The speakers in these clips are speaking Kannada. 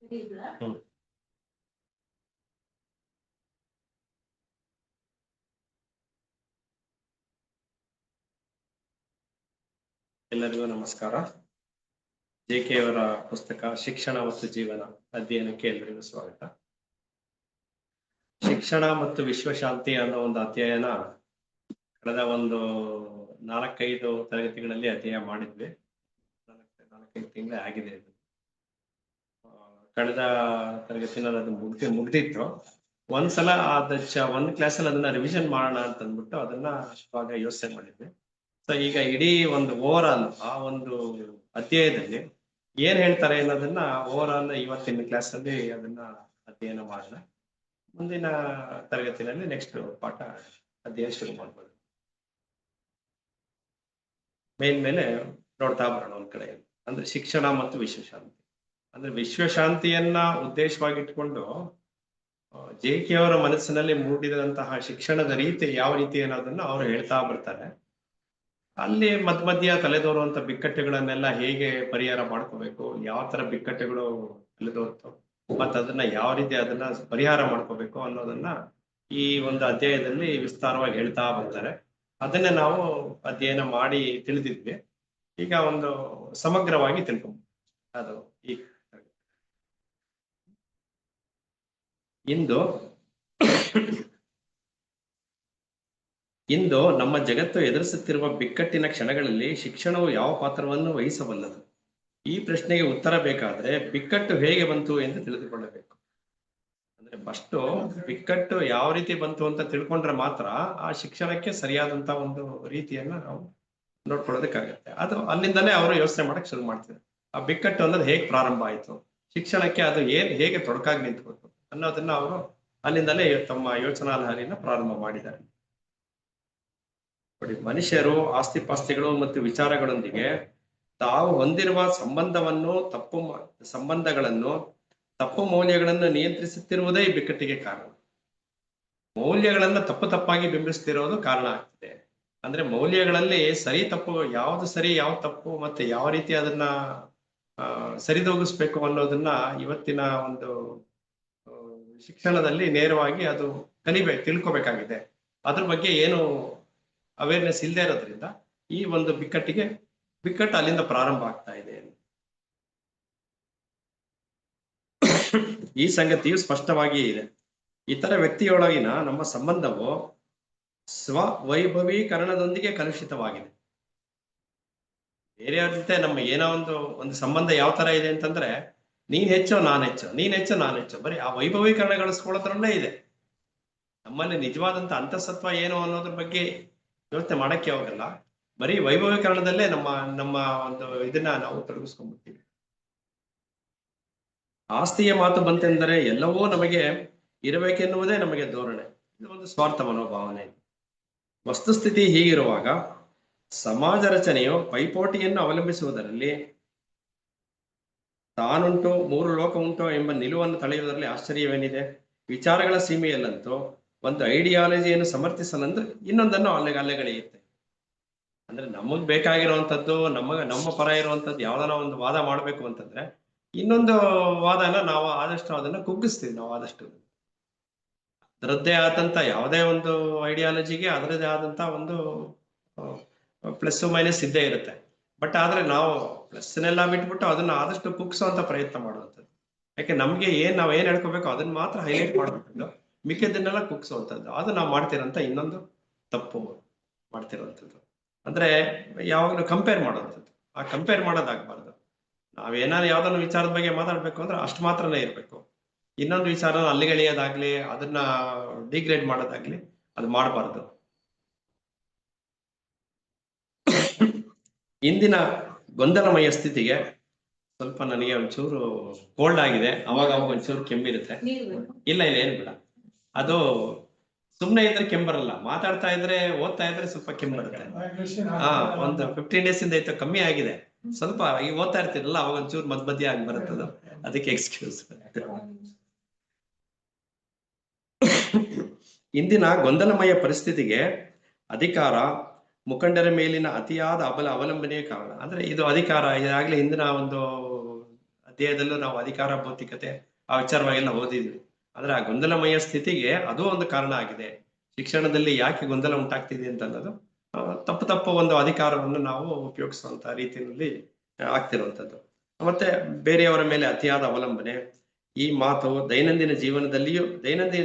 ಹ್ಮ್. ಎಲ್ಲರಿಗೂ ನಮಸ್ಕಾರ. ಜೆ.ಕೆ. ಅವರ ಪುಸ್ತಕ ಶಿಕ್ಷಣ ಮತ್ತು ಜೀವನ ಅಧ್ಯಯನಕ್ಕೆ ಎಲ್ಲರಿಗೂ ಸ್ವಾಗತ. ಶಿಕ್ಷಣ ಮತ್ತು ವಿಶ್ವಶಾಂತಿ ಅನ್ನೋ ಒಂದು ಅಧ್ಯಯನ ಕಳೆದ ಒಂದು 4-5 ತರಗತಿಗಳಲ್ಲಿ ಅಧ್ಯಯನ ಮಾಡಿದ್ವಿ. 4-5 ತಿಂಗಳೇ ಆಗಿದೆ ಇದು. ಕಳೆದ ತರಗತಿನಲ್ಲಿ ಅದು ಮುಗ್ದಿತ್ತು. ಒಂದ್ಸಲ ಒಂದ್ ಕ್ಲಾಸಲ್ಲಿ ಅದನ್ನ ರಿವಿಷನ್ ಮಾಡೋಣ ಅಂತ ಅಂದ್ಬಿಟ್ಟು ಅದನ್ನ ಇವಾಗ ಯೋಚನೆ ಮಾಡಿದ್ವಿ. ಸೊ ಈಗ ಇಡೀ ಒಂದು ಓವರ್ ಆಲ್ ಆ ಒಂದು ಅಧ್ಯಾಯದಲ್ಲಿ ಏನ್ ಹೇಳ್ತಾರೆ ಅನ್ನೋದನ್ನ ಓವರ್ ಆಲ್ ಇವತ್ತಿನ ಕ್ಲಾಸ್ ಅಲ್ಲಿ ಅದನ್ನ ಅಧ್ಯಯನ ಮಾಡೋಣ. ಮುಂದಿನ ತರಗತಿನಲ್ಲಿ ನೆಕ್ಸ್ಟ್ ಪಾಠ ಅಧ್ಯಯನ ಶುರು ಮಾಡ್ಬೋದು. ಮೇಲ್ಮೇಲೆ ನೋಡ್ತಾ ಬರೋಣ ಒಂದ್ ಕಡೆ. ಅಂದ್ರೆ ಶಿಕ್ಷಣ ಮತ್ತು ವಿಶ್ವಶಾಂತಿ. ಅಂದ್ರೆ ವಿಶ್ವಶಾಂತಿಯನ್ನ ಉದ್ದೇಶವಾಗಿಟ್ಕೊಂಡು ಜೆ.ಕೆ. ಅವರ ಮನಸ್ಸಿನಲ್ಲಿ ಮೂಡಿದಂತಹ ಶಿಕ್ಷಣದ ರೀತಿ ಯಾವ ರೀತಿ ಅನ್ನೋದನ್ನ ಅವ್ರು ಹೇಳ್ತಾ ಬರ್ತಾರೆ. ಅಲ್ಲಿ ಮಧ್ಯ ತಲೆದೋರುವಂತ ಬಿಕ್ಕಟ್ಟುಗಳನ್ನೆಲ್ಲ ಹೇಗೆ ಪರಿಹಾರ ಮಾಡ್ಕೋಬೇಕು, ಯಾವ ತರ ಬಿಕ್ಕಟ್ಟುಗಳು ತಲೆದೋರ್ತು ಮತ್ತೆ ಅದನ್ನ ಯಾವ ರೀತಿ ಅದನ್ನ ಪರಿಹಾರ ಮಾಡ್ಕೋಬೇಕು ಅನ್ನೋದನ್ನ ಈ ಒಂದು ಅಧ್ಯಾಯದಲ್ಲಿ ವಿಸ್ತಾರವಾಗಿ ಹೇಳ್ತಾ ಬರ್ತಾರೆ. ಅದನ್ನೇ ನಾವು ಅಧ್ಯಯನ ಮಾಡಿ ತಿಳಿದಿದ್ವಿ. ಈಗ ಒಂದು ಸಮಗ್ರವಾಗಿ ತಿಳ್ಕೊಂಬೋದು. ಅದು ಈ ಇಂದು ನಮ್ಮ ಜಗತ್ತು ಎದುರಿಸುತ್ತಿರುವ ಬಿಕ್ಕಟ್ಟಿನ ಕ್ಷಣಗಳಲ್ಲಿ ಶಿಕ್ಷಣವು ಯಾವ ಪಾತ್ರವನ್ನು ವಹಿಸಬಲ್ಲದು? ಈ ಪ್ರಶ್ನೆಗೆ ಉತ್ತರ ಬೇಕಾದ್ರೆ ಬಿಕ್ಕಟ್ಟು ಹೇಗೆ ಬಂತು ಎಂದು ತಿಳಿದುಕೊಳ್ಳಬೇಕು. ಅಂದ್ರೆ ಫಸ್ಟ್ ಬಿಕ್ಕಟ್ಟು ಯಾವ ರೀತಿ ಬಂತು ಅಂತ ತಿಳ್ಕೊಂಡ್ರೆ ಮಾತ್ರ ಆ ಶಿಕ್ಷಣಕ್ಕೆ ಸರಿಯಾದಂತ ಒಂದು ರೀತಿಯನ್ನ ನಾವು ನೋಡ್ಕೊಳ್ಳೋದಕ್ಕಾಗತ್ತೆ. ಅದು ಅಲ್ಲಿಂದಲೇ ಅವರು ಯೋಚನೆ ಮಾಡಕ್ ಶುರು ಮಾಡ್ತಾರೆ. ಆ ಬಿಕ್ಕಟ್ಟು ಅನ್ನೋದು ಹೇಗೆ ಪ್ರಾರಂಭ ಆಯ್ತು, ಶಿಕ್ಷಣಕ್ಕೆ ಅದು ಹೇಗೆ ತೊಡಕಾಗಿ ನಿಂತ್ಕೊತು ಅನ್ನೋದನ್ನ ಅವರು ಅಲ್ಲಿಂದಲೇ ತಮ್ಮ ಯೋಚನಾ ಲಹರಿನ ಪ್ರಾರಂಭ ಮಾಡಿದ್ದಾರೆ. ನೋಡಿ, ಮನುಷ್ಯರು ಆಸ್ತಿಪಾಸ್ತಿಗಳು ಮತ್ತು ವಿಚಾರಗಳೊಂದಿಗೆ ತಾವು ಹೊಂದಿರುವ ಸಂಬಂಧಗಳನ್ನು ತಪ್ಪು ಮೌಲ್ಯಗಳನ್ನು ನಿಯಂತ್ರಿಸುತ್ತಿರುವುದೇ ಈ ಬಿಕ್ಕಟ್ಟಿಗೆ ಕಾರಣ. ಮೌಲ್ಯಗಳನ್ನ ತಪ್ಪಾಗಿ ಬಿಂಬಿಸ್ತಿರೋದು ಕಾರಣ ಆಗ್ತದೆ. ಅಂದ್ರೆ ಮೌಲ್ಯಗಳಲ್ಲಿ ಸರಿ ತಪ್ಪು ಯಾವ್ದು ಸರಿ ಯಾವ್ದು ತಪ್ಪು ಮತ್ತೆ ಯಾವ ರೀತಿ ಅದನ್ನ ಸರಿದೂಗಿಸ್ಬೇಕು ಅನ್ನೋದನ್ನ ಇವತ್ತಿನ ಒಂದು ಶಿಕ್ಷಣದಲ್ಲಿ ನೇರವಾಗಿ ಅದು ತಿಳ್ಕೊಬೇಕಾಗಿದೆ. ಅದ್ರ ಬಗ್ಗೆ ಏನು ಅವೇರ್ನೆಸ್ ಇಲ್ಲದೆ ಇರೋದ್ರಿಂದ ಈ ಒಂದು ಬಿಕ್ಕಟ್ಟು ಅಲ್ಲಿಂದ ಪ್ರಾರಂಭ ಆಗ್ತಾ ಇದೆ. ಈ ಸಂಗತಿಯು ಸ್ಪಷ್ಟವಾಗಿಯೇ ಇದೆ. ಇತರ ವ್ಯಕ್ತಿಯೊಳಗಿನ ನಮ್ಮ ಸಂಬಂಧವು ಸ್ವವೈಭವೀಕರಣದೊಂದಿಗೆ ಕಲುಷಿತವಾಗಿದೆ. ಬೇರೆಯವ್ರ ಜೊತೆ ನಮ್ಮ ಏನೋ ಒಂದು ಸಂಬಂಧ ಯಾವ ತರ ಇದೆ ಅಂತಂದ್ರೆ ನೀನ್ ಹೆಚ್ಚೋ ನಾನ್ ಹೆಚ್ಚೋ ಬರೀ ಆ ವೈಭವೀಕರಣಗೊಳಿಸ್ಕೊಳ್ಳೋದ್ರಲ್ಲೇ ಇದೆ. ನಮ್ಮಲ್ಲಿ ನಿಜವಾದಂತ ಅಂತಸತ್ವ ಏನು ಅನ್ನೋದ್ರ ಬಗ್ಗೆ ಯೋಚನೆ ಮಾಡಕ್ಕೆ ಹೋಗಲ್ಲ. ಬರೀ ವೈಭವೀಕರಣದಲ್ಲೇ ನಮ್ಮ ಒಂದು ಇದನ್ನ ನಾವು ತೊಡಗಿಸ್ಕೊಂಡ್ಬಿಡ್ತೀವಿ. ಆಸ್ತಿಯ ಮಾತು ಬಂತೆಂದರೆ ಎಲ್ಲವೂ ನಮಗೆ ಇರಬೇಕೆನ್ನುವುದೇ ನಮಗೆ ಧೋರಣೆ. ಇದು ಒಂದು ಸ್ವಾರ್ಥ ಮನೋಭಾವನೆ. ವಸ್ತುಸ್ಥಿತಿ ಹೀಗಿರುವಾಗ ಸಮಾಜ ರಚನೆಯು ಪೈಪೋಟಿಯನ್ನು ಅವಲಂಬಿಸುವುದರಲ್ಲಿ ತಾನುಂಟು 3 ಲೋಕ ಉಂಟು ಎಂಬ ನಿಲುವನ್ನು ತಳೆಯುವುದರಲ್ಲಿ ಆಶ್ಚರ್ಯವೇನಿದೆ? ವಿಚಾರಗಳ ಸೀಮೆಯಲ್ಲಂತೂ ಒಂದು ಐಡಿಯಾಲಜಿಯನ್ನು ಸಮರ್ಥಿಸಲೆಂದು ಇನ್ನೊಂದನ್ನು ಅಲೆಗಳೆಯುತ್ತೆ. ಅಂದ್ರೆ ನಮಗ್ ಬೇಕಾಗಿರುವಂತದ್ದು ನಮ್ಮ ಪರ ಇರುವಂತದ್ದು ಯಾವ್ದಾನ ಒಂದು ವಾದ ಮಾಡ್ಬೇಕು ಅಂತಂದ್ರೆ ಇನ್ನೊಂದು ವಾದನ ನಾವು ಆದಷ್ಟು ಅದನ್ನ ಕುಗ್ಗಿಸ್ತೀವಿ. ನಾವು ಆದಷ್ಟು ಅದರದ್ದೇ ಆದಂತ ಯಾವುದೇ ಒಂದು ಐಡಿಯಾಲಜಿಗೆ ಅದರದ್ದೇ ಆದಂತ ಒಂದು ಪ್ಲಸ್ ಮೈನಸ್ ಇದ್ದೇ ಇರುತ್ತೆ. ಬಟ್ ಆದ್ರೆ ನಾವು ಪ್ಲಸ್ನೆಲ್ಲ ಬಿಟ್ಬಿಟ್ಟು ಅದನ್ನ ಆದಷ್ಟು ಕುಗ್ಸುವಂತ ಪ್ರಯತ್ನ ಮಾಡುವಂಥದ್ದು. ಯಾಕೆ ನಮ್ಗೆ ನಾವ್ ಏನ್ ಹೇಳ್ಕೋಬೇಕು ಅದನ್ನ ಮಾತ್ರ ಹೈಲೈಟ್ ಮಾಡ್ಬೇಕು, ಮಿಕ್ಕಿದ್ದನ್ನೆಲ್ಲ ಕುಗ್ಸುವಂಥದ್ದು. ಅದು ನಾವು ಮಾಡ್ತಿರೋಂಥ ಇನ್ನೊಂದು ತಪ್ಪು ಮಾಡ್ತಿರುವಂಥದ್ದು. ಅಂದ್ರೆ ಯಾವಾಗಲೂ ಕಂಪೇರ್ ಮಾಡುವಂಥದ್ದು. ಆ ಕಂಪೇರ್ ಮಾಡೋದಾಗ್ಬಾರ್ದು. ನಾವೇನಾದ್ರು ಯಾವ್ದೊಂದು ವಿಚಾರದ ಬಗ್ಗೆ ಮಾತಾಡ್ಬೇಕು ಅಂದ್ರೆ ಅಷ್ಟು ಮಾತ್ರನೇ ಇರ್ಬೇಕು. ಇನ್ನೊಂದು ವಿಚಾರ ಅಲ್ಲಿಗೆಳೆಯೋದಾಗ್ಲಿ ಅದನ್ನ ಡಿಗ್ರೇಡ್ ಮಾಡೋದಾಗ್ಲಿ ಅದು ಮಾಡಬಾರ್ದು. ಇಂದಿನ ಗೊಂದಲಮಯ ಸ್ಥಿತಿಗೆ ಸ್ವಲ್ಪ ನನಗೆ ಒಂಚೂರು ಕೋಲ್ಡ್ ಆಗಿದೆ. ಅವಾಗ ಒಂಚೂರು ಕೆಮ್ಮಿರುತ್ತೆ. ಇಲ್ಲ ಏನು ಬೇಡ, ಅದು ಸುಮ್ನೆ ಇದ್ರೆ ಕೆಂಬರಲ್ಲ, ಮಾತಾಡ್ತಾ ಇದ್ರೆ ಓದ್ತಾ ಇದ್ರೆ ಸ್ವಲ್ಪ ಕೆಂಬರುತ್ತೆ. ಒಂದು 15 ಡೇಸ್ ಇಂದ ಆಯ್ತು, ಕಮ್ಮಿ ಆಗಿದೆ ಸ್ವಲ್ಪ. ಈಗ ಓದ್ತಾ ಇರ್ತೀರಲ್ಲ ಅವಾಗ ಒಂಚೂರು ಮಧ್ಯ ಆಗಿ ಬರುತ್ತದ, ಅದಕ್ಕೆ ಎಕ್ಸ್ಕ್ಯೂಸ್. ಇಂದಿನ ಗೊಂದಲಮಯ ಪರಿಸ್ಥಿತಿಗೆ ಅಧಿಕಾರ, ಮುಖಂಡರ ಮೇಲಿನ ಅತಿಯಾದ ಅವಲಂಬನೆಯೇ ಕಾರಣ. ಅಂದ್ರೆ ಇದು ಅಧಿಕಾರ ಈಗಾಗಲೇ ಹಿಂದಿನ ಒಂದು ಅಧ್ಯಾಯದಲ್ಲೂ ನಾವು ಅಧಿಕಾರ ಭೌತಿಕತೆ ಆ ವಿಚಾರವಾಗೆಲ್ಲ ಓದಿದ್ವಿ. ಆದ್ರೆ ಆ ಗೊಂದಲಮಯ ಸ್ಥಿತಿಗೆ ಅದು ಒಂದು ಕಾರಣ ಆಗಿದೆ. ಶಿಕ್ಷಣದಲ್ಲಿ ಯಾಕೆ ಗೊಂದಲ ಉಂಟಾಗ್ತಿದೆ ಅಂತ ಅನ್ನೋದು ತಪ್ಪು ಒಂದು ಅಧಿಕಾರವನ್ನು ನಾವು ಉಪಯೋಗಿಸುವಂತ ರೀತಿಯಲ್ಲಿ ಆಗ್ತಿರುವಂತದ್ದು. ಮತ್ತೆ ಬೇರೆಯವರ ಮೇಲೆ ಅತಿಯಾದ ಅವಲಂಬನೆ, ಈ ಮಾತು ದೈನಂದಿನ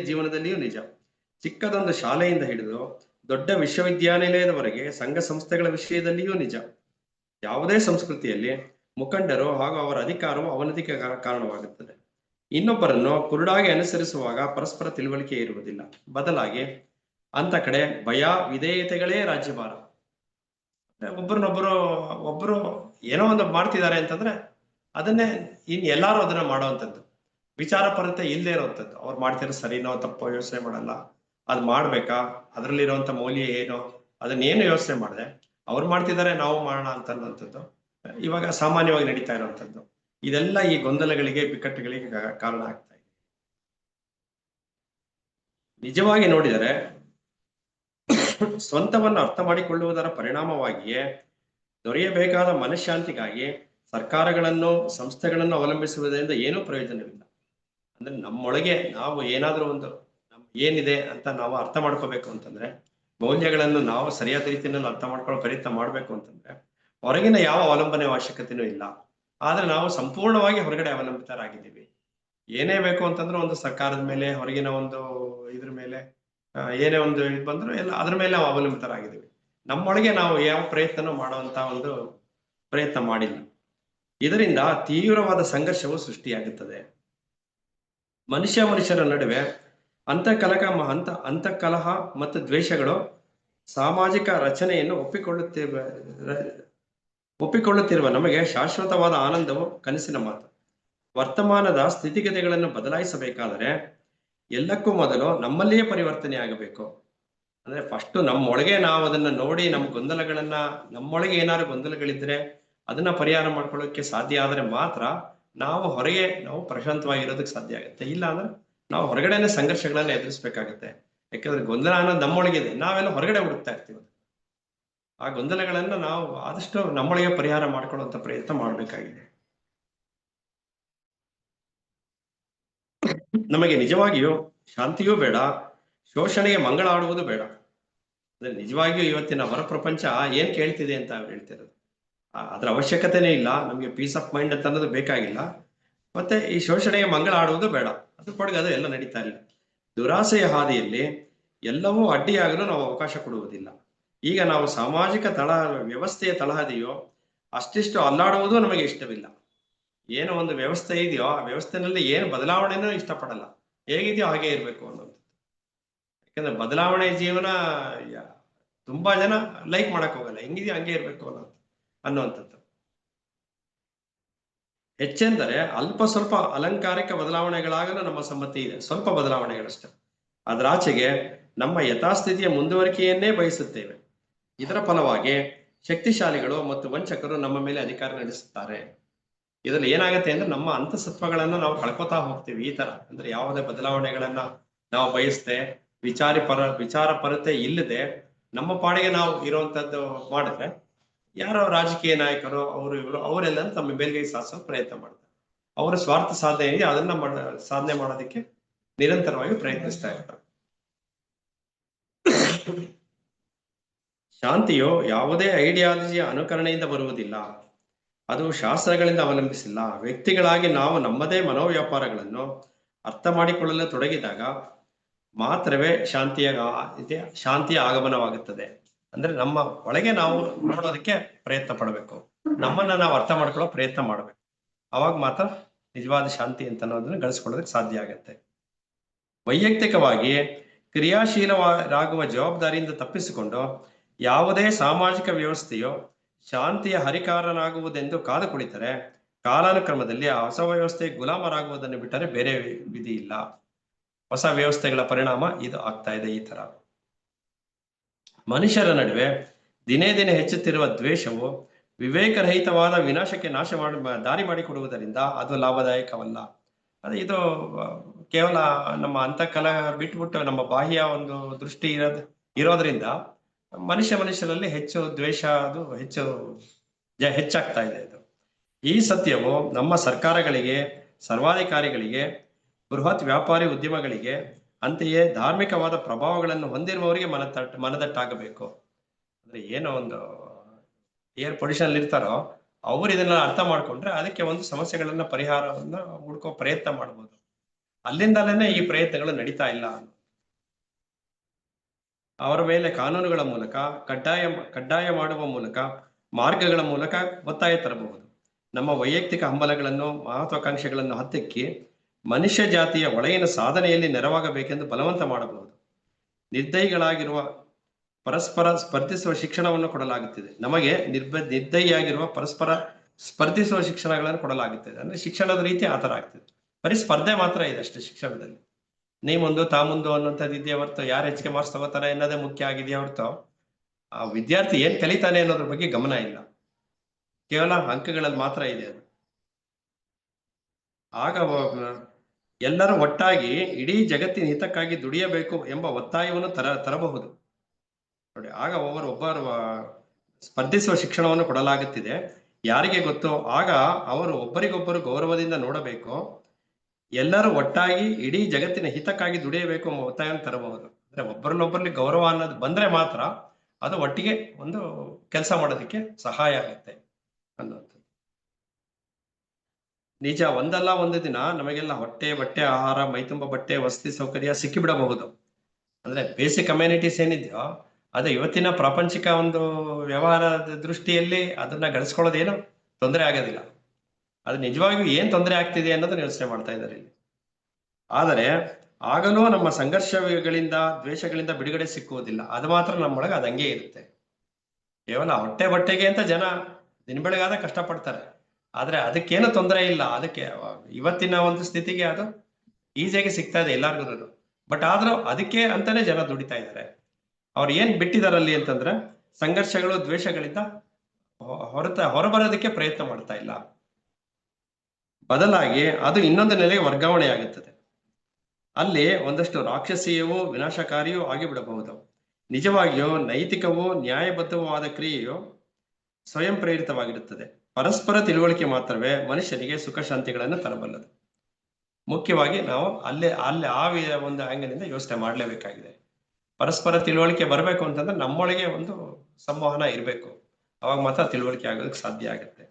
ಜೀವನದಲ್ಲಿಯೂ ನಿಜ. ಚಿಕ್ಕದೊಂದು ಶಾಲೆಯಿಂದ ಹಿಡಿದು ದೊಡ್ಡ ವಿಶ್ವವಿದ್ಯಾನಿಲಯದವರೆಗೆ ಸಂಘ ಸಂಸ್ಥೆಗಳ ವಿಷಯದಲ್ಲಿಯೂ ನಿಜ. ಯಾವುದೇ ಸಂಸ್ಕೃತಿಯಲ್ಲಿ ಮುಖಂಡರು ಹಾಗೂ ಅವರ ಅಧಿಕಾರವು ಅವನತಿಗೆ ಕಾರಣವಾಗುತ್ತದೆ. ಇನ್ನೊಬ್ಬರನ್ನು ಕುರುಡಾಗಿ ಅನುಸರಿಸುವಾಗ ಪರಸ್ಪರ ತಿಳುವಳಿಕೆ ಇರುವುದಿಲ್ಲ. ಬದಲಾಗಿ ಅಂತ ಕಡೆ ಭಯ ವಿಧೇಯತೆಗಳೇ ರಾಜ್ಯಭಾರ. ಒಬ್ಬರು ಏನೋ ಒಂದು ಮಾಡ್ತಿದ್ದಾರೆ ಅಂತಂದ್ರೆ ಅದನ್ನೇ ಎಲ್ಲಾರು ಅದನ್ನ ಮಾಡುವಂಥದ್ದು. ವಿಚಾರ ಪರತೆ ಇಲ್ಲದೆ ಇರುವಂಥದ್ದು. ಅವ್ರು ಮಾಡ್ತಿರೋ ಸರಿನೋ ತಪ್ಪೋ ಯೋಚನೆ ಮಾಡಲ್ಲ. ಅದ್ ಮಾಡ್ಬೇಕಾ, ಅದ್ರಲ್ಲಿರುವಂತ ಮೌಲ್ಯ ಏನೋ ಅದನ್ನೇನು ಯೋಚನೆ ಮಾಡಿದೆ ಅವ್ರು ಮಾಡ್ತಿದ್ದಾರೆ ನಾವು ಮಾಡೋಣ ಅಂತ ಅನ್ನುವಂಥದ್ದು ಇವಾಗ ಸಾಮಾನ್ಯವಾಗಿ ನಡೀತಾ ಇರುವಂತದ್ದು. ಇದೆಲ್ಲ ಈ ಗೊಂದಲಗಳಿಗೆ ಬಿಕ್ಕಟ್ಟುಗಳಿಗೆ ಕಾರಣ ಆಗ್ತಾ ಇದೆ. ನಿಜವಾಗಿ ನೋಡಿದರೆ ಸ್ವಂತವನ್ನು ಅರ್ಥ ಮಾಡಿಕೊಳ್ಳುವುದರ ಪರಿಣಾಮವಾಗಿಯೇ ದೊರೆಯಬೇಕಾದ ಮನಃಶಾಂತಿಗಾಗಿ ಸರ್ಕಾರಗಳನ್ನು ಸಂಸ್ಥೆಗಳನ್ನು ಅವಲಂಬಿಸುವುದರಿಂದ ಏನೂ ಪ್ರಯೋಜನವಿಲ್ಲ. ಅಂದ್ರೆ ನಮ್ಮೊಳಗೆ ನಾವು ಏನಾದ್ರೂ ಒಂದು ಏನಿದೆ ಅಂತ ನಾವು ಅರ್ಥ ಮಾಡ್ಕೋಬೇಕು ಅಂತಂದ್ರೆ, ಮೌಲ್ಯಗಳನ್ನು ನಾವು ಸರಿಯಾದ ರೀತಿಯಲ್ಲಿ ಅರ್ಥ ಮಾಡ್ಕೊಳ್ಳೋ ಪ್ರಯತ್ನ ಮಾಡ್ಬೇಕು ಅಂತಂದ್ರೆ ಹೊರಗಿನ ಯಾವ ಅವಲಂಬನೆ ಅವಶ್ಯಕತೆನೂ ಇಲ್ಲ. ಆದ್ರೆ ನಾವು ಸಂಪೂರ್ಣವಾಗಿ ಹೊರಗಡೆ ಅವಲಂಬಿತರಾಗಿದ್ದೀವಿ. ಏನೇ ಬೇಕು ಅಂತಂದ್ರೆ ಒಂದು ಸರ್ಕಾರದ ಮೇಲೆ, ಹೊರಗಿನ ಒಂದು ಇದ್ರ ಮೇಲೆ ಏನೇ ಒಂದು ಇದು ಬಂದ್ರು ಎಲ್ಲ ಅದ್ರ ಮೇಲೆ ನಾವು ಅವಲಂಬಿತರಾಗಿದ್ದೀವಿ. ನಮ್ಮೊಳಗೆ ನಾವು ಯಾವ ಪ್ರಯತ್ನನೂ ಮಾಡುವಂತ ಒಂದು ಪ್ರಯತ್ನ ಮಾಡಿಲ್ಲ. ಇದರಿಂದ ತೀವ್ರವಾದ ಸಂಘರ್ಷವು ಸೃಷ್ಟಿಯಾಗುತ್ತದೆ. ಮನುಷ್ಯರ ನಡುವೆ ಅಂತಃಕಲಹ ಮತ್ತು ದ್ವೇಷಗಳು ಸಾಮಾಜಿಕ ರಚನೆಯನ್ನು ಒಪ್ಪಿಕೊಳ್ಳುತ್ತಿರುವ ನಮಗೆ ಶಾಶ್ವತವಾದ ಆನಂದವು ಕನಸಿನ ಮಾತು. ವರ್ತಮಾನದ ಸ್ಥಿತಿಗತಿಗಳನ್ನು ಬದಲಾಯಿಸಬೇಕಾದರೆ ಎಲ್ಲಕ್ಕೂ ಮೊದಲು ನಮ್ಮಲ್ಲಿಯೇ ಪರಿವರ್ತನೆ ಆಗಬೇಕು. ಅಂದ್ರೆ ಫಸ್ಟ್ ನಮ್ಮೊಳಗೆ ನಾವು ಅದನ್ನ ನೋಡಿ ನಮ್ಮೊಳಗೆ ಏನಾದ್ರು ಗೊಂದಲಗಳಿದ್ರೆ ಅದನ್ನ ಪರಿಹಾರ ಮಾಡ್ಕೊಳ್ಳೋಕೆ ಸಾಧ್ಯ ಆದ್ರೆ ಮಾತ್ರ ನಾವು ಹೊರಗೆ ಪ್ರಶಾಂತವಾಗಿರೋದಕ್ಕೆ ಸಾಧ್ಯ ಆಗುತ್ತೆ. ಇಲ್ಲ ಅಂದ್ರೆ ನಾವು ಹೊರಗಡೆನೆ ಸಂಘರ್ಷಗಳನ್ನ ಎದುರಿಸ್ಬೇಕಾಗತ್ತೆ. ಯಾಕಂದ್ರೆ ಗೊಂದಲ ಅನ್ನೋದು ನಮ್ಮೊಳಗಿದೆ, ನಾವೆಲ್ಲ ಹೊರಗಡೆ ಹುಡುಕ್ತಾ ಇರ್ತೀವಿ. ಆ ಗೊಂದಲಗಳನ್ನ ನಾವು ಆದಷ್ಟು ನಮ್ಮೊಳಗೆ ಪರಿಹಾರ ಮಾಡ್ಕೊಳ್ಳುವಂತ ಪ್ರಯತ್ನ ಮಾಡ್ಬೇಕಾಗಿದೆ. ನಮಗೆ ನಿಜವಾಗಿಯೂ ಶಾಂತಿಯೂ ಬೇಡ, ಶೋಷಣೆಗೆ ಮಂಗಳ ಆಡುವುದು ಬೇಡ. ಅಂದ್ರೆ ನಿಜವಾಗಿಯೂ ಇವತ್ತಿನ ಹೊರ ಪ್ರಪಂಚ ಏನ್ ಕೇಳ್ತಿದೆ ಅಂತ ಹೇಳ್ತಿರೋದು, ಅದ್ರ ಅವಶ್ಯಕತೆನೇ ಇಲ್ಲ. ನಮ್ಗೆ ಪೀಸ್ ಆಫ್ ಮೈಂಡ್ ಅಂತ ಅನ್ನೋದು ಬೇಕಾಗಿಲ್ಲ. ಮತ್ತೆ ಈ ಶೋಷಣೆಗೆ ಮಂಗಳ ಆಡುವುದು ಬೇಡ, ಅದ್ರ ಪಡೆಗೆ ಅದು ಎಲ್ಲ ನಡೀತಾ ಇಲ್ಲ. ದುರಾಸೆಯ ಹಾದಿಯಲ್ಲಿ ಎಲ್ಲವೂ ಅಡ್ಡಿಯಾಗಲು ನಾವು ಅವಕಾಶ ಕೊಡುವುದಿಲ್ಲ. ಈಗ ನಾವು ಸಾಮಾಜಿಕ ವ್ಯವಸ್ಥೆಯ ತಳಹದಿಯೋ ಅಷ್ಟಿಷ್ಟು ಅಲ್ಲಾಡುವುದೂ ನಮಗೆ ಇಷ್ಟವಿಲ್ಲ. ಏನೋ ಒಂದು ವ್ಯವಸ್ಥೆ ಇದೆಯೋ ಆ ವ್ಯವಸ್ಥೆನಲ್ಲಿ ಏನು ಬದಲಾವಣೆನೂ ಇಷ್ಟಪಡಲ್ಲ. ಹೇಗಿದೆಯೋ ಹಾಗೆ ಇರ್ಬೇಕು ಅನ್ನೋದು. ಯಾಕಂದ್ರೆ ಬದಲಾವಣೆ ಜೀವನ ತುಂಬಾ ಜನ ಲೈಕ್ ಮಾಡಕ್ ಹೋಗಲ್ಲ. ಹೆಂಗಿದೆಯೋ ಹಂಗೆ ಇರ್ಬೇಕು ಅನ್ನುವಂಥದ್ದು. ಹೆಚ್ಚೆಂದರೆ ಅಲ್ಪ ಸ್ವಲ್ಪ ಅಲಂಕಾರಿಕ ಬದಲಾವಣೆಗಳಾಗಲು ನಮ್ಮ ಸಮ್ಮತಿ ಇದೆ, ಸ್ವಲ್ಪ ಬದಲಾವಣೆಗಳಷ್ಟೇ. ಅದರಾಚೆಗೆ ನಮ್ಮ ಯಥಾಸ್ಥಿತಿಯ ಮುಂದುವರಿಕೆಯನ್ನೇ ಬಯಸುತ್ತೇವೆ. ಇದರ ಫಲವಾಗಿ ಶಕ್ತಿಶಾಲಿಗಳು ಮತ್ತು ವಂಚಕರು ನಮ್ಮ ಮೇಲೆ ಅಧಿಕಾರ ನಡೆಸುತ್ತಾರೆ. ಇದರಲ್ಲಿ ಏನಾಗುತ್ತೆ ಅಂದ್ರೆ ನಮ್ಮ ಅಂತಸತ್ವಗಳನ್ನ ನಾವು ಕಳ್ಕೊತಾ ಹೋಗ್ತೀವಿ. ಈ ತರ ಅಂದ್ರೆ ಯಾವುದೇ ಬದಲಾವಣೆಗಳನ್ನ ನಾವು ಬಯಸ್ದೆ, ವಿಚಾರ ಪರತೆ ಇಲ್ಲದೆ ನಮ್ಮ ಪಾಡಿಗೆ ನಾವು ಇರುವಂತದ್ದು ಮಾಡಿದ್ರೆ ಯಾರೋ ರಾಜಕೀಯ ನಾಯಕರು ಅವರೆಲ್ಲ ತಮ್ಮ ಮೇಲ್ಗೈ ಸಾಧಿಸೋ ಪ್ರಯತ್ನ ಮಾಡ್ತಾರೆ. ಅವರ ಸ್ವಾರ್ಥ ಸಾಧನೆ ಇದೆ, ಅದನ್ನ ಸಾಧನೆ ಮಾಡೋದಕ್ಕೆ ನಿರಂತರವಾಗಿ ಪ್ರಯತ್ನಿಸ್ತಾ ಇರ್ತಾರೆ. ಶಾಂತಿಯು ಯಾವುದೇ ಐಡಿಯಾಲಜಿಯ ಅನುಕರಣೆಯಿಂದ ಬರುವುದಿಲ್ಲ. ಅದು ಶಾಸ್ತ್ರಗಳಿಂದ ಅವಲಂಬಿಸಿಲ್ಲ. ವ್ಯಕ್ತಿಗಳಾಗಿ ನಾವು ನಮ್ಮದೇ ಮನೋವ್ಯಾಪಾರಗಳನ್ನು ಅರ್ಥ ಮಾಡಿಕೊಳ್ಳಲು ತೊಡಗಿದಾಗ ಮಾತ್ರವೇ ಶಾಂತಿಯ ಆಗಮನವಾಗುತ್ತದೆ. ಅಂದ್ರೆ ನಮ್ಮ ಒಳಗೆ ನಾವು ನೋಡೋದಕ್ಕೆ ಪ್ರಯತ್ನ ಪಡಬೇಕು, ನಮ್ಮನ್ನ ನಾವು ಅರ್ಥ ಮಾಡ್ಕೊಳ್ಳೋ ಪ್ರಯತ್ನ ಮಾಡ್ಬೇಕು. ಅವಾಗ ಮಾತ್ರ ನಿಜವಾದ ಶಾಂತಿ ಅಂತ ಅನ್ನೋದನ್ನ ಗಳಿಸ್ಕೊಳ್ಳೋದಕ್ಕೆ ಸಾಧ್ಯ ಆಗತ್ತೆ. ವೈಯಕ್ತಿಕವಾಗಿ ಕ್ರಿಯಾಶೀಲರಾಗುವ ಜವಾಬ್ದಾರಿಯಿಂದ ತಪ್ಪಿಸಿಕೊಂಡು ಯಾವುದೇ ಸಾಮಾಜಿಕ ವ್ಯವಸ್ಥೆಯು ಶಾಂತಿಯ ಹರಿಕಾರನಾಗುವುದೆಂದು ಕಾದು ಕುಳಿತರೆ ಕಾಲಾನುಕ್ರಮದಲ್ಲಿ ಆ ಹೊಸ ವ್ಯವಸ್ಥೆ ಗುಲಾಮರಾಗುವುದನ್ನು ಬಿಟ್ಟರೆ ಬೇರೆ ವಿಧಿ ಇಲ್ಲ. ಹೊಸ ವ್ಯವಸ್ಥೆಗಳ ಪರಿಣಾಮ ಇದು ಆಗ್ತಾ ಇದೆ. ಈ ತರ ಮನುಷ್ಯರ ನಡುವೆ ದಿನೇ ದಿನೇ ಹೆಚ್ಚುತ್ತಿರುವ ದ್ವೇಷವು ವಿವೇಕರಹಿತವಾದ ವಿನಾಶಕ್ಕೆ ದಾರಿ ಮಾಡಿಕೊಡುವುದರಿಂದ ಅದು ಲಾಭದಾಯಕವಲ್ಲ. ಇದು ಕೇವಲ ನಮ್ಮ ಅಂತಃಕಲ ಬಿಟ್ಬಿಟ್ಟು ನಮ್ಮ ಬಾಹ್ಯ ಒಂದು ದೃಷ್ಟಿ ಇರೋದ್ರಿಂದ ಮನುಷ್ಯರಲ್ಲಿ ಹೆಚ್ಚು ದ್ವೇಷ ಅದು ಹೆಚ್ಚಾಗ್ತಾ ಇದೆ. ಇದು ಈ ಸತ್ಯವು ನಮ್ಮ ಸರ್ಕಾರಗಳಿಗೆ, ಸರ್ವಾಧಿಕಾರಿಗಳಿಗೆ, ಬೃಹತ್ ವ್ಯಾಪಾರಿ ಉದ್ಯಮಗಳಿಗೆ, ಅಂತೆಯೇ ಧಾರ್ಮಿಕವಾದ ಪ್ರಭಾವಗಳನ್ನು ಹೊಂದಿರುವವರಿಗೆ ಮನದಟ್ಟಾಗಬೇಕು. ಅಂದ್ರೆ ಏನೋ ಒಂದು ಏರ್ ಪೊಲ್ಯೂಷನ್ ಇರ್ತಾರೋ ಅವ್ರು ಇದನ್ನ ಅರ್ಥ ಮಾಡ್ಕೊಂಡ್ರೆ ಅದಕ್ಕೆ ಒಂದು ಸಮಸ್ಯೆಗಳನ್ನ ಪರಿಹಾರವನ್ನ ಹುಡ್ಕೋ ಪ್ರಯತ್ನ ಮಾಡ್ಬೋದು. ಅಲ್ಲಿಂದಲೇ ಈ ಪ್ರಯತ್ನಗಳು ನಡೀತಾ ಇಲ್ಲ. ಅವರ ಮೇಲೆ ಕಾನೂನುಗಳ ಮೂಲಕ ಕಡ್ಡಾಯ ಮಾಡುವ ಮೂಲಕ, ಮಾರ್ಗಗಳ ಮೂಲಕ ಒತ್ತಾಯ ತರಬಹುದು. ನಮ್ಮ ವೈಯಕ್ತಿಕ ಹಂಬಲಗಳನ್ನು, ಮಹತ್ವಾಕಾಂಕ್ಷೆಗಳನ್ನು ಹತ್ತಿಕ್ಕಿ ಮನುಷ್ಯ ಜಾತಿಯ ಒಳಗಿನ ಸಾಧನೆಯಲ್ಲಿ ನೆರವಾಗಬೇಕೆಂದು ಬಲವಂತ ಮಾಡಬಹುದು. ನಿರ್ದಯಿಗಳಾಗಿರುವ ಪರಸ್ಪರ ಸ್ಪರ್ಧಿಸುವ ಶಿಕ್ಷಣವನ್ನು ಕೊಡಲಾಗುತ್ತಿದೆ. ನಮಗೆ ನಿರ್ದಯಿಯಾಗಿರುವ ಪರಸ್ಪರ ಸ್ಪರ್ಧಿಸುವ ಶಿಕ್ಷಣಗಳನ್ನು ಕೊಡಲಾಗುತ್ತದೆ. ಅಂದ್ರೆ ಶಿಕ್ಷಣದ ರೀತಿ ಆ ತರ ಆಗ್ತದೆ. ಬರೀ ಸ್ಪರ್ಧೆ ಮಾತ್ರ ಇದೆ ಅಷ್ಟೇ ಶಿಕ್ಷಣದಲ್ಲಿ. ನೀ ಮುಂದು ತಾ ಮುಂದು ಅನ್ನುವಂಥದ್ದು ಇದೆಯಾ ಹೊರತು ಯಾರು ಹೆಚ್ಚಿಗೆ ಮಾರ್ಕ್ಸ್ ತಗೋತಾನೆ ಅನ್ನೋದೇ ಮುಖ್ಯ ಆಗಿದೆಯಾ ಹೊರತು ಆ ವಿದ್ಯಾರ್ಥಿ ಏನ್ ಕಲಿತಾನೆ ಅನ್ನೋದ್ರ ಬಗ್ಗೆ ಗಮನ ಇಲ್ಲ. ಕೇವಲ ಅಂಕಗಳಲ್ಲಿ ಮಾತ್ರ ಇದೆ ಅದು. ಆಗ ಎಲ್ಲರೂ ಒಟ್ಟಾಗಿ ಇಡೀ ಜಗತ್ತಿನ ಹಿತಕ್ಕಾಗಿ ದುಡಿಯಬೇಕು ಎಂಬ ಒತ್ತಾಯವನ್ನು ತರಬಹುದು ನೋಡಿ. ಆಗ ಒಬ್ಬರು ಸ್ಪರ್ಧಿಸುವ ಶಿಕ್ಷಣವನ್ನು ಕೊಡಲಾಗುತ್ತಿದೆ. ಯಾರಿಗೆ ಗೊತ್ತು, ಆಗ ಅವರು ಒಬ್ಬರಿಗೊಬ್ಬರು ಗೌರವದಿಂದ ನೋಡಬೇಕು. ಎಲ್ಲರೂ ಒಟ್ಟಾಗಿ ಇಡೀ ಜಗತ್ತಿನ ಹಿತಕ್ಕಾಗಿ ದುಡಿಯಬೇಕು ಎಂಬ ಒತ್ತಾಯವನ್ನು ತರಬಹುದು. ಅಂದ್ರೆ ಒಬ್ಬರನ್ನೊಬ್ಬರಲ್ಲಿ ಗೌರವ ಅನ್ನೋದು ಬಂದ್ರೆ ಮಾತ್ರ ಅದು ಒಟ್ಟಿಗೆ ಒಂದು ಕೆಲಸ ಮಾಡೋದಕ್ಕೆ ಸಹಾಯ ಆಗುತ್ತೆ ಅನ್ನೋದು ನಿಜ. ಒಂದಲ್ಲ ಒಂದು ದಿನ ನಮಗೆಲ್ಲ ಹೊಟ್ಟೆ, ಬಟ್ಟೆ, ಆಹಾರ, ಮೈತುಂಬ ಬಟ್ಟೆ, ವಸತಿ ಸೌಕರ್ಯ ಸಿಕ್ಕಿಬಿಡಬಹುದು. ಅಂದ್ರೆ ಬೇಸಿಕ್ ಕಮ್ಯುನಿಟೀಸ್ ಏನಿದೆಯೋ ಅದು ಇವತ್ತಿನ ಪ್ರಾಪಂಚಿಕ ಒಂದು ವ್ಯವಹಾರದ ದೃಷ್ಟಿಯಲ್ಲಿ ಅದನ್ನ ಗಳಿಸ್ಕೊಳ್ಳೋದೇನು ತೊಂದರೆ ಆಗೋದಿಲ್ಲ. ಅದು ನಿಜವಾಗಿಯೂ ಏನ್ ತೊಂದರೆ ಆಗ್ತಿದೆ ಅನ್ನೋದನ್ನ ಯೋಚನೆ ಮಾಡ್ತಾ ಇದ್ದಾರೆ ಇಲ್ಲಿ. ಆದರೆ ಆಗಲೂ ನಮ್ಮ ಸಂಘರ್ಷಗಳಿಂದ, ದ್ವೇಷಗಳಿಂದ ಬಿಡುಗಡೆ ಸಿಕ್ಕುವುದಿಲ್ಲ. ಅದು ಮಾತ್ರ ನಮ್ಮೊಳಗೆ ಅದು ಹಂಗೆ ಇರುತ್ತೆ. ಕೇವಲ ಹೊಟ್ಟೆ ಬಟ್ಟೆಗೆ ಅಂತ ಜನ ದಿನ ಬೆಳಗಾದ ಕಷ್ಟಪಡ್ತಾರೆ. ಆದ್ರೆ ಅದಕ್ಕೇನು ತೊಂದರೆ ಇಲ್ಲ. ಅದಕ್ಕೆ ಇವತ್ತಿನ ಒಂದು ಸ್ಥಿತಿಗೆ ಅದು ಈಸಿಯಾಗಿ ಸಿಗ್ತಾ ಇದೆ ಎಲ್ಲಾರ್ಗು. ಬಟ್ ಆದ್ರೂ ಅದಕ್ಕೆ ಅಂತಾನೆ ಜನ ದುಡಿತಾ ಇದ್ದಾರೆ. ಅವ್ರು ಏನ್ ಬಿಟ್ಟಿದಾರಲ್ಲಿ ಅಂತಂದ್ರೆ ಸಂಘರ್ಷಗಳು, ದ್ವೇಷಗಳಿಂದ ಹೊರಬರೋದಕ್ಕೆ ಪ್ರಯತ್ನ ಮಾಡ್ತಾ ಇಲ್ಲ. ಬದಲಾಗಿ ಅದು ಇನ್ನೊಂದು ನೆಲೆಗೆ ವರ್ಗಾವಣೆ ಆಗುತ್ತದೆ. ಅಲ್ಲಿ ಒಂದಷ್ಟು ರಾಕ್ಷಸೀಯವೂ ವಿನಾಶಕಾರಿಯೂ ಆಗಿಬಿಡಬಹುದು. ನಿಜವಾಗಿಯೂ ನೈತಿಕವೂ ನ್ಯಾಯಬದ್ಧವೂ ಆದ ಕ್ರಿಯೆಯು ಸ್ವಯಂ ಪ್ರೇರಿತವಾಗಿರುತ್ತದೆ. ಪರಸ್ಪರ ತಿಳುವಳಿಕೆ ಮಾತ್ರವೇ ಮನುಷ್ಯನಿಗೆ ಸುಖ ಶಾಂತಿಗಳನ್ನು ತರಬಲ್ಲದು. ಮುಖ್ಯವಾಗಿ ನಾವು ಅಲ್ಲಿ ಆ ಒಂದು ಆಂಗಲಿಂದ ಯೋಚನೆ ಮಾಡಲೇಬೇಕಾಗಿದೆ. ಪರಸ್ಪರ ತಿಳುವಳಿಕೆ ಬರಬೇಕು ಅಂತಂದ್ರೆ ನಮ್ಮೊಳಗೆ ಒಂದು ಸಂವಹನ ಇರಬೇಕು. ಅವಾಗ ಮಾತ್ರ ತಿಳುವಳಿಕೆ ಆಗೋದಕ್ಕೆ ಸಾಧ್ಯ ಆಗುತ್ತೆ.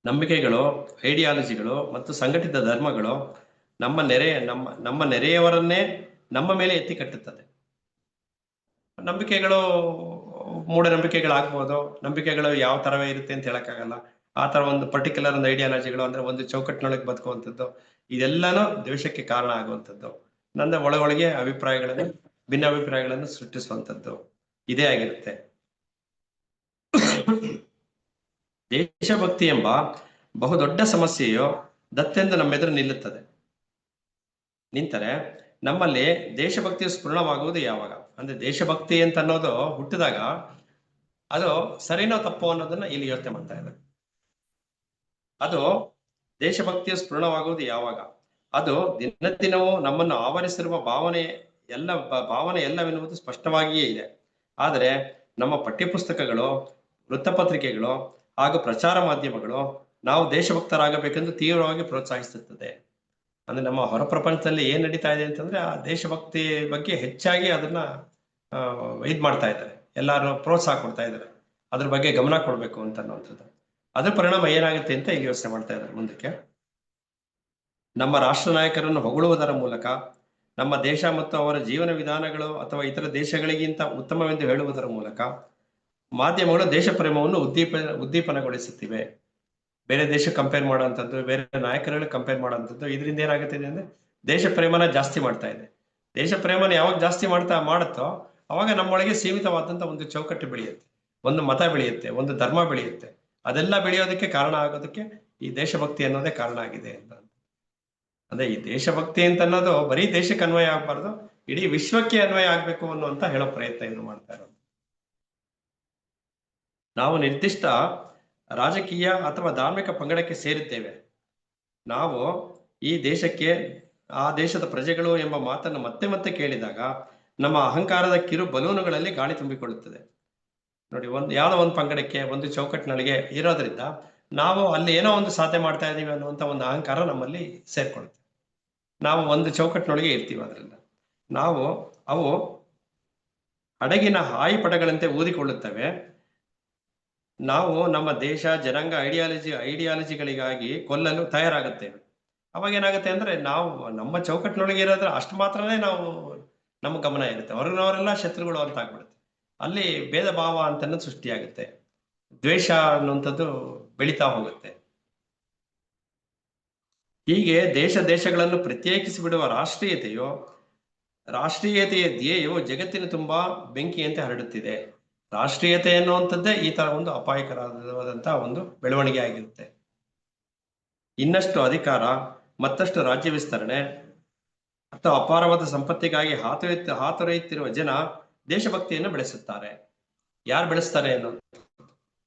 ನಂಬಿಕೆಗಳು, ಐಡಿಯಾಲಜಿಗಳು ಮತ್ತು ಸಂಘಟಿತ ಧರ್ಮಗಳು ನಮ್ಮ ನೆರೆಯವರನ್ನೇ ನಮ್ಮ ಮೇಲೆ ಎತ್ತಿ ಕಟ್ಟುತ್ತದೆ. ನಂಬಿಕೆಗಳು ಮೂಢನಂಬಿಕೆಗಳಾಗ್ಬೋದು. ನಂಬಿಕೆಗಳು ಯಾವ ತರವೇ ಇರುತ್ತೆ ಅಂತ ಹೇಳಕ್ಕಾಗಲ್ಲ. ಆ ತರ ಒಂದು ಪರ್ಟಿಕ್ಯುಲರ್ ಒಂದು ಐಡಿಯಾಲಜಿಗಳು ಅಂದ್ರೆ ಒಂದು ಚೌಕಟ್ಟಿನೊಳಗೆ ಬದುಕುವಂಥದ್ದು, ಇದೆಲ್ಲಾನು ದ್ವೇಷಕ್ಕೆ ಕಾರಣ ಆಗುವಂಥದ್ದು. ನನ್ನ ಒಳಗೊಳಗೆ ಭಿನ್ನ ಅಭಿಪ್ರಾಯಗಳನ್ನು ಸೃಷ್ಟಿಸುವಂಥದ್ದು ಇದೇ ಆಗಿರುತ್ತೆ. ದೇಶಭಕ್ತಿ ಎಂಬ ಬಹುದೊಡ್ಡ ಸಮಸ್ಯೆಯು ದತ್ತೆಂದು ನಮ್ಮೆದುರು ನಿಂತರೆ ನಮ್ಮಲ್ಲಿ ದೇಶಭಕ್ತಿಯು ಸ್ಫುರಣವಾಗುವುದು ಯಾವಾಗ? ಅಂದ್ರೆ ದೇಶಭಕ್ತಿ ಅಂತ ಅನ್ನೋದು ಹುಟ್ಟಿದಾಗ ಅದು ಸರಿನೋ ತಪ್ಪೋ ಅನ್ನೋದನ್ನ ಇಲ್ಲಿ ಯೋಚನೆ ಮಾಡ್ತಾ ಇದ್ದಾರೆ. ಅದು ದೇಶಭಕ್ತಿಯ ಸ್ಫುರಣವಾಗುವುದು ಯಾವಾಗ? ಅದು ದಿನವೂ ನಮ್ಮನ್ನು ಆವರಿಸಿರುವ ಭಾವನೆ ಎಲ್ಲವೆನ್ನುವುದು ಸ್ಪಷ್ಟವಾಗಿಯೇ ಇದೆ. ಆದರೆ ನಮ್ಮ ಪಠ್ಯಪುಸ್ತಕಗಳು, ವೃತ್ತಪತ್ರಿಕೆಗಳು ಹಾಗೂ ಪ್ರಚಾರ ಮಾಧ್ಯಮಗಳು ನಾವು ದೇಶಭಕ್ತರಾಗಬೇಕೆಂದು ತೀವ್ರವಾಗಿ ಪ್ರೋತ್ಸಾಹಿಸುತ್ತದೆ. ಅಂದ್ರೆ ನಮ್ಮ ಹೊರ ಪ್ರಪಂಚದಲ್ಲಿ ಏನ್ ನಡೀತಾ ಇದೆ ಅಂತಂದ್ರೆ ಆ ದೇಶಭಕ್ತಿ ಬಗ್ಗೆ ಹೆಚ್ಚಾಗಿ ಅದನ್ನ ಇದ್ ಮಾಡ್ತಾ ಇದ್ದಾರೆ. ಎಲ್ಲಾರು ಪ್ರೋತ್ಸಾಹ ಕೊಡ್ತಾ ಇದ್ದಾರೆ. ಅದ್ರ ಬಗ್ಗೆ ಗಮನ ಕೊಡ್ಬೇಕು ಅಂತ ಅನ್ನುವಂಥದ್ದು. ಅದ್ರ ಪರಿಣಾಮ ಏನಾಗುತ್ತೆ ಅಂತ ಈಗ ಯೋಚನೆ ಮಾಡ್ತಾ ಇದ್ದಾರೆ ಮುಂದಕ್ಕೆ. ನಮ್ಮ ರಾಷ್ಟ್ರ ನಾಯಕರನ್ನು ಹೊಗಳುವುದರ ಮೂಲಕ ನಮ್ಮ ದೇಶ ಮತ್ತು ಅವರ ಜೀವನ ವಿಧಾನಗಳು ಅಥವಾ ಇತರ ದೇಶಗಳಿಗಿಂತ ಉತ್ತಮವೆಂದು ಹೇಳುವುದರ ಮೂಲಕ ಮಾಧ್ಯಮಗಳು ದೇಶ ಪ್ರೇಮವನ್ನು ಉದ್ದೀಪನಗೊಳಿಸುತ್ತಿವೆ. ಬೇರೆ ದೇಶ ಕಂಪೇರ್ ಮಾಡುವಂಥದ್ದು, ಬೇರೆ ನಾಯಕರುಗಳಿಗೆ ಕಂಪೇರ್ ಮಾಡುವಂಥದ್ದು, ಇದರಿಂದ ಏನಾಗುತ್ತಿದೆ ಅಂದ್ರೆ ದೇಶ ಪ್ರೇಮನ ಜಾಸ್ತಿ ಮಾಡ್ತಾ ಇದೆ. ದೇಶ ಪ್ರೇಮನ ಯಾವಾಗ ಜಾಸ್ತಿ ಮಾಡುತ್ತೋ ಅವಾಗ ನಮ್ಮೊಳಗೆ ಸೀಮಿತವಾದಂತ ಒಂದು ಚೌಕಟ್ಟು ಬೆಳೆಯುತ್ತೆ, ಒಂದು ಮತ ಬೆಳೆಯುತ್ತೆ, ಒಂದು ಧರ್ಮ ಬೆಳೆಯುತ್ತೆ. ಅದೆಲ್ಲ ಬೆಳೆಯೋದಕ್ಕೆ ಕಾರಣ ಆಗೋದಕ್ಕೆ ಈ ದೇಶಭಕ್ತಿ ಅನ್ನೋದೇ ಕಾರಣ ಆಗಿದೆ ಅಂತ. ಅದೇ ಈ ದೇಶಭಕ್ತಿ ಅಂತ ಅನ್ನೋದು ಬರೀ ದೇಶಕ್ಕೆ ಅನ್ವಯ ಆಗ್ಬಾರ್ದು, ಇಡೀ ವಿಶ್ವಕ್ಕೆ ಅನ್ವಯ ಆಗ್ಬೇಕು ಅನ್ನುವಂತ ಹೇಳೋ ಪ್ರಯತ್ನ ಇನ್ನು ಮಾಡ್ತಾ ಇರೋದು. ನಾವು ನಿರ್ದಿಷ್ಟ ರಾಜಕೀಯ ಅಥವಾ ಧಾರ್ಮಿಕ ಪಂಗಡಕ್ಕೆ ಸೇರಿದ್ದೇವೆ. ನಾವು ಈ ದೇಶಕ್ಕೆ ಆ ದೇಶದ ಪ್ರಜೆಗಳು ಎಂಬ ಮಾತನ್ನು ಮತ್ತೆ ಮತ್ತೆ ಕೇಳಿದಾಗ ನಮ್ಮ ಅಹಂಕಾರದ ಕಿರು ಬಲೂನುಗಳಲ್ಲಿ ಗಾಳಿ ತುಂಬಿಕೊಳ್ಳುತ್ತದೆ. ನೋಡಿ, ಯಾವ್ದೋ ಒಂದು ಪಂಗಡಕ್ಕೆ ಒಂದು ಚೌಕಟ್ಟಿನೊಳಗೆ ಇರೋದ್ರಿಂದ ನಾವು ಅಲ್ಲಿ ಏನೋ ಒಂದು ಸಾಧನೆ ಮಾಡ್ತಾ ಇದೀವಿ ಅನ್ನುವಂತ ಒಂದು ಅಹಂಕಾರ ನಮ್ಮಲ್ಲಿ ಸೇರ್ಕೊಳ್ಳುತ್ತೆ. ನಾವು ಒಂದು ಚೌಕಟ್ಟಿನೊಳಗೆ ಇರ್ತೀವಿ. ಅದರಿಂದ ಅವು ಹಡಗಿನ ಹಾಯಿಪಟಗಳಂತೆ ಊದಿಕೊಳ್ಳುತ್ತವೆ. ನಾವು ನಮ್ಮ ದೇಶ, ಜನಾಂಗ, ಐಡಿಯಾಲಜಿಗಳಿಗಾಗಿ ಕೊಲ್ಲಲು ತಯಾರಾಗುತ್ತೇವೆ. ಅವಾಗ ಏನಾಗುತ್ತೆ ಅಂದ್ರೆ, ನಾವು ನಮ್ಮ ಚೌಕಟ್ಟಿನೊಳಗೆ ಇರೋದ್ರೆ ಅಷ್ಟು ಮಾತ್ರನೇ ನಮ್ಮ ಗಮನ ಇರುತ್ತೆ. ಹೊರಗಿನವರೆಲ್ಲ ಶತ್ರುಗಳು ಅಂತ ಆಗ್ಬಿಡುತ್ತೆ. ಅಲ್ಲಿ ಭೇದ ಭಾವ ಅಂತ ಸೃಷ್ಟಿಯಾಗುತ್ತೆ. ದ್ವೇಷ ಅನ್ನುವಂಥದ್ದು ಬೆಳೀತಾ ಹೋಗುತ್ತೆ. ಹೀಗೆ ದೇಶಗಳನ್ನು ಪ್ರತ್ಯೇಕಿಸಿ ಬಿಡುವ ರಾಷ್ಟ್ರೀಯತೆಯ ಧ್ಯೇಯವು ಜಗತ್ತಿನ ತುಂಬಾ ಬೆಂಕಿಯಂತೆ ಹರಡುತ್ತಿದೆ. ರಾಷ್ಟ್ರೀಯತೆ ಎನ್ನುವಂಥದ್ದೇ ಈ ತರ ಒಂದು ಅಪಾಯಕರವಾದಂತಹ ಒಂದು ಬೆಳವಣಿಗೆ ಆಗಿರುತ್ತೆ. ಇನ್ನಷ್ಟು ಅಧಿಕಾರ, ಮತ್ತಷ್ಟು ರಾಜ್ಯ ವಿಸ್ತರಣೆ ಅಥವಾ ಅಪಾರವಾದ ಸಂಪತ್ತಿಗಾಗಿ ಹಾತೊರೆಯುತ್ತಿರುವ ಜನ ದೇಶಭಕ್ತಿಯನ್ನು ಬೆಳೆಸುತ್ತಾರೆ. ಯಾರು ಬೆಳೆಸ್ತಾರೆ ಅನ್ನೋದು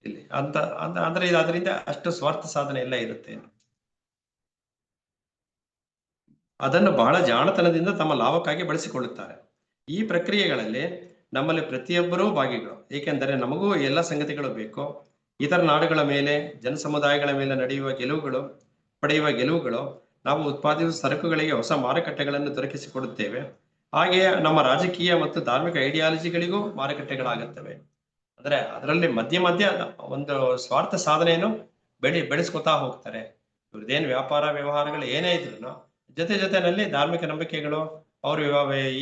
ಇಲ್ಲಿ ಅಂದ್ರೆ ಅದರಿಂದ ಅಷ್ಟು ಸ್ವಾರ್ಥ ಸಾಧನೆ ಎಲ್ಲ ಇರುತ್ತೆ. ಅದನ್ನು ಬಹಳ ಜಾಣತನದಿಂದ ತಮ್ಮ ಲಾಭಕ್ಕಾಗಿ ಬಳಸಿಕೊಳ್ಳುತ್ತಾರೆ. ಈ ಪ್ರಕ್ರಿಯೆಗಳಲ್ಲಿ ನಮ್ಮಲ್ಲಿ ಪ್ರತಿಯೊಬ್ಬರೂ ಭಾಗಿಗಳು. ಏಕೆಂದರೆ ನಮಗೂ ಎಲ್ಲ ಸಂಗತಿಗಳು ಬೇಕು. ಇತರ ನಾಡುಗಳ ಮೇಲೆ, ಜನಸಮುದಾಯಗಳ ಮೇಲೆ ಪಡೆಯುವ ಗೆಲುವುಗಳು ನಾವು ಉತ್ಪಾದಿಸುವ ಸರಕುಗಳಿಗೆ ಹೊಸ ಮಾರುಕಟ್ಟೆಗಳನ್ನು ದೊರಕಿಸಿಕೊಡುತ್ತೇವೆ. ಹಾಗೆಯೇ ನಮ್ಮ ರಾಜಕೀಯ ಮತ್ತು ಧಾರ್ಮಿಕ ಐಡಿಯಾಲಜಿಗಳಿಗೂ ಮಾರುಕಟ್ಟೆಗಳಾಗುತ್ತವೆ. ಅಂದ್ರೆ ಅದರಲ್ಲಿ ಮಧ್ಯ ಒಂದು ಸ್ವಾರ್ಥ ಸಾಧನೆಯನ್ನು ಬೆಳೆಸ್ಕೊತಾ ಹೋಗ್ತಾರೆ. ಇವ್ರದ್ದೇನು ವ್ಯಾಪಾರ ವ್ಯವಹಾರಗಳು ಏನೇ ಇದ್ರು ಜೊತೆನಲ್ಲಿ ಧಾರ್ಮಿಕ ನಂಬಿಕೆಗಳು, ಅವರು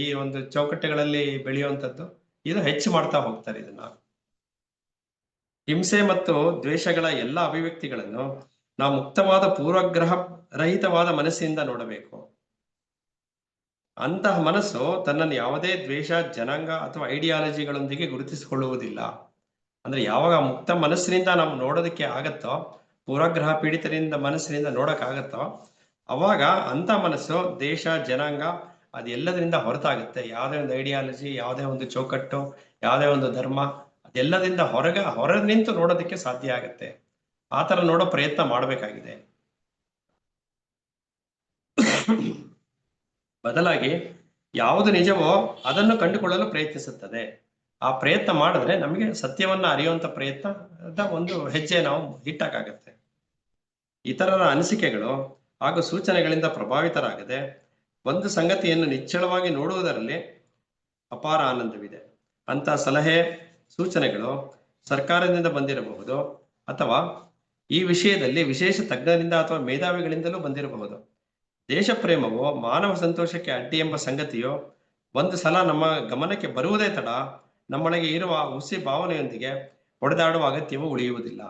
ಈ ಒಂದು ಚೌಕಟ್ಟುಗಳಲ್ಲಿ ಬೆಳೆಯುವಂಥದ್ದು ಇದು ಹೆಚ್ಚು ಮಾಡ್ತಾ ಹೋಗ್ತಾರೆ. ಇದನ್ನ ಹಿಂಸೆ ಮತ್ತು ದ್ವೇಷಗಳ ಎಲ್ಲ ಅಭಿವ್ಯಕ್ತಿಗಳನ್ನು ನಾವು ಮುಕ್ತವಾದ ಪೂರ್ವಗ್ರಹ ರಹಿತವಾದ ಮನಸ್ಸಿನಿಂದ ನೋಡಬೇಕು. ಅಂತಹ ಮನಸ್ಸು ತನ್ನನ್ನು ಯಾವುದೇ ದ್ವೇಷ, ಜನಾಂಗ ಅಥವಾ ಐಡಿಯಾಲಜಿಗಳೊಂದಿಗೆ ಗುರುತಿಸಿಕೊಳ್ಳುವುದಿಲ್ಲ. ಅಂದ್ರೆ ಯಾವಾಗ ಮುಕ್ತ ಮನಸ್ಸಿನಿಂದ ನಾವು ನೋಡೋದಕ್ಕೆ ಆಗತ್ತೋ, ಪೂರ್ವಗ್ರಹ ಪೀಡಿತರಿಂದ ಮನಸ್ಸಿನಿಂದ ನೋಡಕ್ಕಾಗತ್ತೋ, ಅವಾಗ ಅಂತ ಮನಸ್ಸು ದೇಶ, ಜನಾಂಗ ಅದೆಲ್ಲದರಿಂದ ಹೊರತಾಗುತ್ತೆ. ಯಾವುದೇ ಒಂದು ಐಡಿಯಾಲಜಿ, ಯಾವುದೇ ಒಂದು ಚೌಕಟ್ಟು, ಯಾವುದೇ ಒಂದು ಧರ್ಮ, ಅದೆಲ್ಲದಿಂದ ಹೊರ ನಿಂತು ನೋಡೋದಕ್ಕೆ ಸಾಧ್ಯ ಆಗತ್ತೆ. ಆ ತರ ನೋಡೋ ಪ್ರಯತ್ನ ಮಾಡಬೇಕಾಗಿದೆ. ಬದಲಾಗಿ ಯಾವುದು ನಿಜವೋ ಅದನ್ನು ಕಂಡುಕೊಳ್ಳಲು ಪ್ರಯತ್ನಿಸುತ್ತದೆ. ಆ ಪ್ರಯತ್ನ ಮಾಡಿದ್ರೆ ನಮಗೆ ಸತ್ಯವನ್ನ ಅರಿಯುವಂತ ಪ್ರಯತ್ನದ ಒಂದು ಹೆಜ್ಜೆ ನಾವು ಇಟ್ಟಾಗತ್ತೆ. ಇತರರ ಅನಿಸಿಕೆಗಳು ಹಾಗೂ ಸೂಚನೆಗಳಿಂದ ಪ್ರಭಾವಿತರಾಗದೆ ಒಂದು ಸಂಗತಿಯನ್ನು ನಿಚ್ಚಳವಾಗಿ ನೋಡುವುದರಲ್ಲಿ ಅಪಾರ ಆನಂದವಿದೆ. ಅಂತ ಸಲಹೆ, ಸೂಚನೆಗಳು ಸರ್ಕಾರದಿಂದ ಬಂದಿರಬಹುದು ಅಥವಾ ಈ ವಿಷಯದಲ್ಲಿ ವಿಶೇಷ ತಜ್ಞರಿಂದ ಅಥವಾ ಮೇಧಾವಿಗಳಿಂದಲೂ ಬಂದಿರಬಹುದು. ದೇಶ ಪ್ರೇಮವು ಮಾನವ ಸಂತೋಷಕ್ಕೆ ಅಡ್ಡಿ ಎಂಬ ಸಂಗತಿಯು ಒಂದು ಸಲ ನಮ್ಮ ಗಮನಕ್ಕೆ ಬರುವುದೇ ತಡ ನಮ್ಮೊಳಗೆ ಇರುವ ಹುಸಿ ಭಾವನೆಯೊಂದಿಗೆ ಹೊಡೆದಾಡುವ ಅಗತ್ಯವು ಉಳಿಯುವುದಿಲ್ಲ.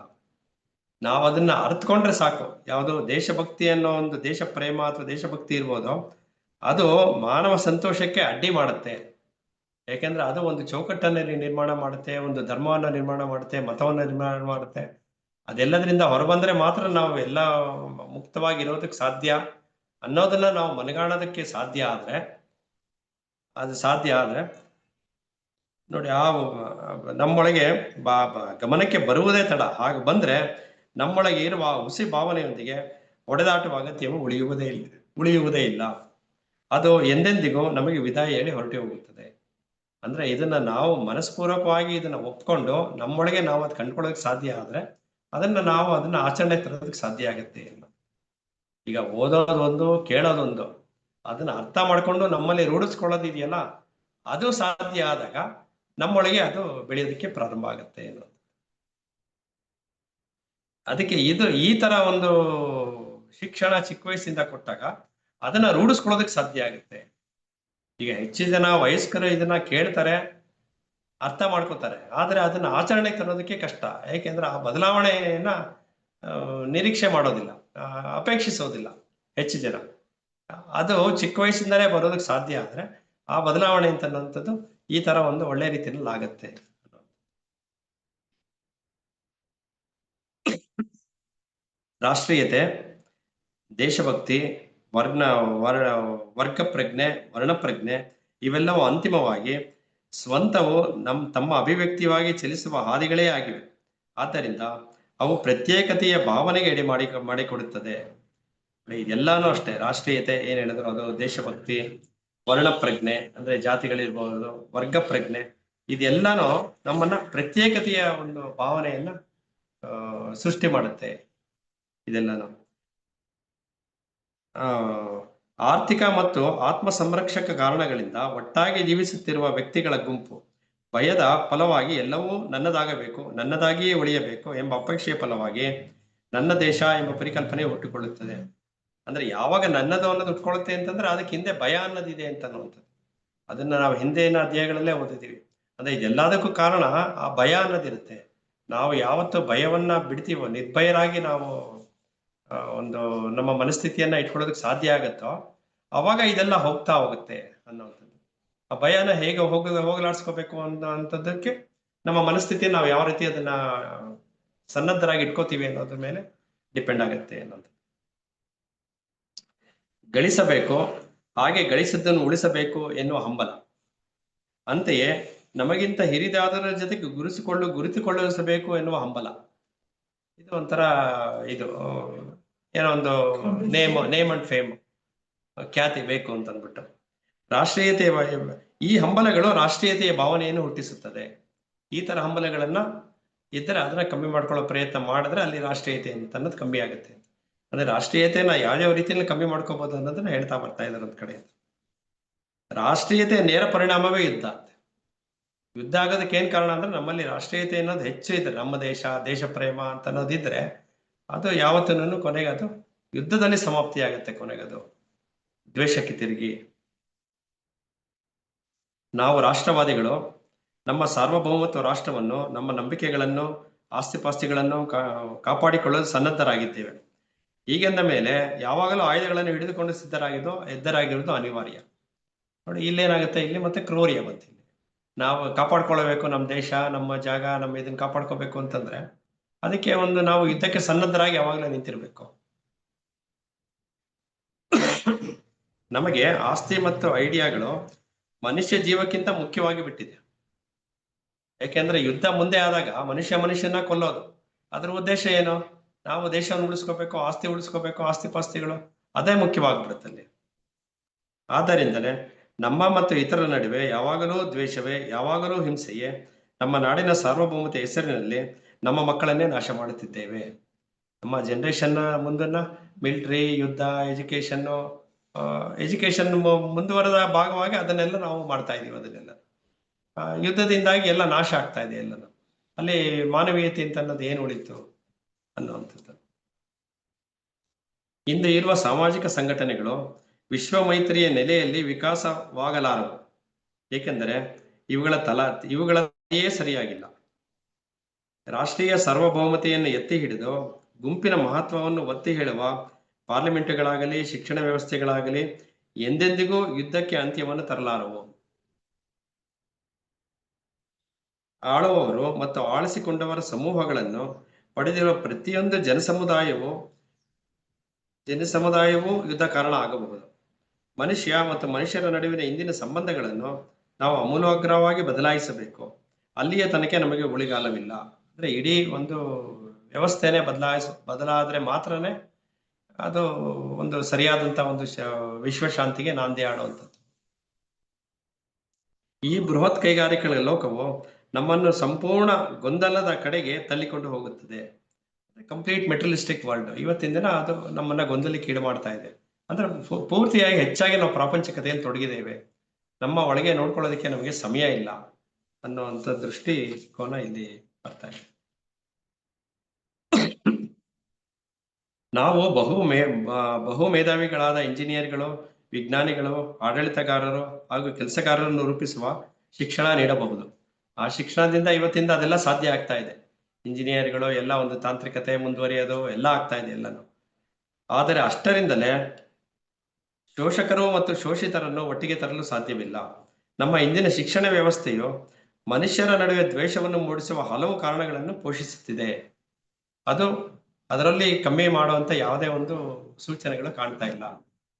ನಾವು ಅದನ್ನ ಅರ್ಥಕೊಂಡ್ರೆ ಸಾಕು. ಯಾವುದು ದೇಶಭಕ್ತಿ ಅನ್ನೋ ಒಂದು ದೇಶ ಪ್ರೇಮ ಅಥವಾ ದೇಶಭಕ್ತಿ ಇರ್ಬೋದು, ಅದು ಮಾನವ ಸಂತೋಷಕ್ಕೆ ಅಡ್ಡಿ ಮಾಡುತ್ತೆ. ಯಾಕೆಂದ್ರೆ ಅದು ಒಂದು ಚೌಕಟ್ಟನ್ನು ನಿರ್ಮಾಣ ಮಾಡುತ್ತೆ, ಒಂದು ಧರ್ಮವನ್ನ ನಿರ್ಮಾಣ ಮಾಡುತ್ತೆ, ಮತವನ್ನ ನಿರ್ಮಾಣ ಮಾಡುತ್ತೆ. ಅದೆಲ್ಲದರಿಂದ ಹೊರಬಂದ್ರೆ ಮಾತ್ರ ನಾವು ಎಲ್ಲ ಮುಕ್ತವಾಗಿರೋದಕ್ಕೆ ಸಾಧ್ಯ ಅನ್ನೋದನ್ನ ನಾವು ಮನಗಾಣೋದಕ್ಕೆ ಸಾಧ್ಯ ಆದ್ರೆ ನೋಡಿ, ನಮ್ಮೊಳಗೆ ಗಮನಕ್ಕೆ ಬರುವುದೇ ತಡ. ಹಾಗೆ ಬಂದ್ರೆ ನಮ್ಮೊಳಗೆ ಇರುವ ಹುಸಿ ಭಾವನೆಯೊಂದಿಗೆ ಹೊಡೆದಾಟುವ ಅಗತ್ಯವು ಉಳಿಯುವುದೇ ಇಲ್ಲ. ಅದು ಎಂದೆಂದಿಗೂ ನಮಗೆ ವಿದಾಯ ಹೇಳಿ ಹೊರಟು ಹೋಗುತ್ತದೆ. ಅಂದ್ರೆ ಇದನ್ನ ನಾವು ಮನಸ್ಪೂರ್ವಕವಾಗಿ ಇದನ್ನ ಒಪ್ಕೊಂಡು ನಮ್ಮೊಳಗೆ ನಾವು ಅದು ಕಂಡ್ಕೊಳ್ಳೋದಕ್ಕೆ ಸಾಧ್ಯ ಆದ್ರೆ ಅದನ್ನ ಆಚರಣೆ ತರೋದಕ್ಕೆ ಸಾಧ್ಯ ಆಗುತ್ತೆ. ಈಗ ಓದೋದೊಂದು, ಕೇಳೋದೊಂದು, ಅದನ್ನ ಅರ್ಥ ಮಾಡ್ಕೊಂಡು ನಮ್ಮಲ್ಲಿ ರೂಢಿಸ್ಕೊಳ್ಳೋದಿದೆಯಲ್ಲ, ಅದು ಸಾಧ್ಯ ಆದಾಗ ನಮ್ಮೊಳಗೆ ಅದು ಬೆಳೆಯೋದಕ್ಕೆ ಪ್ರಾರಂಭ ಆಗುತ್ತೆ ಅನ್ನೋದು. ಅದಕ್ಕೆ ಈ ತರ ಒಂದು ಶಿಕ್ಷಣ ಚಿಕ್ಕ ವಯಸ್ಸಿಂದ ಕೊಟ್ಟಾಗ ಅದನ್ನ ರೂಢಿಸ್ಕೊಳ್ಳೋದಕ್ಕೆ ಸಾಧ್ಯ ಆಗುತ್ತೆ. ಈಗ ಹೆಚ್ಚು ಜನ ವಯಸ್ಕರು ಇದನ್ನ ಕೇಳ್ತಾರೆ, ಅರ್ಥ ಮಾಡ್ಕೋತಾರೆ, ಆದ್ರೆ ಅದನ್ನ ಆಚರಣೆಗೆ ತರೋದಕ್ಕೆ ಕಷ್ಟ. ಯಾಕೆಂದ್ರೆ ಆ ಬದಲಾವಣೆಯನ್ನ ನಿರೀಕ್ಷೆ ಮಾಡೋದಿಲ್ಲ, ಅಪೇಕ್ಷಿಸೋದಿಲ್ಲ ಹೆಚ್ಚು ಜನ. ಅದು ಚಿಕ್ಕ ವಯಸ್ಸಿಂದಲೇ ಬರೋದಕ್ಕೆ ಸಾಧ್ಯ ಆದ್ರೆ ಆ ಬದಲಾವಣೆ ಅಂತನ್ನುವಂಥದ್ದು ಈ ತರ ಒಂದು ಒಳ್ಳೆ ರೀತಿಯಲ್ಲಿ ಆಗತ್ತೆ. ರಾಷ್ಟ್ರೀಯತೆ, ದೇಶಭಕ್ತಿ, ವರ್ಗ ಪ್ರಜ್ಞೆ, ವರ್ಣಪ್ರಜ್ಞೆ ಇವೆಲ್ಲವೂ ಅಂತಿಮವಾಗಿ ಸ್ವಂತವು ತಮ್ಮ ಅಭಿವ್ಯಕ್ತಿಯಾಗಿ ಚಲಿಸುವ ಹಾದಿಗಳೇ ಆಗಿವೆ. ಆದ್ದರಿಂದ ಅವು ಪ್ರತ್ಯೇಕತೆಯ ಭಾವನೆಗೆ ಎಡೆ ಮಾಡಿಕೊಡುತ್ತದೆ. ಇದೆಲ್ಲಾನು ಅಷ್ಟೇ. ರಾಷ್ಟ್ರೀಯತೆ ಏನ್ ಹೇಳಿದ್ರು ಅದು ದೇಶಭಕ್ತಿ, ವರ್ಣಪ್ರಜ್ಞೆ ಅಂದ್ರೆ ಜಾತಿಗಳಿರ್ಬಹುದು, ವರ್ಗ ಪ್ರಜ್ಞೆ ಇದೆಲ್ಲಾನು ನಮ್ಮನ್ನ ಪ್ರತ್ಯೇಕತೆಯ ಒಂದು ಭಾವನೆಯನ್ನ ಸೃಷ್ಟಿ ಮಾಡುತ್ತೆ. ಇದೆಲ್ಲಾನು ಆರ್ಥಿಕ ಮತ್ತು ಆತ್ಮ ಸಂರಕ್ಷಕ ಕಾರಣಗಳಿಂದ ಒಟ್ಟಾಗಿ ಜೀವಿಸುತ್ತಿರುವ ವ್ಯಕ್ತಿಗಳ ಗುಂಪು ಭಯದ ಫಲವಾಗಿ ಎಲ್ಲವೂ ನನ್ನದಾಗಬೇಕು, ನನ್ನದಾಗಿಯೇ ಉಳಿಯಬೇಕು ಎಂಬ ಅಪೇಕ್ಷೆಯ ಫಲವಾಗಿ ನನ್ನ ದೇಶ ಎಂಬ ಪರಿಕಲ್ಪನೆ ಹುಟ್ಟುಕೊಳ್ಳುತ್ತದೆ. ಅಂದ್ರೆ ಯಾವಾಗ ನನ್ನದು ಅನ್ನೋದು ಉಟ್ಕೊಳ್ಳುತ್ತೆ ಅಂತಂದ್ರೆ ಅದಕ್ಕೆ ಹಿಂದೆ ಭಯ ಅನ್ನೋದಿದೆ ಅಂತ ಅನ್ನುವಂಥದ್ದು. ಅದನ್ನ ನಾವು ಹಿಂದಿನ ಅಧ್ಯಾಯಗಳಲ್ಲೇ ಓದಿದ್ದೀವಿ. ಅಂದ್ರೆ ಇದೆಲ್ಲದಕ್ಕೂ ಕಾರಣ ಆ ಭಯ ಅನ್ನೋದಿರುತ್ತೆ. ನಾವು ಯಾವತ್ತು ಭಯವನ್ನ ಬಿಡ್ತೀವೋ, ನಿರ್ಭಯರಾಗಿ ನಾವು ಒಂದು ನಮ್ಮ ಮನಸ್ಥಿತಿಯನ್ನ ಇಟ್ಕೊಳ್ಳೋದಕ್ಕೆ ಸಾಧ್ಯ ಆಗತ್ತೋ ಅವಾಗ ಇದೆಲ್ಲ ಹೋಗ್ತಾ ಹೋಗುತ್ತೆ ಅನ್ನೋವಂಥದ್ದು. ಆ ಭಯನ ಹೇಗೆ ಹೋಗಲಾಡಿಸ್ಕೋಬೇಕು ಅನ್ನೋಂಥದ್ದಕ್ಕೆ ನಮ್ಮ ಮನಸ್ಥಿತಿ ನಾವು ಯಾವ ರೀತಿ ಅದನ್ನ ಸನ್ನದ್ಧರಾಗಿ ಇಟ್ಕೋತೀವಿ ಅನ್ನೋದ್ರ ಮೇಲೆ ಡಿಪೆಂಡ್ ಆಗುತ್ತೆ ಅನ್ನೋದು. ಗಳಿಸಬೇಕು, ಹಾಗೆ ಗಳಿಸಿದ್ದನ್ನು ಉಳಿಸಬೇಕು ಎನ್ನುವ ಹಂಬಲ. ಅಂತೆಯೇ ನಮಗಿಂತ ಹಿರಿದಾದರ ಜೊತೆಗೆ ಗುರುತಿಕೊಳ್ಳಿಸಬೇಕು ಎನ್ನುವ ಹಂಬಲ. ಇದು ಒಂಥರ ಇದು ಏನೋ ಒಂದು ನೇಮ್ ಅಂಡ್ ಫೇಮ್, ಖ್ಯಾತಿ ಬೇಕು ಅಂತ ಅಂದ್ಬಿಟ್ಟು ರಾಷ್ಟ್ರೀಯತೆಯ ಈ ಹಂಬಲಗಳು ರಾಷ್ಟ್ರೀಯತೆಯ ಭಾವನೆಯನ್ನು ಹುಟ್ಟಿಸುತ್ತದೆ. ಈ ತರ ಹಂಬಲಗಳನ್ನ ಇದ್ದರೆ ಅದನ್ನ ಕಮ್ಮಿ ಮಾಡ್ಕೊಳ್ಳೋ ಪ್ರಯತ್ನ ಮಾಡಿದ್ರೆ ಅಲ್ಲಿ ರಾಷ್ಟ್ರೀಯತೆ ಅಂತ ಅನ್ನೋದು ಕಮ್ಮಿ ಆಗುತ್ತೆ. ಅಂದ್ರೆ ರಾಷ್ಟ್ರೀಯತೆಯನ್ನ ಯಾವ್ಯಾವ ರೀತಿಯಲ್ಲಿ ಕಮ್ಮಿ ಮಾಡ್ಕೋಬಹುದು ಅನ್ನೋದನ್ನ ಹೇಳ್ತಾ ಬರ್ತಾ ಇದ್ದಾರೆ ಒಂದ್ ಕಡೆ. ರಾಷ್ಟ್ರೀಯತೆಯ ನೇರ ಪರಿಣಾಮವೇ ಯುದ್ಧ. ಯುದ್ಧ ಆಗೋದಕ್ಕೆ ಏನ್ ಕಾರಣ ಅಂದ್ರೆ ನಮ್ಮಲ್ಲಿ ರಾಷ್ಟ್ರೀಯತೆ ಅನ್ನೋದು ಹೆಚ್ಚು ಇದ್ರೆ, ನಮ್ಮ ದೇಶ ಪ್ರೇಮ ಅಂತ ಅನ್ನೋದಿದ್ರೆ ಅದು ಯಾವತ್ತೂ ಕೊನೆಗೆ ಅದು ಯುದ್ಧದಲ್ಲಿ ಸಮಾಪ್ತಿ ಆಗುತ್ತೆ. ಕೊನೆಗದು ದ್ವೇಷಕ್ಕೆ ತಿರುಗಿ. ನಾವು ರಾಷ್ಟ್ರವಾದಿಗಳು ನಮ್ಮ ಸಾರ್ವಭೌಮತ್ವ ರಾಷ್ಟ್ರವನ್ನು, ನಮ್ಮ ನಂಬಿಕೆಗಳನ್ನು, ಆಸ್ತಿಪಾಸ್ತಿಗಳನ್ನು ಕಾಪಾಡಿಕೊಳ್ಳಲು ಸನ್ನದ್ಧರಾಗಿದ್ದೇವೆ. ಹೀಗೆಂದ ಮೇಲೆ ಯಾವಾಗಲೂ ಆಯುಧಗಳನ್ನು ಹಿಡಿದುಕೊಂಡು ಎದ್ದರಾಗಿರುವುದು ಅನಿವಾರ್ಯ. ನೋಡಿ ಇಲ್ಲೇನಾಗುತ್ತೆ, ಇಲ್ಲಿ ಮತ್ತೆ ಕ್ರೂರ್ಯ ಬಂತು. ನಾವು ಕಾಪಾಡ್ಕೊಳ್ಬೇಕು ನಮ್ಮ ದೇಶ, ನಮ್ಮ ಜಾಗ, ನಮ್ಮ ಇದನ್ನ ಕಾಪಾಡ್ಕೋಬೇಕು ಅಂತಂದ್ರೆ ಅದಕ್ಕೆ ಒಂದು ನಾವು ಯುದ್ಧಕ್ಕೆ ಸನ್ನದ್ಧರಾಗಿ ಯಾವಾಗಲೂ ನಿಂತಿರ್ಬೇಕು. ನಮಗೆ ಆಸ್ತಿ ಮತ್ತು ಐಡಿಯಾಗಳು ಮನುಷ್ಯ ಜೀವಕ್ಕಿಂತ ಮುಖ್ಯವಾಗಿ ಬಿಟ್ಟಿದೆ. ಯಾಕೆಂದ್ರೆ ಯುದ್ಧ ಮುಂದೆ ಆದಾಗ ಮನುಷ್ಯನ ಕೊಲ್ಲೋದು. ಅದ್ರ ಉದ್ದೇಶ ಏನು? ನಾವು ದೇಶವನ್ನು ಉಳಿಸ್ಕೋಬೇಕು, ಆಸ್ತಿ ಪಾಸ್ತಿಗಳು ಅದೇ ಮುಖ್ಯವಾಗ್ಬಿಡುತ್ತಲ್ಲಿ. ಆದ್ದರಿಂದಲೇ ನಮ್ಮ ಮತ್ತು ಇತರರ ನಡುವೆ ಯಾವಾಗಲೂ ದ್ವೇಷವೇ, ಯಾವಾಗಲೂ ಹಿಂಸೆಯೇ. ನಮ್ಮ ನಾಡಿನ ಸಾರ್ವಭೌಮತೆ ಹೆಸರಿನಲ್ಲಿ ನಮ್ಮ ಮಕ್ಕಳನ್ನೇ ನಾಶ ಮಾಡುತ್ತಿದ್ದೇವೆ. ನಮ್ಮ ಜನರೇಷನ್ ಮುಂದನ್ನ ಮಿಲಿಟರಿ, ಯುದ್ಧ, ಎಜುಕೇಶನ್ ಮುಂದುವರೆದ ಭಾಗವಾಗಿ ಅದನ್ನೆಲ್ಲ ನಾವು ಮಾಡ್ತಾ ಇದೀವಿ. ಅದನ್ನೆಲ್ಲ ಯುದ್ಧದಿಂದಾಗಿ ಎಲ್ಲ ನಾಶ ಆಗ್ತಾ ಇದೆ ಎಲ್ಲನೂ. ಅಲ್ಲಿ ಮಾನವೀಯತೆ ಅಂತ ಅನ್ನೋದು ಏನು ಉಳಿತು ಅನ್ನುವಂಥದ್ದು. ಹಿಂದೆ ಇರುವ ಸಾಮಾಜಿಕ ಸಂಘಟನೆಗಳು ವಿಶ್ವ ಮೈತ್ರಿಯ ನೆಲೆಯಲ್ಲಿ ವಿಕಾಸವಾಗಲಾರವು. ಏಕೆಂದರೆ ಇವುಗಳೇ ಸರಿಯಾಗಿಲ್ಲ. ರಾಷ್ಟ್ರೀಯ ಸಾರ್ವಭೌಮತೆಯನ್ನು ಎತ್ತಿ ಹಿಡಿದು ಗುಂಪಿನ ಮಹತ್ವವನ್ನು ಒತ್ತಿ ಹೇಳುವ ಪಾರ್ಲಿಮೆಂಟ್ಗಳಾಗಲಿ, ಶಿಕ್ಷಣ ವ್ಯವಸ್ಥೆಗಳಾಗಲಿ ಎಂದೆಂದಿಗೂ ಯುದ್ಧಕ್ಕೆ ಅಂತ್ಯವನ್ನು ತರಲಾರವು. ಆಳುವವರು ಮತ್ತು ಆಳಿಸಿಕೊಂಡವರ ಸಮೂಹಗಳನ್ನು ಪಡೆದಿರುವ ಪ್ರತಿಯೊಂದು ಜನಸಮುದಾಯವೂ ಯುದ್ಧ ಕಾರಣ ಆಗಬಹುದು. ಮನುಷ್ಯ ಮತ್ತು ಮನುಷ್ಯರ ನಡುವಿನ ಇಂದಿನ ಸಂಬಂಧಗಳನ್ನು ನಾವು ಅಮೂಲಾಗ್ರವಾಗಿ ಬದಲಾಯಿಸಬೇಕು. ಅಲ್ಲಿಯ ತನಕ ನಮಗೆ ಉಳಿಗಾಲವಿಲ್ಲ. ಅಂದ್ರೆ ಇಡೀ ಒಂದು ವ್ಯವಸ್ಥೆನೇ ಬದಲಾದ್ರೆ ಮಾತ್ರನೇ ಅದು ಒಂದು ಸರಿಯಾದಂತ ಒಂದು ವಿಶ್ವಶಾಂತಿಗೆ ನಾಂದಿ ಆಡುವಂಥದ್ದು. ಈ ಬೃಹತ್ ಕೈಗಾರಿಕೆಗಳ ಲೋಕವು ನಮ್ಮನ್ನು ಸಂಪೂರ್ಣ ಗೊಂದಲದ ಕಡೆಗೆ ತಳ್ಳಿಕೊಂಡು ಹೋಗುತ್ತದೆ. ಕಂಪ್ಲೀಟ್ ಮೆಟೀರಿಯಲಿಸ್ಟಿಕ್ ವರ್ಲ್ಡ್ ಇವತ್ತಿನ ದಿನ ಅದು ನಮ್ಮನ್ನ ಗೊಂದಲಕ್ಕೆ ಈಡು ಮಾಡ್ತಾ ಇದೆ. ಅಂದ್ರೆ ಪೂರ್ತಿಯಾಗಿ ಹೆಚ್ಚಾಗಿ ನಾವು ಪ್ರಾಪಂಚಿಕತೆಯಲ್ಲಿ ತೊಡಗಿದ್ದೇವೆ. ನಮ್ಮ ಒಳಗೆ ನೋಡ್ಕೊಳ್ಳೋದಕ್ಕೆ ನಮಗೆ ಸಮಯ ಇಲ್ಲ ಅನ್ನುವಂಥ ದೃಷ್ಟಿಕೋನ ಇಲ್ಲಿ ಬರ್ತಾ ಇದೆ. ನಾವು ಬಹು ಮೇಧಾವಿಗಳಾದ ಇಂಜಿನಿಯರ್ಗಳು, ವಿಜ್ಞಾನಿಗಳು, ಆಡಳಿತಗಾರರು ಹಾಗೂ ಕೆಲಸಗಾರರನ್ನು ರೂಪಿಸುವ ಶಿಕ್ಷಣ ನೀಡಬಹುದು. ಆ ಶಿಕ್ಷಣದಿಂದ ಇವತ್ತಿಂದ ಅದೆಲ್ಲ ಸಾಧ್ಯ ಆಗ್ತಾ ಇದೆ. ಇಂಜಿನಿಯರ್ಗಳು ಎಲ್ಲ ಒಂದು ತಾಂತ್ರಿಕತೆ ಮುಂದುವರಿಯೋದು ಎಲ್ಲ ಆಗ್ತಾ ಇದೆ ಎಲ್ಲಾನು. ಆದರೆ ಅಷ್ಟರಿಂದಲೇ ಶೋಷಕರು ಮತ್ತು ಶೋಷಿತರನ್ನು ಒಟ್ಟಿಗೆ ತರಲು ಸಾಧ್ಯವಿಲ್ಲ. ನಮ್ಮ ಇಂದಿನ ಶಿಕ್ಷಣ ವ್ಯವಸ್ಥೆಯು ಮನುಷ್ಯರ ನಡುವೆ ದ್ವೇಷವನ್ನು ಮೂಡಿಸುವ ಹಲವು ಕಾರಣಗಳನ್ನು ಪೋಷಿಸುತ್ತಿದೆ. ಅದರಲ್ಲಿ ಕಮ್ಮಿ ಮಾಡುವಂತ ಯಾವುದೇ ಒಂದು ಸೂಚನೆಗಳು ಕಾಣ್ತಾ ಇಲ್ಲ.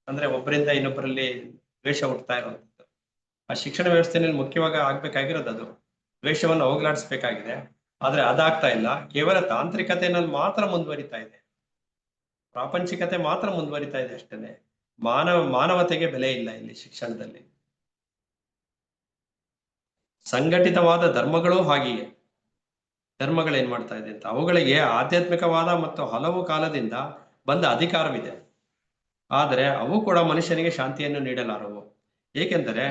ಅಂದ್ರೆ ಒಬ್ಬರಿಂದ ಇನ್ನೊಬ್ಬರಲ್ಲಿ ದ್ವೇಷ ಹುಡ್ತಾ ಇರುವಂಥದ್ದು. ಆ ಶಿಕ್ಷಣ ವ್ಯವಸ್ಥೆಯಲ್ಲಿ ಮುಖ್ಯವಾಗಿ ಆಗ್ಬೇಕಾಗಿರೋದು ಅದು ದ್ವೇಷವನ್ನು ಹೋಗಲಾಡಿಸ್ಬೇಕಾಗಿದೆ. ಆದ್ರೆ ಅದಾಗ್ತಾ ಇಲ್ಲ. ಕೇವಲ ತಾಂತ್ರಿಕತೆಯಲ್ಲಿ ಮಾತ್ರ ಮುಂದುವರಿತಾ ಇದೆ, ಪ್ರಾಪಂಚಿಕತೆ ಮಾತ್ರ ಮುಂದುವರಿತಾ ಇದೆ ಅಷ್ಟೇನೆ. ಮಾನವತೆಗೆ ಬೆಲೆ ಇಲ್ಲ ಇಲ್ಲಿ ಶಿಕ್ಷಣದಲ್ಲಿ. ಸಂಘಟಿತವಾದ ಧರ್ಮಗಳು ಹಾಗೆಯೇ. ಧರ್ಮಗಳೇನ್ ಮಾಡ್ತಾ ಇದೆ ಅಂತ ಅವುಗಳಿಗೆ ಆಧ್ಯಾತ್ಮಿಕವಾದ ಮತ್ತು ಹಲವು ಕಾಲದಿಂದ ಬಂದ ಅಧಿಕಾರವಿದೆ. ಆದರೆ ಅವು ಕೂಡ ಮನುಷ್ಯನಿಗೆ ಶಾಂತಿಯನ್ನು ನೀಡಲಾರವು. ಏಕೆಂದರೆ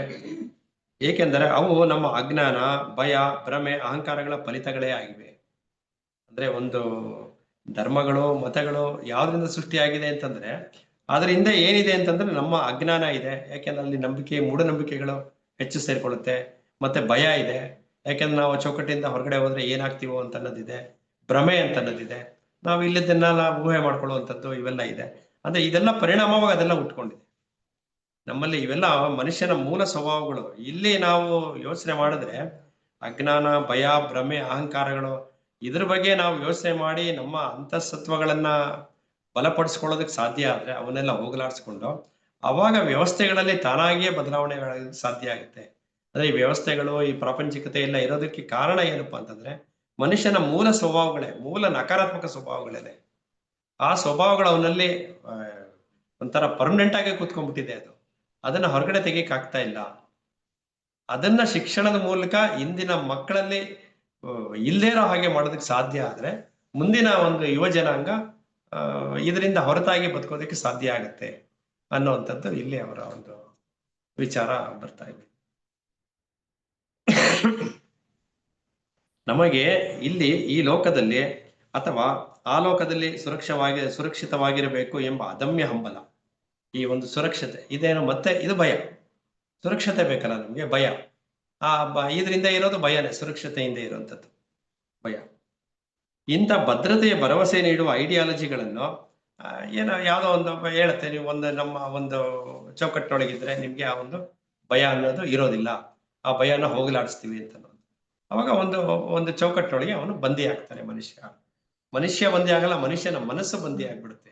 ಏಕೆಂದರೆ ಅವು ನಮ್ಮ ಅಜ್ಞಾನ, ಭಯ, ಭ್ರಮೆ, ಅಹಂಕಾರಗಳ ಫಲಿತಗಳೇ ಆಗಿವೆ. ಅಂದ್ರೆ ಒಂದು ಧರ್ಮಗಳು, ಮತಗಳು ಯಾವ್ದ್ರಿಂದ ಸೃಷ್ಟಿಯಾಗಿದೆ ಅಂತಂದ್ರೆ ಅದ್ರ ಹಿಂದೆ ಏನಿದೆ ಅಂತಂದ್ರೆ ನಮ್ಮ ಅಜ್ಞಾನ ಇದೆ. ಯಾಕೆಂದ್ರೆ ಅಲ್ಲಿ ನಂಬಿಕೆ, ಮೂಢನಂಬಿಕೆಗಳು ಹೆಚ್ಚು ಸೇರ್ಕೊಳ್ಳುತ್ತೆ. ಮತ್ತೆ ಭಯ ಇದೆ. ಯಾಕೆಂದ್ರೆ ನಾವು ಚೌಕಟ್ಟಿಂದ ಹೊರಗಡೆ ಹೋದ್ರೆ ಏನಾಗ್ತೀವೋ ಅಂತ ಅನ್ನೋದಿದೆ. ಭ್ರಮೆ ಅಂತ ಅನ್ನೋದಿದೆ. ನಾವು ಇಲ್ಲದನ್ನೆಲ್ಲ ಊಹೆ ಮಾಡ್ಕೊಳ್ಳುವಂಥದ್ದು ಇವೆಲ್ಲ ಇದೆ. ಅಂದ್ರೆ ಇದೆಲ್ಲ ಪರಿಣಾಮವಾಗಿ ಅದೆಲ್ಲ ಉಟ್ಕೊಂಡಿದೆ. ನಮ್ಮಲ್ಲಿ ಇವೆಲ್ಲ ಮನುಷ್ಯನ ಮೂಲ ಸ್ವಭಾವಗಳು. ಇಲ್ಲಿ ನಾವು ಯೋಚನೆ ಮಾಡಿದ್ರೆ ಅಜ್ಞಾನ, ಭಯ, ಭ್ರಮೆ, ಅಹಂಕಾರಗಳು ಇದ್ರ ಬಗ್ಗೆ ನಾವು ಯೋಚನೆ ಮಾಡಿ ನಮ್ಮ ಅಂತಃಸತ್ವಗಳನ್ನ ಬಲಪಡಿಸ್ಕೊಳ್ಳೋದಕ್ಕೆ ಸಾಧ್ಯ ಆದ್ರೆ ಅವನ್ನೆಲ್ಲ ಹೋಗಲಾಡಿಸ್ಕೊಂಡು ಅವಾಗ ವ್ಯವಸ್ಥೆಗಳಲ್ಲಿ ತಾನಾಗಿಯೇ ಬದಲಾವಣೆಗಳಾಗಕ್ಕೆ ಸಾಧ್ಯ ಆಗುತ್ತೆ. ಅಂದ್ರೆ ಈ ವ್ಯವಸ್ಥೆಗಳು, ಈ ಪ್ರಾಪಂಚಿಕತೆ ಎಲ್ಲ ಇರೋದಕ್ಕೆ ಕಾರಣ ಏನಪ್ಪಾ ಅಂತಂದ್ರೆ ಮನುಷ್ಯನ ಮೂಲ ಸ್ವಭಾವಗಳೇ, ಮೂಲ ನಕಾರಾತ್ಮಕ ಸ್ವಭಾವಗಳೇ. ಆ ಸ್ವಭಾವಗಳು ಅವನಲ್ಲಿ ಒಂಥರ ಪರ್ಮನೆಂಟ್ ಆಗಿ ಕೂತ್ಕೊಂಡ್ಬಿಟ್ಟಿದೆ ಅದು. ಅದನ್ನ ಹೊರಗಡೆ ತೆಗಿಯಕ್ ಆಗ್ತಾ ಇಲ್ಲ. ಅದನ್ನ ಶಿಕ್ಷಣದ ಮೂಲಕ ಇಂದಿನ ಮಕ್ಕಳಲ್ಲಿ ಇಲ್ಲದೇ ಇರೋ ಹಾಗೆ ಮಾಡೋದಕ್ಕೆ ಸಾಧ್ಯ ಆದ್ರೆ ಮುಂದಿನ ಒಂದು ಯುವ ಜನಾಂಗ ಇದರಿಂದ ಹೊರತಾಗಿ ಬದುಕೋದಕ್ಕೆ ಸಾಧ್ಯ ಆಗುತ್ತೆ ಅನ್ನುವಂಥದ್ದು ಇಲ್ಲಿ ಅವರ ಒಂದು ವಿಚಾರ ಬರ್ತಾ ಇದೆ. ನಮಗೆ ಇಲ್ಲಿ ಈ ಲೋಕದಲ್ಲಿ ಅಥವಾ ಆ ಲೋಕದಲ್ಲಿ ಸುರಕ್ಷಿತವಾಗಿರಬೇಕು ಎಂಬ ಅದಮ್ಯ ಹಂಬಲ, ಈ ಒಂದು ಸುರಕ್ಷತೆ ಇದೇನು, ಮತ್ತೆ ಇದು ಭಯ. ಸುರಕ್ಷತೆ ಬೇಕಲ್ಲ ನಮ್ಗೆ, ಭಯ. ಇದರಿಂದ ಇರೋದು ಭಯನೇ, ಸುರಕ್ಷತೆಯಿಂದ ಇರುವಂಥದ್ದು ಭಯ. ಇಂಥ ಭದ್ರತೆಯ ಭರವಸೆ ನೀಡುವ ಐಡಿಯಾಲಜಿಗಳನ್ನು ಏನೋ ಯಾವುದೋ ಒಂದು ಹೇಳುತ್ತೆ, ನೀವು ನಮ್ಮ ಒಂದು ಚೌಕಟ್ಟಿನೊಳಗಿದ್ರೆ ನಿಮ್ಗೆ ಆ ಒಂದು ಭಯ ಅನ್ನೋದು ಇರೋದಿಲ್ಲ, ಆ ಭಯನ ಹೋಗಲಾಡಿಸ್ತೀವಿ ಅಂತ. ಅವಾಗ ಒಂದು ಚೌಕಟ್ಟಿನೊಳಗೆ ಅವನು ಬಂದಿ ಆಗ್ತಾನೆ. ಮನುಷ್ಯ ಬಂದಿ ಆಗಲ್ಲ, ಮನುಷ್ಯನ ಮನಸ್ಸು ಬಂದಿ ಆಗ್ಬಿಡುತ್ತೆ.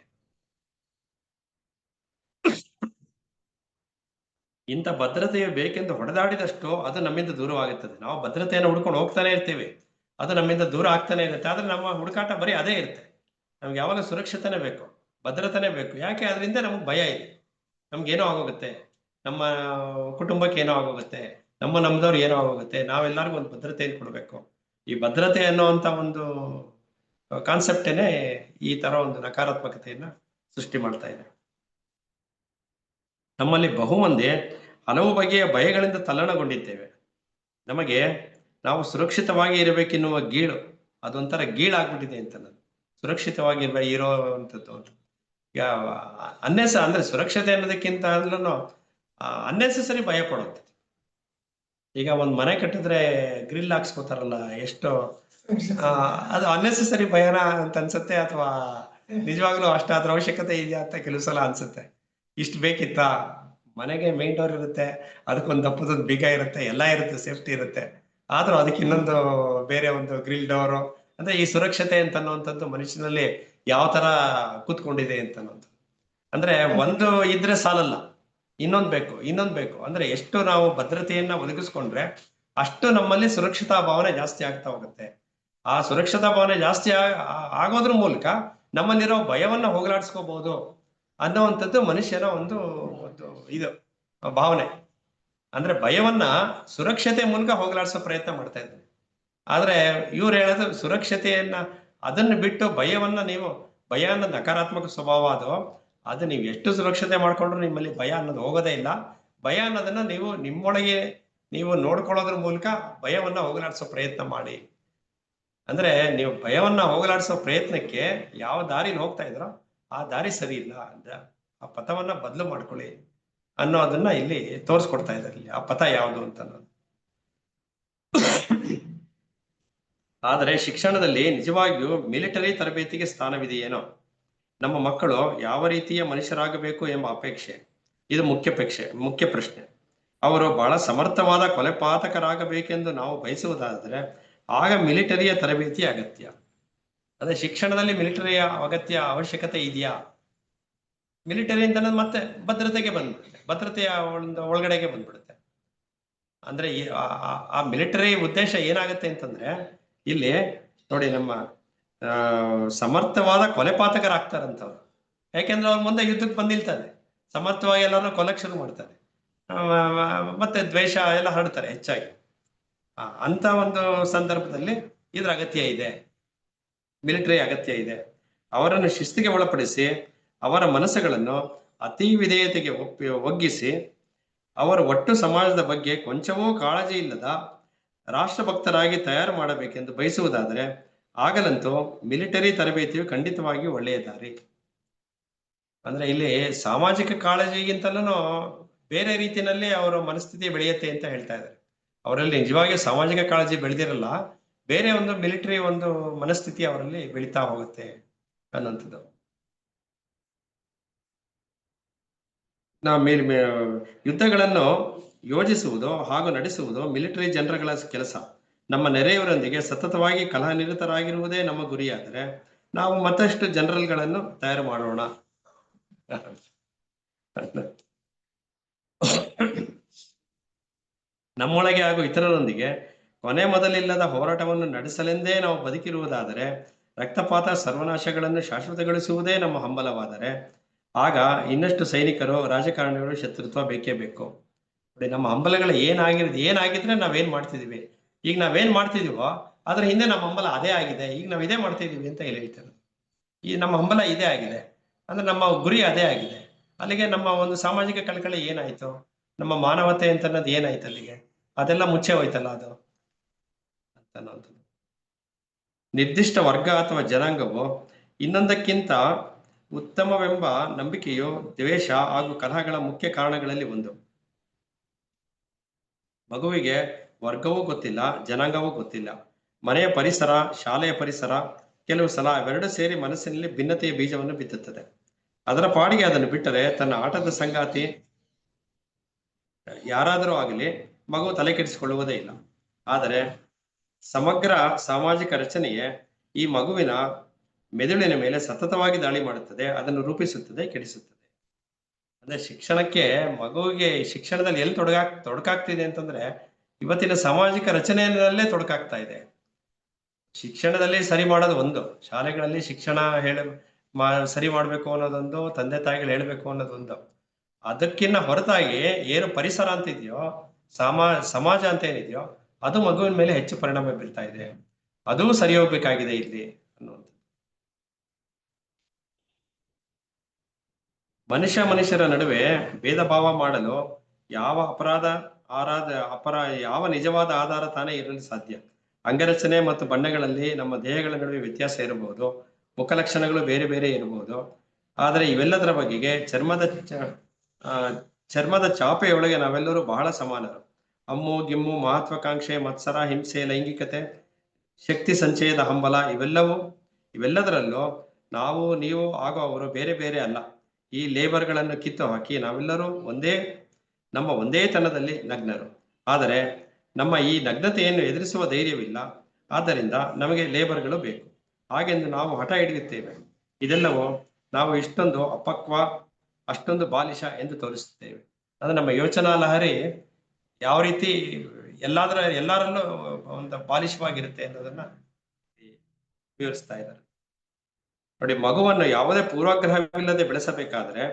ಇಂಥ ಭದ್ರತೆಯು ಬೇಕೆಂದು ಹೊಡೆದಾಡಿದಷ್ಟು ಅದು ನಮ್ಮಿಂದ ದೂರವಾಗುತ್ತದೆ. ನಾವು ಭದ್ರತೆಯನ್ನು ಹುಡ್ಕೊಂಡು ಹೋಗ್ತಾನೆ ಇರ್ತೀವಿ, ಅದು ನಮ್ಮಿಂದ ದೂರ ಆಗ್ತಾನೆ ಇರುತ್ತೆ. ಆದ್ರೆ ನಮ್ಮ ಹುಡುಕಾಟ ಬರೀ ಅದೇ ಇರುತ್ತೆ. ನಮ್ಗೆ ಯಾವಾಗ ಸುರಕ್ಷತೆನೇ ಬೇಕು, ಭದ್ರತೆನೇ ಬೇಕು. ಯಾಕೆ? ಅದರಿಂದ ನಮ್ಗೆ ಭಯ ಇದೆ. ನಮ್ಗೇನೋ ಆಗೋಗುತ್ತೆ, ನಮ್ಮ ಕುಟುಂಬಕ್ಕೆ ಏನೋ ಆಗೋಗುತ್ತೆ, ನಮ್ಮದವ್ರು ಏನೋ ಆಗೋಗುತ್ತೆ. ನಾವೆಲ್ಲರಿಗೂ ಒಂದು ಭದ್ರತೆಯನ್ನು ಕೊಡಬೇಕು. ಈ ಭದ್ರತೆ ಅನ್ನುವಂತ ಒಂದು ಕಾನ್ಸೆಪ್ಟೇನೆ ಈ ತರ ಒಂದು ನಕಾರಾತ್ಮಕತೆಯನ್ನ ಸೃಷ್ಟಿ ಮಾಡ್ತಾ ಇದೆ. ನಮ್ಮಲ್ಲಿ ಬಹುಮಂದಿ ಹಲವು ಬಗೆಯ ಭಯಗಳಿಂದ ತಲ್ಲಣಗೊಂಡಿದ್ದೇವೆ. ನಮಗೆ ನಾವು ಸುರಕ್ಷಿತವಾಗಿ ಇರಬೇಕೆನ್ನುವ ಗೀಳು ಅದೊಂಥರ ಗೀಳಾಗ್ಬಿಟ್ಟಿದೆ ಅಂತ. ನಾನು ಸುರಕ್ಷಿತವಾಗಿ ಇರೋವಂಥದ್ದು ಅಂತ ಅಂದ್ರೆ ಸುರಕ್ಷತೆ ಅನ್ನೋದಕ್ಕಿಂತ ಅನ್ನೆಸೆಸರಿ ಭಯ ಪಡುತ್ತೆ. ಈಗ ಒಂದ್ ಮನೆ ಕಟ್ಟಿದ್ರೆ ಗ್ರಿಲ್ ಹಾಕ್ಸ್ಕೋತಾರಲ್ಲ, ಎಷ್ಟು ಅದು ಅನ್ನೆಸೆಸರಿ ಭಯನ ಅಂತ ಅನ್ಸುತ್ತೆ, ಅಥವಾ ನಿಜವಾಗ್ಲೂ ಅದ್ರ ಅವಶ್ಯಕತೆ ಇದೆಯಾ ಅಂತ ಕೆಲವು ಸಲ ಅನ್ಸುತ್ತೆ. ಇಷ್ಟು ಬೇಕಿತ್ತಾ? ಮನೆಗೆ ಮೇನ್ ಡೋರ್ ಇರುತ್ತೆ, ಅದಕ್ಕೊಂದು ದಪ್ಪದೊಂದು ಬೀಗ ಇರುತ್ತೆ, ಎಲ್ಲ ಇರುತ್ತೆ, ಸೇಫ್ಟಿ ಇರುತ್ತೆ. ಆದ್ರೂ ಅದಕ್ಕೆ ಇನ್ನೊಂದು ಬೇರೆ ಒಂದು ಗ್ರಿಲ್ ಡೋರು, ಅಂದ್ರೆ ಈ ಸುರಕ್ಷತೆ ಅಂತ ಅನ್ನುವಂಥದ್ದು ಮನುಷ್ಯನಲ್ಲಿ ಯಾವ ತರ ಕೂತ್ಕೊಂಡಿದೆ ಅಂತ ಅನ್ನೋದು. ಅಂದ್ರೆ ಒಂದು ಇದ್ರೆ ಸಾಲಲ್ಲ, ಇನ್ನೊಂದ್ ಬೇಕು. ಅಂದ್ರೆ ಎಷ್ಟು ನಾವು ಭದ್ರತೆಯನ್ನ ಒದಗಿಸ್ಕೊಂಡ್ರೆ ಅಷ್ಟು ನಮ್ಮಲ್ಲಿ ಸುರಕ್ಷತಾ ಭಾವನೆ ಜಾಸ್ತಿ ಆಗ್ತಾ ಹೋಗುತ್ತೆ. ಆ ಸುರಕ್ಷತಾ ಭಾವನೆ ಜಾಸ್ತಿ ಆಗೋದ್ರ ಮೂಲಕ ನಮ್ಮಲ್ಲಿರೋ ಭಯವನ್ನ ಹೋಗಲಾಡಿಸ್ಕೋಬಹುದು ಅನ್ನುವಂಥದ್ದು ಮನುಷ್ಯನ ಒಂದು ಇದು ಭಾವನೆ. ಅಂದ್ರೆ ಭಯವನ್ನ ಸುರಕ್ಷತೆ ಮೂಲಕ ಹೋಗಲಾಡಿಸೋ ಪ್ರಯತ್ನ ಮಾಡ್ತಾ ಇದ್ದಾರೆ. ಆದ್ರೆ ಇವ್ರು ಹೇಳೋದು ಸುರಕ್ಷತೆಯನ್ನ ಅದನ್ನು ಬಿಟ್ಟು ಭಯ ಅನ್ನೋದು ನಕಾರಾತ್ಮಕ ಸ್ವಭಾವ. ಅದು ನೀವು ಎಷ್ಟು ಸುರಕ್ಷತೆ ಮಾಡ್ಕೊಂಡ್ರು ನಿಮ್ಮಲ್ಲಿ ಭಯ ಅನ್ನೋದು ಹೋಗೋದೇ ಇಲ್ಲ. ಭಯ ಅನ್ನೋದನ್ನ ನೀವು ನಿಮ್ಮೊಳಗೆ ನೀವು ನೋಡ್ಕೊಳ್ಳೋದ್ರ ಮೂಲಕ ಭಯವನ್ನ ಹೋಗಲಾಡಿಸೋ ಪ್ರಯತ್ನ ಮಾಡಿ. ಅಂದ್ರೆ ನೀವು ಭಯವನ್ನ ಹೋಗಲಾಡಿಸೋ ಪ್ರಯತ್ನಕ್ಕೆ ಯಾವ ದಾರಿಲಿ ಹೋಗ್ತಾ ಇದ್ರೋ ಆ ದಾರಿ ಸರಿ ಇಲ್ಲ ಅಂತ, ಆ ಪಥವನ್ನ ಬದಲು ಮಾಡ್ಕೊಳ್ಳಿ ಅನ್ನೋದನ್ನ ಇಲ್ಲಿ ತೋರಿಸ್ಕೊಡ್ತಾ ಇದ್ದಾರೆ. ಇಲ್ಲಿ ಆ ಪಥ ಯಾವುದು ಅಂತ ಅನ್ನೋದು. ಆದರೆ ಶಿಕ್ಷಣದಲ್ಲಿ ನಿಜವಾಗಿಯೂ ಮಿಲಿಟರಿ ತರಬೇತಿಗೆ ಸ್ಥಾನವಿದೆಯೇನೋ? ನಮ್ಮ ಮಕ್ಕಳು ಯಾವ ರೀತಿಯ ಮನುಷ್ಯರಾಗಬೇಕು ಎಂಬ ಅಪೇಕ್ಷೆ, ಇದು ಮುಖ್ಯ ಪ್ರಶ್ನೆ. ಅವರು ಬಹಳ ಸಮರ್ಥವಾದ ಕೊಲೆಪಾತಕರಾಗಬೇಕೆಂದು ನಾವು ಬಯಸುವುದಾದರೆ ಆಗ ಮಿಲಿಟರಿಯ ತರಬೇತಿ ಅಗತ್ಯ. ಅದೇ ಶಿಕ್ಷಣದಲ್ಲಿ ಮಿಲಿಟರಿಯ ಅವಶ್ಯಕತೆ ಇದೆಯಾ? ಮಿಲಿಟರಿ ಅಂತ ಮತ್ತೆ ಭದ್ರತೆಗೆ ಬಂದ್ಬಿಡುತ್ತೆ, ಭದ್ರತೆಯ ಒಳಗಡೆಗೆ ಬಂದ್ಬಿಡುತ್ತೆ. ಅಂದ್ರೆ ಆ ಮಿಲಿಟರಿ ಉದ್ದೇಶ ಏನಾಗುತ್ತೆ ಅಂತಂದ್ರೆ ಇಲ್ಲಿ ನೋಡಿ, ನಮ್ಮ ಸಮರ್ಥವಾದ ಕೊಲೆಪಾತಕರಾಗ್ತಾರಂತವ್ರು. ಯಾಕೆಂದ್ರೆ ಅವ್ರ ಮುಂದೆ ಯುದ್ಧಕ್ಕೆ ಬಂದಿಲ್ತಾರೆ, ಸಮರ್ಥವಾಗಿ ಎಲ್ಲರೂ ಕೊಲೆಕ್ಷನ್ ಮಾಡ್ತಾರೆ, ಮತ್ತೆ ದ್ವೇಷ ಎಲ್ಲ ಹರಡ್ತಾರೆ ಹೆಚ್ಚಾಗಿ. ಅಂತ ಒಂದು ಸಂದರ್ಭದಲ್ಲಿ ಇದ್ರ ಅಗತ್ಯ ಇದೆ, ಮಿಲಿಟರಿ ಅಗತ್ಯ ಇದೆ. ಅವರನ್ನು ಶಿಸ್ತಿಗೆ ಒಳಪಡಿಸಿ ಅವರ ಮನಸ್ಸುಗಳನ್ನು ಅತಿ ವಿಧೇಯತೆಗೆ ಒಗ್ಗಿಸಿ ಅವರ ಒಟ್ಟು ಸಮಾಜದ ಬಗ್ಗೆ ಕೊಂಚವೂ ಕಾಳಜಿ ಇಲ್ಲದ ರಾಷ್ಟ್ರಭಕ್ತರಾಗಿ ತಯಾರು ಮಾಡಬೇಕೆಂದು ಬಯಸುವುದಾದರೆ ಆಗಲಂತೂ ಮಿಲಿಟರಿ ತರಬೇತಿಯು ಖಂಡಿತವಾಗಿ ಒಳ್ಳೆಯ ದಾರಿ. ಅಂದ್ರೆ ಇಲ್ಲಿ ಸಾಮಾಜಿಕ ಕಾಳಜಿಗಿಂತಲೂ ಬೇರೆ ರೀತಿಯಲ್ಲಿ ಅವರ ಮನಸ್ಥಿತಿ ಬೆಳೆಯುತ್ತೆ ಅಂತ ಹೇಳ್ತಾ ಇದ್ದಾರೆ. ಅವರಲ್ಲಿ ನಿಜವಾಗಿ ಸಾಮಾಜಿಕ ಕಾಳಜಿ ಬೆಳೆದಿರಲ್ಲ, ಬೇರೆ ಒಂದು ಮಿಲಿಟರಿ ಒಂದು ಮನಸ್ಥಿತಿ ಅವರಲ್ಲಿ ಬೆಳೀತಾ ಹೋಗುತ್ತೆ ಅನ್ನುವಂಥದ್ದು. ಯುದ್ಧಗಳನ್ನು ಯೋಜಿಸುವುದು ಹಾಗೂ ನಡೆಸುವುದು ಮಿಲಿಟರಿ ಜನರಲ್ಗಳ ಕೆಲಸ. ನಮ್ಮ ನೆರೆಯವರೊಂದಿಗೆ ಸತತವಾಗಿ ಕಲಹನಿರತರಾಗಿರುವುದೇ ನಮ್ಮ ಗುರಿಯಾದರೆ ನಾವು ಮತ್ತಷ್ಟು ಜನರಲ್ಗಳನ್ನು ತಯಾರು ಮಾಡೋಣ. ನಮ್ಮೊಳಗೆ ಹಾಗೂ ಇತರರೊಂದಿಗೆ ಕೊನೆ ಮೊದಲಿಲ್ಲದ ಹೋರಾಟವನ್ನು ನಡೆಸಲೆಂದೇ ನಾವು ಬದುಕಿರುವುದಾದರೆ, ರಕ್ತಪಾತ ಸರ್ವನಾಶಗಳನ್ನು ಶಾಶ್ವತಗೊಳಿಸುವುದೇ ನಮ್ಮ ಹಂಬಲವಾದರೆ, ಆಗ ಇನ್ನಷ್ಟು ಸೈನಿಕರು, ರಾಜಕಾರಣಿಗಳು, ಶತ್ರುತ್ವ ಬೇಕೇ ಬೇಕು. ನೋಡಿ, ನಮ್ಮ ಹಂಬಲಗಳು ಏನಾಗಿದ್ರೆ ನಾವೇನ್ ಮಾಡ್ತಿದೀವಿ, ಈಗ ನಾವೇನ್ ಮಾಡ್ತಿದೀವೋ ಅದ್ರ ಹಿಂದೆ ನಮ್ಮ ಹಂಬಲ ಅದೇ ಆಗಿದೆ, ಈಗ ನಾವ್ ಇದೇ ಮಾಡ್ತಾ ಇದೀವಿ ಅಂತ ಹೇಳ್ತಾರೆ. ಈ ನಮ್ಮ ಹಂಬಲ ಇದೇ ಆಗಿದೆ ಅಂದ್ರೆ ನಮ್ಮ ಗುರಿ ಅದೇ ಆಗಿದೆ. ಅಲ್ಲಿಗೆ ನಮ್ಮ ಒಂದು ಸಾಮಾಜಿಕ ಕಳಕಳಿ ಏನಾಯ್ತು, ನಮ್ಮ ಮಾನವತೆ ಅಂತ ಅನ್ನೋದು ಏನಾಯ್ತು, ಅಲ್ಲಿಗೆ ಅದೆಲ್ಲ ಮುಚ್ಚೆ ಹೋಯ್ತಲ್ಲ ಅದು ಅಂತ. ನಿರ್ದಿಷ್ಟ ವರ್ಗ ಅಥವಾ ಜನಾಂಗವು ಇನ್ನೊಂದಕ್ಕಿಂತ ಉತ್ತಮವೆಂಬ ನಂಬಿಕೆಯು ದ್ವೇಷ ಹಾಗೂ ಕಲಹಗಳ ಮುಖ್ಯ ಕಾರಣಗಳಲ್ಲಿ ಒಂದು. ಮಗುವಿಗೆ ವರ್ಗವೂ ಗೊತ್ತಿಲ್ಲ, ಜನಾಂಗವೂ ಗೊತ್ತಿಲ್ಲ. ಮನೆಯ ಪರಿಸರ, ಶಾಲೆಯ ಪರಿಸರ, ಕೆಲವು ಸಲ ಅವೆರಡು ಸೇರಿ ಮನಸ್ಸಿನಲ್ಲಿ ಭಿನ್ನತೆಯ ಬೀಜವನ್ನು ಬಿತ್ತುತ್ತದೆ. ಅದರ ಪಾಡಿಗೆ ಅದನ್ನು ಬಿಟ್ಟರೆ ತನ್ನ ಆಟದ ಸಂಗಾತಿ ಯಾರಾದರೂ ಆಗಲಿ ಮಗು ತಲೆ ಕೆಡಿಸಿಕೊಳ್ಳುವುದೇ ಇಲ್ಲ. ಆದರೆ ಸಮಗ್ರ ಸಾಮಾಜಿಕ ರಚನೆಯೇ ಈ ಮಗುವಿನ ಮೆದುಳಿನ ಮೇಲೆ ಸತತವಾಗಿ ದಾಳಿ ಮಾಡುತ್ತದೆ, ಅದನ್ನು ರೂಪಿಸುತ್ತದೆ, ಕೆಡಿಸುತ್ತದೆ. ಅಂದ್ರೆ ಶಿಕ್ಷಣಕ್ಕೆ, ಮಗುವಿಗೆ ಶಿಕ್ಷಣದಲ್ಲಿ ಎಲ್ಲಿ ತೊಡಕಾಗ್ತಿದೆ ಅಂತಂದ್ರೆ ಇವತ್ತಿನ ಸಾಮಾಜಿಕ ರಚನೆಯಲ್ಲೇ ತೊಡಕಾಗ್ತಾ ಇದೆ. ಶಿಕ್ಷಣದಲ್ಲಿ ಸರಿ ಮಾಡೋದು ಒಂದು, ಶಾಲೆಗಳಲ್ಲಿ ಶಿಕ್ಷಣ ಸರಿ ಮಾಡ್ಬೇಕು ಅನ್ನೋದೊಂದು, ತಂದೆ ತಾಯಿಗಳು ಹೇಳ್ಬೇಕು ಅನ್ನೋದೊಂದು. ಅದಕ್ಕಿನ್ನ ಹೊರತಾಗಿ ಏನು ಪರಿಸರ ಅಂತ ಇದೆಯೋ, ಸಮಾಜ ಅಂತ ಏನಿದೆಯೋ ಅದು ಮಗುವಿನ ಮೇಲೆ ಹೆಚ್ಚು ಪರಿಣಾಮ ಬೀರ್ತಾ ಇದೆ. ಅದು ಸರಿ ಹೋಗ್ಬೇಕಾಗಿದೆ ಇಲ್ಲಿ ಅನ್ನುವಂಥದ್ದು. ಮನುಷ್ಯರ ನಡುವೆ ಭೇದ ಭಾವ ಮಾಡಲು ಯಾವ ಯಾವ ನಿಜವಾದ ಆಧಾರ ತಾನೇ ಇರಲು ಸಾಧ್ಯ. ಅಂಗರಚನೆ ಮತ್ತು ಬಣ್ಣಗಳಲ್ಲಿ ನಮ್ಮ ದೇಹಗಳ ನಡುವೆ ವ್ಯತ್ಯಾಸ ಇರಬಹುದು, ಮುಖಲಕ್ಷಣಗಳು ಬೇರೆ ಬೇರೆ ಇರಬಹುದು. ಆದರೆ ಇವೆಲ್ಲದರ ಬಗೆಗೆ ಚರ್ಮದ ಚಾಪೆಯೊಳಗೆ ನಾವೆಲ್ಲರೂ ಬಹಳ ಸಮಾನರು. ಅಮ್ಮು ಗಿಮ್ಮು, ಮಹತ್ವಾಕಾಂಕ್ಷೆ, ಮತ್ಸರ, ಹಿಂಸೆ, ಲೈಂಗಿಕತೆ, ಶಕ್ತಿ ಸಂಚಯದ ಹಂಬಲ, ಇವೆಲ್ಲದರಲ್ಲೂ ನಾವು, ನೀವು ಹಾಗೂ ಅವರು ಬೇರೆ ಬೇರೆ ಅಲ್ಲ. ಈ ಲೇಬರ್ಗಳನ್ನು ಕಿತ್ತು ಹಾಕಿ ನಾವೆಲ್ಲರೂ ನಮ್ಮ ಒಂದೇ ತನದಲ್ಲಿ ನಗ್ನರು. ಆದರೆ ನಮ್ಮ ಈ ನಗ್ನತೆಯನ್ನು ಎದುರಿಸುವ ಧೈರ್ಯವಿಲ್ಲ. ಆದ್ದರಿಂದ ನಮಗೆ ಲೇಬರ್ಗಳು ಬೇಕು ಹಾಗೆಂದು ನಾವು ಹಠ ಹಿಡಿಯುತ್ತೇವೆ. ಇದೆಲ್ಲವೂ ನಾವು ಇಷ್ಟೊಂದು ಅಪಕ್ವ, ಅಷ್ಟೊಂದು ಬಾಲಿಶ ಎಂದು ತೋರಿಸುತ್ತೇವೆ. ಅಂದ್ರೆ ನಮ್ಮ ಯೋಚನಾ ಲಹರಿ ಯಾವ ರೀತಿ ಎಲ್ಲರಲ್ಲೂ ಒಂದು ಬಾಲಿಶವಾಗಿರುತ್ತೆ ಅನ್ನೋದನ್ನ ವಿವರಿಸ್ತಾ ಇದ್ದಾರೆ. ನೋಡಿ, ಮಗುವನ್ನು ಯಾವುದೇ ಪೂರ್ವಗ್ರಹವಿಲ್ಲದೆ ಬೆಳೆಸಬೇಕಾದ್ರೆ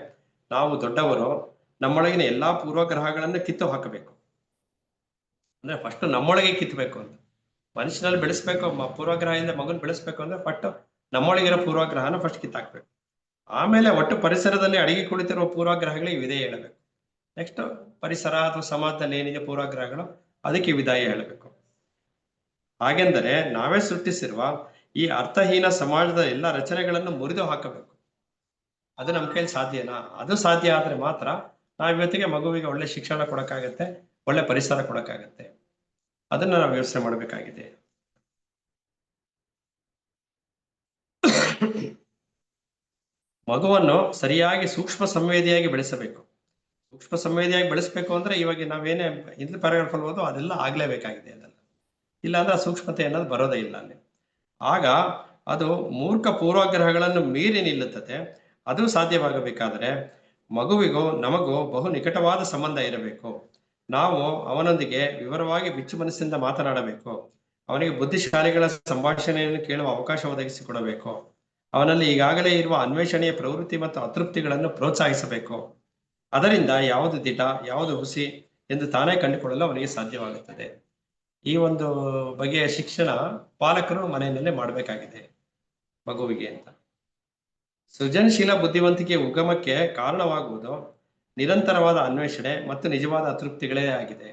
ನಾವು ದೊಡ್ಡವರು ನಮ್ಮೊಳಗಿನ ಎಲ್ಲಾ ಪೂರ್ವಗ್ರಹಗಳನ್ನು ಕಿತ್ತು ಹಾಕಬೇಕು. ಅಂದ್ರೆ ಫಸ್ಟ್ ನಮ್ಮೊಳಗೆ ಕಿತ್ತಬೇಕು ಅಂತ. ಮನುಷ್ಯನಲ್ಲಿ ಬೆಳೆಸ್ಬೇಕು, ಪೂರ್ವಗ್ರಹದಿಂದ ಮಗುನ್ ಬೆಳೆಸ್ಬೇಕು ಅಂದ್ರೆ ಫಸ್ಟ್ ನಮ್ಮೊಳಗಿರೋ ಪೂರ್ವಗ್ರಹನ ಫಸ್ಟ್ ಕಿತ್ತಾಕ್ಬೇಕು. ಆಮೇಲೆ ಒಟ್ಟು ಪರಿಸರದಲ್ಲಿ ಅಡಗಿ ಕುಳಿತಿರುವ ಪೂರ್ವಗ್ರಹಗಳಿಗೆ ವಿಧೇಯ ಹೇಳಬೇಕು. ನೆಕ್ಸ್ಟ್ ಪರಿಸರ ಅಥವಾ ಸಮಾಜದಲ್ಲಿ ಏನಿದೆ ಪೂರ್ವಗ್ರಹಗಳು, ಅದಕ್ಕೆ ವಿದಾಯ ಹೇಳಬೇಕು. ಹಾಗೆಂದರೆ ನಾವೇ ಸೃಷ್ಟಿಸಿರುವ ಈ ಅರ್ಥಹೀನ ಸಮಾಜದ ಎಲ್ಲ ರಚನೆಗಳನ್ನು ಮುರಿದು ಹಾಕಬೇಕು. ಅದು ನಮ್ಮ ಕೈಲಿ ಸಾಧ್ಯನಾ? ಅದು ಸಾಧ್ಯ ಆದ್ರೆ ಮಾತ್ರ ನಾವಿವತ್ತಿಗೆ ಮಗುವಿಗೆ ಒಳ್ಳೆ ಶಿಕ್ಷಣ ಕೊಡಕ್ಕಾಗತ್ತೆ, ಒಳ್ಳೆ ಪರಿಸರ ಕೊಡಕ್ಕಾಗತ್ತೆ. ಅದನ್ನ ನಾವು ಯೋಚನೆ ಮಾಡಬೇಕಾಗಿದೆ. ಮಗುವನ್ನು ಸರಿಯಾಗಿ ಸೂಕ್ಷ್ಮ ಸಂವೇದಿಯಾಗಿ ಬೆಳೆಸಬೇಕು. ಸೂಕ್ಷ್ಮ ಸಂವೇದಿಯಾಗಿ ಬೆಳೆಸ್ಬೇಕು ಅಂದ್ರೆ ಇವಾಗ ನಾವೇನೇ ಹಿಂದಿನ ಪ್ಯಾರಾಗ್ರಾಫ್ ಅಲ್ಲಿ ಓದೋ ಅದೆಲ್ಲ ಆಗ್ಲೇಬೇಕಾಗಿದೆ. ಅದೆಲ್ಲ ಇಲ್ಲ ಅಂದ್ರೆ ಸೂಕ್ಷ್ಮತೆ ಅನ್ನೋದು ಬರೋದೇ ಇಲ್ಲ ಅಲ್ಲಿ. ಆಗ ಅದು ಮೂರ್ಖ ಪೂರ್ವಗ್ರಹಗಳನ್ನು ಮೀರಿ ನಿಲ್ಲುತ್ತದೆ. ಅದು ಸಾಧ್ಯವಾಗಬೇಕಾದರೆ ಮಗುವಿಗೂ ನಮಗೂ ಬಹು ನಿಕಟವಾದ ಸಂಬಂಧ ಇರಬೇಕು. ನಾವು ಅವನೊಂದಿಗೆ ವಿವರವಾಗಿ ಬಿಚ್ಚು ಮನಸ್ಸಿಂದ ಮಾತನಾಡಬೇಕು. ಅವನಿಗೆ ಬುದ್ಧಿಶಾಲಿಗಳ ಸಂಭಾಷಣೆಯನ್ನು ಕೇಳುವ ಅವಕಾಶ ಒದಗಿಸಿಕೊಡಬೇಕು. ಅವನಲ್ಲಿ ಈಗಾಗಲೇ ಇರುವ ಅನ್ವೇಷಣೆಯ ಪ್ರವೃತ್ತಿ ಮತ್ತು ಅತೃಪ್ತಿಗಳನ್ನು ಪ್ರೋತ್ಸಾಹಿಸಬೇಕು. ಅದರಿಂದ ಯಾವುದು ದಿಟ, ಯಾವುದು ಹುಸಿ ಎಂದು ತಾನೇ ಕಂಡುಕೊಳ್ಳಲು ಅವನಿಗೆ ಸಾಧ್ಯವಾಗುತ್ತದೆ. ಈ ಒಂದು ಬಗೆಯ ಶಿಕ್ಷಣ ಪಾಲಕರು ಮನೆಯಲ್ಲೇ ಮಾಡಬೇಕಾಗಿದೆ ಮಗುವಿಗೆ ಅಂತ. ಸೃಜನಶೀಲ ಬುದ್ಧಿವಂತಿಕೆ ಉಗಮಕ್ಕೆ ಕಾರಣವಾಗುವುದು ನಿರಂತರವಾದ ಅನ್ವೇಷಣೆ ಮತ್ತು ನಿಜವಾದ ಅತೃಪ್ತಿಗಳೇ ಆಗಿದೆ.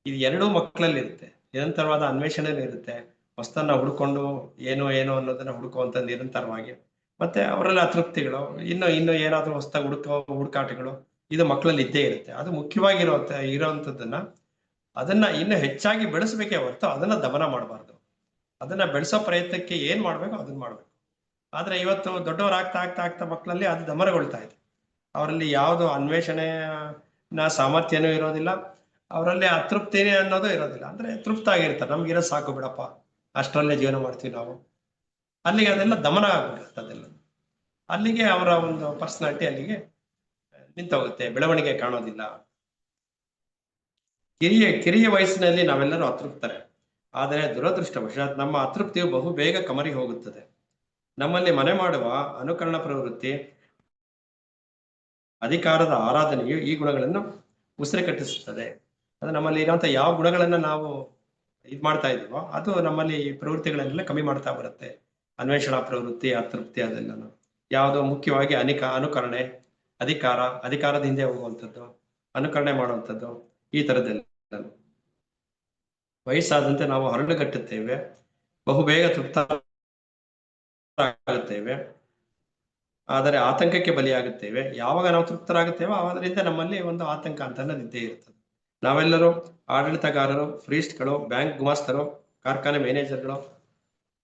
ಇದು ಎರಡೂ ಮಕ್ಕಳಲ್ಲಿ ಇರುತ್ತೆ. ನಿರಂತರವಾದ ಅನ್ವೇಷಣೆ ಇರುತ್ತೆ, ಹೊಸ್ತನ್ನ ಹುಡ್ಕೊಂಡು ಏನೋ ಏನೋ ಅನ್ನೋದನ್ನ ಹುಡುಕುವಂತ ನಿರಂತರವಾಗಿ. ಮತ್ತೆ ಅವರಲ್ಲಿ ಅತೃಪ್ತಿಗಳು, ಇನ್ನು ಏನಾದ್ರೂ ಹೊಸ್ತಾಗಿ ಹುಡುಕಾಟಗಳು ಇದು ಮಕ್ಕಳಲ್ಲಿ ಇದ್ದೇ ಇರುತ್ತೆ. ಅದು ಇರೋಂಥದ್ದನ್ನ ಅದನ್ನ ಇನ್ನು ಹೆಚ್ಚಾಗಿ ಬೆಳೆಸಬೇಕೇ ಹೊರತು ಅದನ್ನ ದಮನ ಮಾಡಬಾರ್ದು. ಅದನ್ನ ಬೆಳೆಸೋ ಪ್ರಯತ್ನಕ್ಕೆ ಏನ್ ಮಾಡ್ಬೇಕು ಅದನ್ನ ಮಾಡ್ಬೇಕು. ಆದ್ರೆ ಇವತ್ತು ದೊಡ್ಡವರಾಗ್ತಾ ಆಗ್ತಾ ಆಗ್ತಾ ಮಕ್ಕಳಲ್ಲಿ ಅದು ದಮನಗೊಳ್ತಾ ಇದೆ. ಅವರಲ್ಲಿ ಯಾವುದು ಅನ್ವೇಷಣೆನ ಸಾಮರ್ಥ್ಯನೂ ಇರೋದಿಲ್ಲ, ಅವರಲ್ಲಿ ಅತೃಪ್ತಿ ಅನ್ನೋದು ಇರೋದಿಲ್ಲ. ಅಂದ್ರೆ ತೃಪ್ತ ಆಗಿರ್ತಾರೆ, ನಮ್ಗಿರೋ ಸಾಕು ಬಿಡಪ್ಪ, ಅಷ್ಟರಲ್ಲೇ ಜೀವನ ಮಾಡ್ತೀವಿ ನಾವು. ಅಲ್ಲಿಗೆ ಅದೆಲ್ಲ ದಮನ ಆಗ್ಬಿಡುತ್ತೆ. ಅದೆಲ್ಲ ಅಲ್ಲಿಗೆ ಅವರ ಒಂದು ಪರ್ಸನಾಲಿಟಿ ಅಲ್ಲಿಗೆ ನಿಂತೋಗುತ್ತೆ, ಬೆಳವಣಿಗೆ ಕಾಣೋದಿಲ್ಲ. ಕಿರಿಯ ವಯಸ್ಸಿನಲ್ಲಿ ನಾವೆಲ್ಲರೂ ಅತೃಪ್ತರೆ. ಆದರೆ ದುರದೃಷ್ಟವಶಾತ್ ನಮ್ಮ ಅತೃಪ್ತಿಯು ಬಹು ಬೇಗ ಕಮರಿ ಹೋಗುತ್ತದೆ. ನಮ್ಮಲ್ಲಿ ಮನೆ ಮಾಡುವ ಅನುಕರಣ ಪ್ರವೃತ್ತಿ, ಅಧಿಕಾರದ ಆರಾಧನೆಯು ಈ ಗುಣಗಳನ್ನು ಉಸಿರು ಕಟ್ಟಿಸುತ್ತದೆ. ಅದು ನಮ್ಮಲ್ಲಿ ಇರುವಂತಹ ಯಾವ ಗುಣಗಳನ್ನ ನಾವು ಇದ್ ಮಾಡ್ತಾ ಇದೀವೋ ಅದು ನಮ್ಮಲ್ಲಿ ಈ ಪ್ರವೃತ್ತಿಗಳನ್ನೆಲ್ಲ ಕಮ್ಮಿ ಮಾಡ್ತಾ ಬರುತ್ತೆ. ಅನ್ವೇಷಣಾ ಪ್ರವೃತ್ತಿ, ಅತೃಪ್ತಿ, ಅದೆಲ್ಲ ಯಾವುದೋ ಮುಖ್ಯವಾಗಿ ಅನುಕರಣೆ, ಅಧಿಕಾರದ ಹಿಂದೆ ಹೋಗುವಂಥದ್ದು, ಅನುಕರಣೆ ಮಾಡುವಂಥದ್ದು, ಈ ತರದೆಲ್ಲ. ವಯಸ್ಸಾದಂತೆ ನಾವು ಹರಳುಗಟ್ಟುತ್ತೇವೆ, ಬಹುಬೇಗ ತೃಪ್ತರಾಗುತ್ತೇವೆ, ಆದರೆ ಆತಂಕಕ್ಕೆ ಬಲಿಯಾಗುತ್ತೇವೆ. ಯಾವಾಗ ನಾವು ತೃಪ್ತರಾಗುತ್ತೇವೋ ಅದರಿಂದ ನಮ್ಮಲ್ಲಿ ಒಂದು ಆತಂಕ ಅಂತ ಅನ್ನೋದಿದ್ದೇ ಇರ್ತದೆ. ನಾವೆಲ್ಲರೂ ಆಡಳಿತಗಾರರು, ಫ್ರೀಸ್ಟ್ಗಳು, ಬ್ಯಾಂಕ್ ಗುಮಾಸ್ತರು, ಕಾರ್ಖಾನೆ ಮ್ಯಾನೇಜರ್ಗಳು,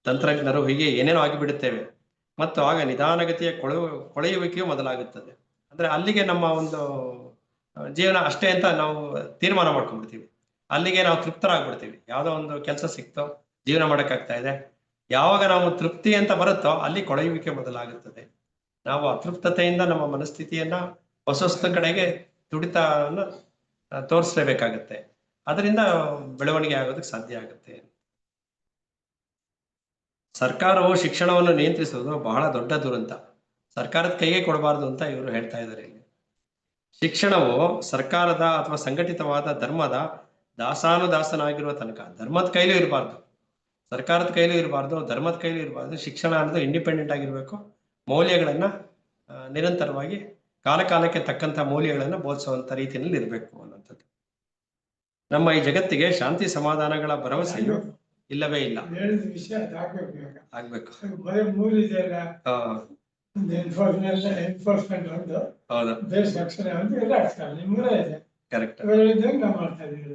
ತಂತ್ರಜ್ಞರು, ಹೀಗೆ ಏನೇನೋ ಆಗಿಬಿಡುತ್ತೇವೆ. ಮತ್ತು ಆಗ ನಿಧಾನಗತಿಯ ಕೊಳೆಯುವಿಕೆಯು ಮೊದಲಾಗುತ್ತದೆ. ಅಂದ್ರೆ ಅಲ್ಲಿಗೆ ನಮ್ಮ ಒಂದು ಜೀವನ ಅಷ್ಟೇ ಅಂತ ನಾವು ತೀರ್ಮಾನ ಮಾಡ್ಕೊಂಡ್ಬಿಡ್ತೀವಿ. ಅಲ್ಲಿಗೆ ನಾವು ತೃಪ್ತರಾಗ್ಬಿಡ್ತೀವಿ. ಯಾವುದೋ ಒಂದು ಕೆಲಸ ಸಿಕ್ತೋ, ಜೀವನ ಮಾಡಕ್ಕಾಗ್ತಾ ಇದೆ. ಯಾವಾಗ ನಾವು ತೃಪ್ತಿ ಅಂತ ಬರುತ್ತೋ ಅಲ್ಲಿ ಕೊಳೆಯುವಿಕೆ ಮೊದಲಾಗುತ್ತದೆ. ನಾವು ಅತೃಪ್ತತೆಯಿಂದ ನಮ್ಮ ಮನಸ್ಥಿತಿಯನ್ನ ಹೊಸ ಕಡೆಗೆ ತುಡಿತವನ್ನು ತೋರಿಸ್ಲೇಬೇಕಾಗತ್ತೆ. ಅದರಿಂದ ಬೆಳವಣಿಗೆ ಆಗೋದಕ್ಕೆ ಸಾಧ್ಯ ಆಗುತ್ತೆ. ಸರ್ಕಾರವು ಶಿಕ್ಷಣವನ್ನು ನಿಯಂತ್ರಿಸುವುದು ಬಹಳ ದೊಡ್ಡ ದುರಂತ. ಸರ್ಕಾರದ ಕೈಗೆ ಕೊಡಬಾರದು ಅಂತ ಇವರು ಹೇಳ್ತಾ ಇದ್ದಾರೆ ಇಲ್ಲಿ. ಶಿಕ್ಷಣವು ಸರ್ಕಾರದ ಅಥವಾ ಸಂಘಟಿತವಾದ ಧರ್ಮದ ದಾಸಾನುದಾಸನಾಗಿರುವ ತನಕ ಧರ್ಮದ ಕೈಲೂ ಇರಬಾರ್ದು, ಸರ್ಕಾರದ ಕೈಲೂ ಇರಬಾರ್ದು, ಧರ್ಮದ ಕೈಲೂ ಇರಬಾರ್ದು. ಶಿಕ್ಷಣ ಅನ್ನೋದು ಇಂಡಿಪೆಂಡೆಂಟ್ ಆಗಿರ್ಬೇಕು. ಮೌಲ್ಯಗಳನ್ನ ನಿರಂತರವಾಗಿ ಕಾಲಕ್ಕೆ ತಕ್ಕಂತ ಮೌಲ್ಯಗಳನ್ನ ಬೋಧಿಸುವಂತ ರೀತಿಯಲ್ಲಿ ಇರಬೇಕು ಅನ್ನುವಂಥದ್ದು. ನಮ್ಮ ಈ ಜಗತ್ತಿಗೆ ಶಾಂತಿ ಸಮಾಧಾನಗಳ ಭರವಸೆಯು ಇಲ್ಲವೇ ಇಲ್ಲ. ವಿಷಯ ಆಗ್ಬೇಕು. ಎನ್ಫೋರ್ಸ್ಮೆಂಟ್ ಒಂದು, ಹೌದು, ದೇಶ ರಕ್ಷಣೆ ಒಂದು, ಎಲ್ಲ ನಿಮ್ಗೇ ಇದೆ. ಕರೆಕ್ಟ್. ನಾವು ಮಾಡ್ತಾ ಇದೀವಿ.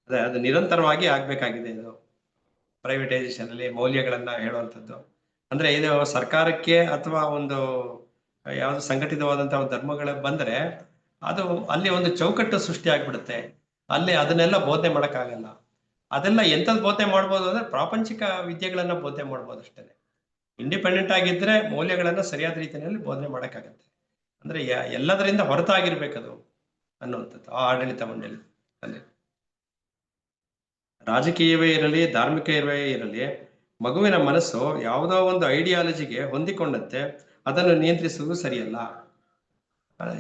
ಅದೇ ಅದು ನಿರಂತರವಾಗಿ ಆಗ್ಬೇಕಾಗಿದೆ. ಇದು ಪ್ರೈವೇಟೈಸೇಷನ್ ಅಲ್ಲಿ ಮೌಲ್ಯಗಳನ್ನ ಹೇಳುವಂಥದ್ದು. ಅಂದ್ರೆ ಇದು ಸರ್ಕಾರಕ್ಕೆ ಅಥವಾ ಒಂದು ಯಾವ್ದು ಸಂಘಟಿತವಾದಂತಹ ಧರ್ಮಗಳ ಬಂದ್ರೆ ಅದು ಅಲ್ಲಿ ಒಂದು ಚೌಕಟ್ಟು ಸೃಷ್ಟಿ ಆಗ್ಬಿಡುತ್ತೆ. ಅಲ್ಲಿ ಅದನ್ನೆಲ್ಲ ಬೋಧನೆ ಮಾಡಕ್ಕಾಗಲ್ಲ. ಅದೆಲ್ಲ ಎಂಥದ್ದು ಬೋಧನೆ ಮಾಡ್ಬೋದು ಅಂದ್ರೆ ಪ್ರಾಪಂಚಿಕ ವಿದ್ಯೆಗಳನ್ನ ಬೋಧನೆ ಮಾಡ್ಬೋದು ಅಷ್ಟೇ. ಇಂಡಿಪೆಂಡೆಂಟ್ ಆಗಿದ್ರೆ ಮೌಲ್ಯಗಳನ್ನ ಸರಿಯಾದ ರೀತಿಯಲ್ಲಿ ಬೋಧನೆ ಮಾಡಕ್ಕಾಗತ್ತೆ. ಅಂದ್ರೆ ಎಲ್ಲದರಿಂದ ಹೊರತಾಗಿರ್ಬೇಕದು ಅನ್ನುವಂಥದ್ದು ಆ ಆಡಳಿತ ಮಂಡಳಿ ಅಲ್ಲಿ. ರಾಜಕೀಯವೇ ಇರಲಿ, ಧಾರ್ಮಿಕವೇ ಇರಲಿ, ಮಗುವಿನ ಮನಸ್ಸು ಯಾವುದೋ ಒಂದು ಐಡಿಯಾಲಜಿಗೆ ಹೊಂದಿಕೊಂಡಂತೆ ಅದನ್ನು ನಿಯಂತ್ರಿಸುವುದು ಸರಿಯಲ್ಲ.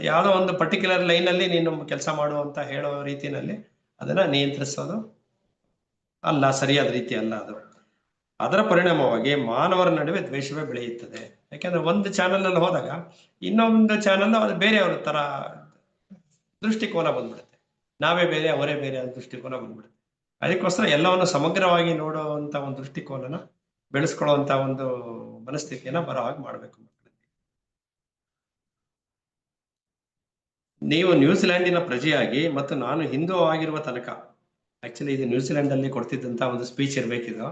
ಯಾವುದೋ ಒಂದು ಪರ್ಟಿಕ್ಯುಲರ್ ಲೈನ್ ಅಲ್ಲಿ ನೀನು ಕೆಲಸ ಮಾಡು ಅಂತ ಹೇಳೋ ರೀತಿಯಲ್ಲಿ ಅದನ್ನ ನಿಯಂತ್ರಿಸೋದು ಅಲ್ಲ, ಸರಿಯಾದ ರೀತಿ ಅಲ್ಲ ಅದು. ಅದರ ಪರಿಣಾಮವಾಗಿ ಮಾನವರ ನಡುವೆ ದ್ವೇಷವೇ ಬೆಳೆಯುತ್ತದೆ. ಯಾಕೆಂದ್ರೆ ಒಂದು ಚಾನಲ್ ಅಲ್ಲಿ ಹೋದಾಗ ಇನ್ನೊಂದು ಚಾನಲ್ ಅದು ಬೇರೆಯವ್ರ ತರ ದೃಷ್ಟಿಕೋನ ಬಂದ್ಬಿಡುತ್ತೆ. ನಾವೇ ಬೇರೆ ಅವರೇ ಬೇರೆ ಅಂತ ದೃಷ್ಟಿಕೋನ ಬಂದ್ಬಿಡುತ್ತೆ. ಅದಕ್ಕೋಸ್ಕರ ಎಲ್ಲವನ್ನು ಸಮಗ್ರವಾಗಿ ನೋಡುವಂತ ಒಂದು ದೃಷ್ಟಿಕೋನನ ಬೆಳೆಸ್ಕೊಳ್ಳುವಂತ ಒಂದು ಮನಸ್ಥಿತಿಯನ್ನ ಬರೋ ಹಾಗೆ ಮಾಡ್ಬೇಕು ಮಕ್ಕಳಿಗೆ. ನೀವು ನ್ಯೂಜಿಲೆಂಡಿನ ಪ್ರಜೆಯಾಗಿ ಮತ್ತು ನಾನು ಹಿಂದೂ ಆಗಿರುವ ತನಕ, ಆಕ್ಚುಲಿ ಇದು ನ್ಯೂಜಿಲೆಂಡ್ ಅಲ್ಲಿ ಕೊಡ್ತಿದ್ದಂತ ಒಂದು ಸ್ಪೀಚ್ ಇರ್ಬೇಕಿದು.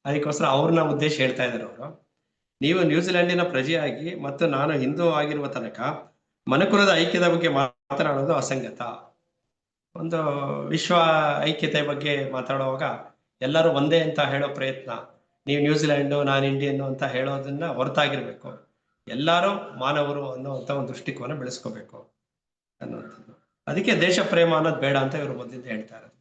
ಅದಕ್ಕೋಸ್ಕರ ಅವ್ರನ್ನ ಉದ್ದೇಶ ಹೇಳ್ತಾ ಇದ್ದಾರೆ ಅವರು. ನೀವು ನ್ಯೂಜಿಲೆಂಡಿನ ಪ್ರಜೆಯಾಗಿ ಮತ್ತು ನಾನು ಹಿಂದೂ ಆಗಿರುವ ತನಕ ಮನುಕುಲದ ಐಕ್ಯದ ಬಗ್ಗೆ ಮಾತನಾಡೋದು ಅಸಂಗತ. ಒಂದು ವಿಶ್ವ ಐಕ್ಯತೆ ಬಗ್ಗೆ ಮಾತಾಡುವಾಗ ಎಲ್ಲರೂ ಒಂದೇ ಅಂತ ಹೇಳೋ ಪ್ರಯತ್ನ, ನೀವು ನ್ಯೂಜಿಲೆಂಡು ನಾನು ಇಂಡಿಯನ್ ಅಂತ ಹೇಳೋದನ್ನ ಹೊರತಾಗಿರ್ಬೇಕು. ಎಲ್ಲರೂ ಮಾನವರು ಅನ್ನುವಂಥ ಒಂದು ದೃಷ್ಟಿಕೋನ ಬೆಳೆಸ್ಕೋಬೇಕು ಅನ್ನುವಂಥದ್ದು. ಅದಕ್ಕೆ ದೇಶ ಪ್ರೇಮ ಅನ್ನೋದು ಬೇಡ ಅಂತ ಇವರು ಮೊದಲಿಂದ ಹೇಳ್ತಾ ಇರೋದು.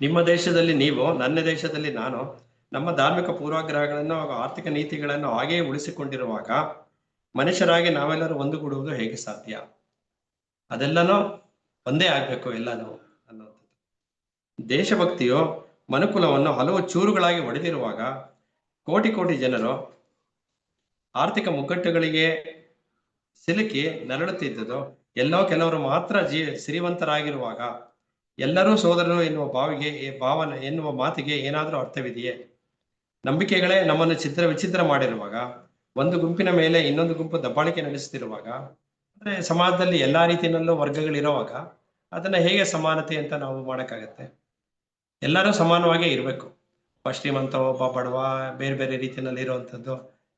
ನಿಮ್ಮ ದೇಶದಲ್ಲಿ ನೀವು, ನನ್ನ ದೇಶದಲ್ಲಿ ನಾನು, ನಮ್ಮ ಧಾರ್ಮಿಕ ಪೂರ್ವಾಗ್ರಹಗಳನ್ನು ಹಾಗೂ ಆರ್ಥಿಕ ನೀತಿಗಳನ್ನು ಹಾಗೆಯೇ ಉಳಿಸಿಕೊಂಡಿರುವಾಗ ಮನುಷ್ಯರಾಗಿ ನಾವೆಲ್ಲರೂ ಒಂದುಗೂಡುವುದು ಹೇಗೆ ಸಾಧ್ಯ? ಅದೆಲ್ಲನೂ ಒಂದೇ ಆಗ್ಬೇಕು ಎಲ್ಲನೂ ಅನ್ನುವಂಥದ್ದು. ದೇಶಭಕ್ತಿಯು ಮನುಕುಲವನ್ನು ಹಲವು ಚೂರುಗಳಾಗಿ ಒಡೆದಿರುವಾಗ ಕೋಟಿ ಕೋಟಿ ಜನರು ಆರ್ಥಿಕ ಮುಗ್ಗಟ್ಟುಗಳಿಗೆ ಸಿಲುಕಿ ನರಳುತ್ತಿದ್ದುದು ಎಲ್ಲೋ ಕೆಲವರು ಮಾತ್ರ ಸಿರಿವಂತರಾಗಿರುವಾಗ ಎಲ್ಲರೂ ಸೋದರರು ಎನ್ನುವ ಭಾವನೆ ಎನ್ನುವ ಮಾತಿಗೆ ಏನಾದರೂ ಅರ್ಥವಿದೆಯೇ? ನಂಬಿಕೆಗಳೇ ನಮ್ಮನ್ನು ವಿಚಿತ್ರ ಮಾಡಿರುವಾಗ, ಒಂದು ಗುಂಪಿನ ಮೇಲೆ ಇನ್ನೊಂದು ಗುಂಪು ದಬ್ಬಾಳಿಕೆ ನಡೆಸುತ್ತಿರುವಾಗ, ಅಂದ್ರೆ ಸಮಾಜದಲ್ಲಿ ಎಲ್ಲಾ ರೀತಿಯಲ್ಲೂ ವರ್ಗಗಳಿರುವಾಗ ಅದನ್ನ ಹೇಗೆ ಸಮಾನತೆ ಅಂತ ನಾವು ಮಾಡಕ್ಕಾಗತ್ತೆ? ಎಲ್ಲರೂ ಸಮಾನವಾಗಿ ಇರಬೇಕು. ಒಬ್ಬ ಶ್ರೀಮಂತ, ಒಬ್ಬ ಬಡವ, ಬೇರೆ ಬೇರೆ ರೀತಿಯಲ್ಲಿ ಇರುವಂತದ್ದು,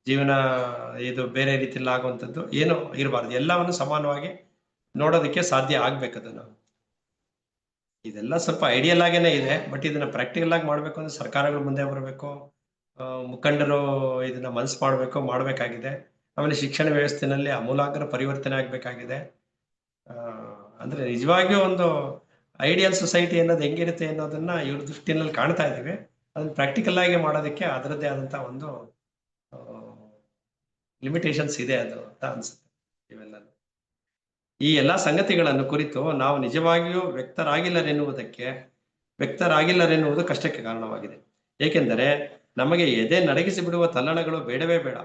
ಜೀವನ ಇದು ಬೇರೆ ರೀತಿಯಲ್ಲಿ ಆಗುವಂಥದ್ದು ಏನು ಇರಬಾರ್ದು. ಎಲ್ಲವನ್ನು ಸಮಾನವಾಗಿ ನೋಡೋದಕ್ಕೆ ಸಾಧ್ಯ ಆಗ್ಬೇಕದನ್ನ. ಇದೆಲ್ಲ ಸ್ವಲ್ಪ ಐಡಿಯಲ್ ಆಗೇನೆ ಇದೆ, ಬಟ್ ಇದನ್ನ ಪ್ರಾಕ್ಟಿಕಲ್ ಆಗಿ ಮಾಡ್ಬೇಕು ಅಂದ್ರೆ ಸರ್ಕಾರಗಳು ಮುಂದೆ ಬರಬೇಕು, ಮುಖಂಡರು ಇದನ್ನ ಮನಸ್ಸು ಮಾಡಬೇಕಾಗಿದೆ. ಆಮೇಲೆ ಶಿಕ್ಷಣ ವ್ಯವಸ್ಥೆನಲ್ಲಿ ಆಮೂಲಾಗ್ರ ಪರಿವರ್ತನೆ ಆಗ್ಬೇಕಾಗಿದೆ. ಅಂದ್ರೆ ನಿಜವಾಗಿಯೂ ಒಂದು ಐಡಿಯಲ್ ಸೊಸೈಟಿ ಅನ್ನೋದು ಹೆಂಗಿರುತ್ತೆ ಅನ್ನೋದನ್ನ ಇವ್ರ ದೃಷ್ಟಿನಲ್ಲಿ ಕಾಣ್ತಾ ಇದ್ದೀವಿ. ಅದನ್ನ ಪ್ರಾಕ್ಟಿಕಲ್ ಆಗಿ ಮಾಡೋದಕ್ಕೆ ಅದರದ್ದೇ ಆದಂತ ಒಂದು ಲಿಮಿಟೇಷನ್ಸ್ ಇದೆ ಅದು ಅಂತ ಅನ್ಸುತ್ತೆ. ಇವೆಲ್ಲ ಈ ಎಲ್ಲಾ ಸಂಗತಿಗಳನ್ನು ಕುರಿತು ನಾವು ನಿಜವಾಗಿಯೂ ವ್ಯಕ್ತರಾಗಿಲ್ಲರೆನ್ನುವುದು ಕಷ್ಟಕ್ಕೆ ಕಾರಣವಾಗಿದೆ. ಏಕೆಂದರೆ ನಮಗೆ ಎದೆ ನಡಗಿಸಿ ಬಿಡುವ ತಲ್ಲಣಗಳು ಬೇಡವೇ ಬೇಡ.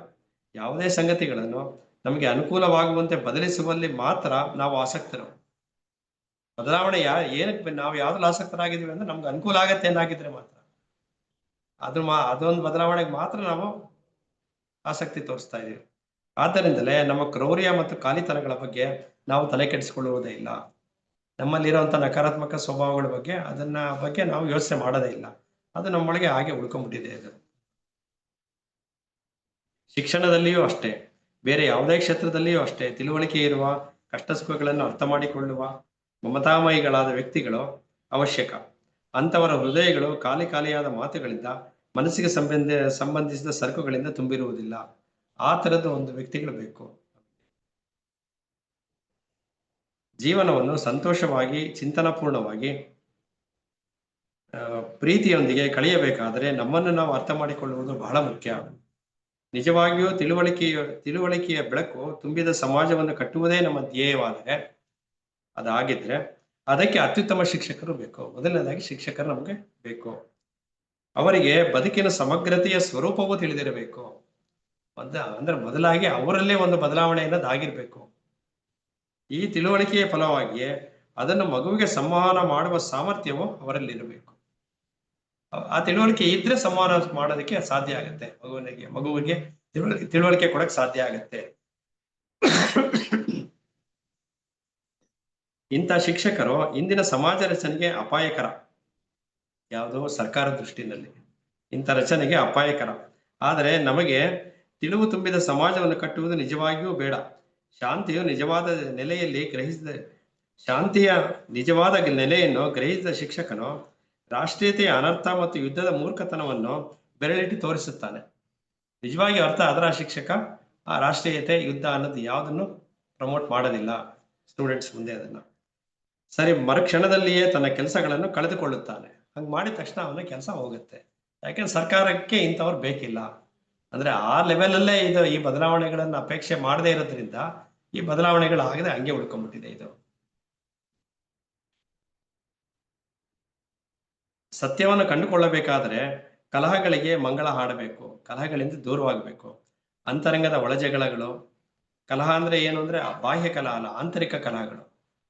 ಯಾವುದೇ ಸಂಗತಿಗಳನ್ನು ನಮಗೆ ಅನುಕೂಲವಾಗುವಂತೆ ಬದಲಿಸುವಲ್ಲಿ ಮಾತ್ರ ನಾವು ಆಸಕ್ತರು. ಬದಲಾವಣೆ ಏನಕ್ಕೆ ನಾವು ಯಾವ್ದ್ರಲ್ಲಿ ಆಸಕ್ತರಾಗಿದ್ದೀವಿ ಅಂದ್ರೆ ನಮ್ಗೆ ಅನುಕೂಲ ಆಗತ್ತೆ ಏನಾಗಿದ್ರೆ ಮಾತ್ರ ಅದೊಂದು ಬದಲಾವಣೆಗೆ ಮಾತ್ರ ನಾವು ಆಸಕ್ತಿ ತೋರಿಸ್ತಾ ಇದ್ದೀವಿ. ಆದ್ದರಿಂದಲೇ ನಮ್ಮ ಕ್ರೌರ್ಯ ಮತ್ತು ಖಾಲಿತನಗಳ ಬಗ್ಗೆ ನಾವು ತಲೆ ಕೆಡಿಸಿಕೊಳ್ಳುವುದೇ ಇಲ್ಲ. ನಮ್ಮಲ್ಲಿರುವಂತ ನಕಾರಾತ್ಮಕ ಸ್ವಭಾವಗಳ ಬಗ್ಗೆ ನಾವು ಯೋಚನೆ ಮಾಡೋದೇ ಇಲ್ಲ. ಅದು ನಮ್ಮೊಳಗೆ ಹಾಗೆ ಉಳ್ಕೊಂಡ್ಬಿಟ್ಟಿದೆ. ಅದು ಶಿಕ್ಷಣದಲ್ಲಿಯೂ ಅಷ್ಟೇ, ಬೇರೆ ಯಾವುದೇ ಕ್ಷೇತ್ರದಲ್ಲಿಯೂ ಅಷ್ಟೇ, ತಿಳುವಳಿಕೆ ಇರುವ, ಕಷ್ಟ ಸುಖಗಳನ್ನು ಅರ್ಥ ಮಾಡಿಕೊಳ್ಳುವ ಮಮತಾಮಯಿಗಳಾದ ವ್ಯಕ್ತಿಗಳು ಅವಶ್ಯಕ. ಅಂತವರ ಹೃದಯಗಳು ಖಾಲಿಯಾದ ಮಾತುಗಳಿಂದ, ಮನಸ್ಸಿಗೆ ಸಂಬಂಧಿಸಿದ ಸರಕುಗಳಿಂದ ತುಂಬಿರುವುದಿಲ್ಲ. ಆ ತರದ ಒಂದು ವ್ಯಕ್ತಿಗಳು ಬೇಕು. ಜೀವನವನ್ನು ಸಂತೋಷವಾಗಿ, ಚಿಂತನಪೂರ್ಣವಾಗಿ, ಪ್ರೀತಿಯೊಂದಿಗೆ ಕಳೆಯಬೇಕಾದರೆ ನಮ್ಮನ್ನು ನಾವು ಅರ್ಥ ಮಾಡಿಕೊಳ್ಳುವುದು ಬಹಳ ಮುಖ್ಯ. ನಿಜವಾಗಿಯೂ ತಿಳುವಳಿಕೆಯ ಬೆಳಕು ತುಂಬಿದ ಸಮಾಜವನ್ನು ಕಟ್ಟುವುದೇ ನಮ್ಮ ಧ್ಯೇಯವಾದರೆ, ಅದಾಗಿದ್ರೆ ಅದಕ್ಕೆ ಅತ್ಯುತ್ತಮ ಶಿಕ್ಷಕರು ಬೇಕು. ಮೊದಲನೇದಾಗಿ ಶಿಕ್ಷಕರು ನಮಗೆ ಬೇಕು. ಅವರಿಗೆ ಬದುಕಿನ ಸಮಗ್ರತೆಯ ಸ್ವರೂಪವೂ ತಿಳಿದಿರಬೇಕು. ಅಂದ್ರೆ ಮೊದಲಾಗಿ ಅವರಲ್ಲೇ ಒಂದು ಬದಲಾವಣೆ ಅನ್ನೋದಾಗಿರ್ಬೇಕು. ಈ ತಿಳುವಳಿಕೆಯ ಫಲವಾಗಿ ಅದನ್ನು ಮಗುವಿಗೆ ಸಂವಹನ ಮಾಡುವ ಸಾಮರ್ಥ್ಯವು ಅವರಲ್ಲಿರಬೇಕು. ಆ ತಿಳುವಳಿಕೆ ಇದ್ರೆ ಸಂವಹನ ಮಾಡೋದಕ್ಕೆ ಸಾಧ್ಯ ಆಗತ್ತೆ. ಮಗುವಿಗೆ ತಿಳುವಳಿಕೆ ಕೊಡಕ್ ಸಾಧ್ಯ ಆಗತ್ತೆ. ಇಂಥ ಶಿಕ್ಷಕರು ಇಂದಿನ ಸಮಾಜ ರಚನೆಗೆ ಅಪಾಯಕರ. ಯಾವುದೋ ಸರ್ಕಾರ ದೃಷ್ಟಿನಲ್ಲಿ ಇಂಥ ರಚನೆಗೆ ಅಪಾಯಕರ. ಆದರೆ ನಮಗೆ ತಿಳಿವು ತುಂಬಿದ ಸಮಾಜವನ್ನು ಕಟ್ಟುವುದು ನಿಜವಾಗಿಯೂ ಬೇಡ. ಶಾಂತಿಯ ನಿಜವಾದ ನೆಲೆಯನ್ನು ಗ್ರಹಿಸಿದ ಶಿಕ್ಷಕನು ರಾಷ್ಟ್ರೀಯತೆಯ ಅನರ್ಥ ಮತ್ತು ಯುದ್ಧದ ಮೂರ್ಖತನವನ್ನು ಬೆರಳಿಟ್ಟು ತೋರಿಸುತ್ತಾನೆ. ನಿಜವಾಗಿ ಅರ್ಥ ಅದರ ಶಿಕ್ಷಕ ಆ ರಾಷ್ಟ್ರೀಯತೆ, ಯುದ್ಧ ಅನ್ನೋದು ಯಾವುದನ್ನು ಪ್ರಮೋಟ್ ಮಾಡೋದಿಲ್ಲ ಸ್ಟೂಡೆಂಟ್ಸ್ ಮುಂದೆ. ಅದನ್ನ ಸರಿ ಮರುಕ್ಷಣದಲ್ಲಿಯೇ ತನ್ನ ಕೆಲಸಗಳನ್ನು ಕಳೆದುಕೊಳ್ಳುತ್ತಾನೆ. ಹಂಗ್ ಮಾಡಿದ ತಕ್ಷಣ ಅವನ ಕೆಲಸ ಹೋಗುತ್ತೆ. ಯಾಕೆಂದ್ರೆ ಸರ್ಕಾರಕ್ಕೆ ಇಂಥವ್ರು ಬೇಕಿಲ್ಲ. ಅಂದ್ರೆ ಆ ಲೆವೆಲ್ ಅಲ್ಲೇ ಈ ಬದಲಾವಣೆಗಳನ್ನ ಅಪೇಕ್ಷೆ ಮಾಡದೇ ಇರೋದ್ರಿಂದ ಈ ಬದಲಾವಣೆಗಳಾಗದೆ ಹಂಗೆ ಉಳ್ಕೊಂಡ್ಬಿಟ್ಟಿದೆ. ಇದು ಸತ್ಯವನ್ನು ಕಂಡುಕೊಳ್ಳಬೇಕಾದರೆ ಕಲಹಗಳಿಗೆ ಮಂಗಳ ಹಾಡಬೇಕು, ಕಲಹಗಳಿಂದ ದೂರವಾಗಬೇಕು. ಅಂತರಂಗದ ಒಳಜಗಳಗಳು, ಕಲಹ ಅಂದ್ರೆ ಏನು ಅಂದ್ರೆ ಬಾಹ್ಯ ಕಲಹ ಅಲ್ಲ, ಆಂತರಿಕ ಕಲಹಗಳು.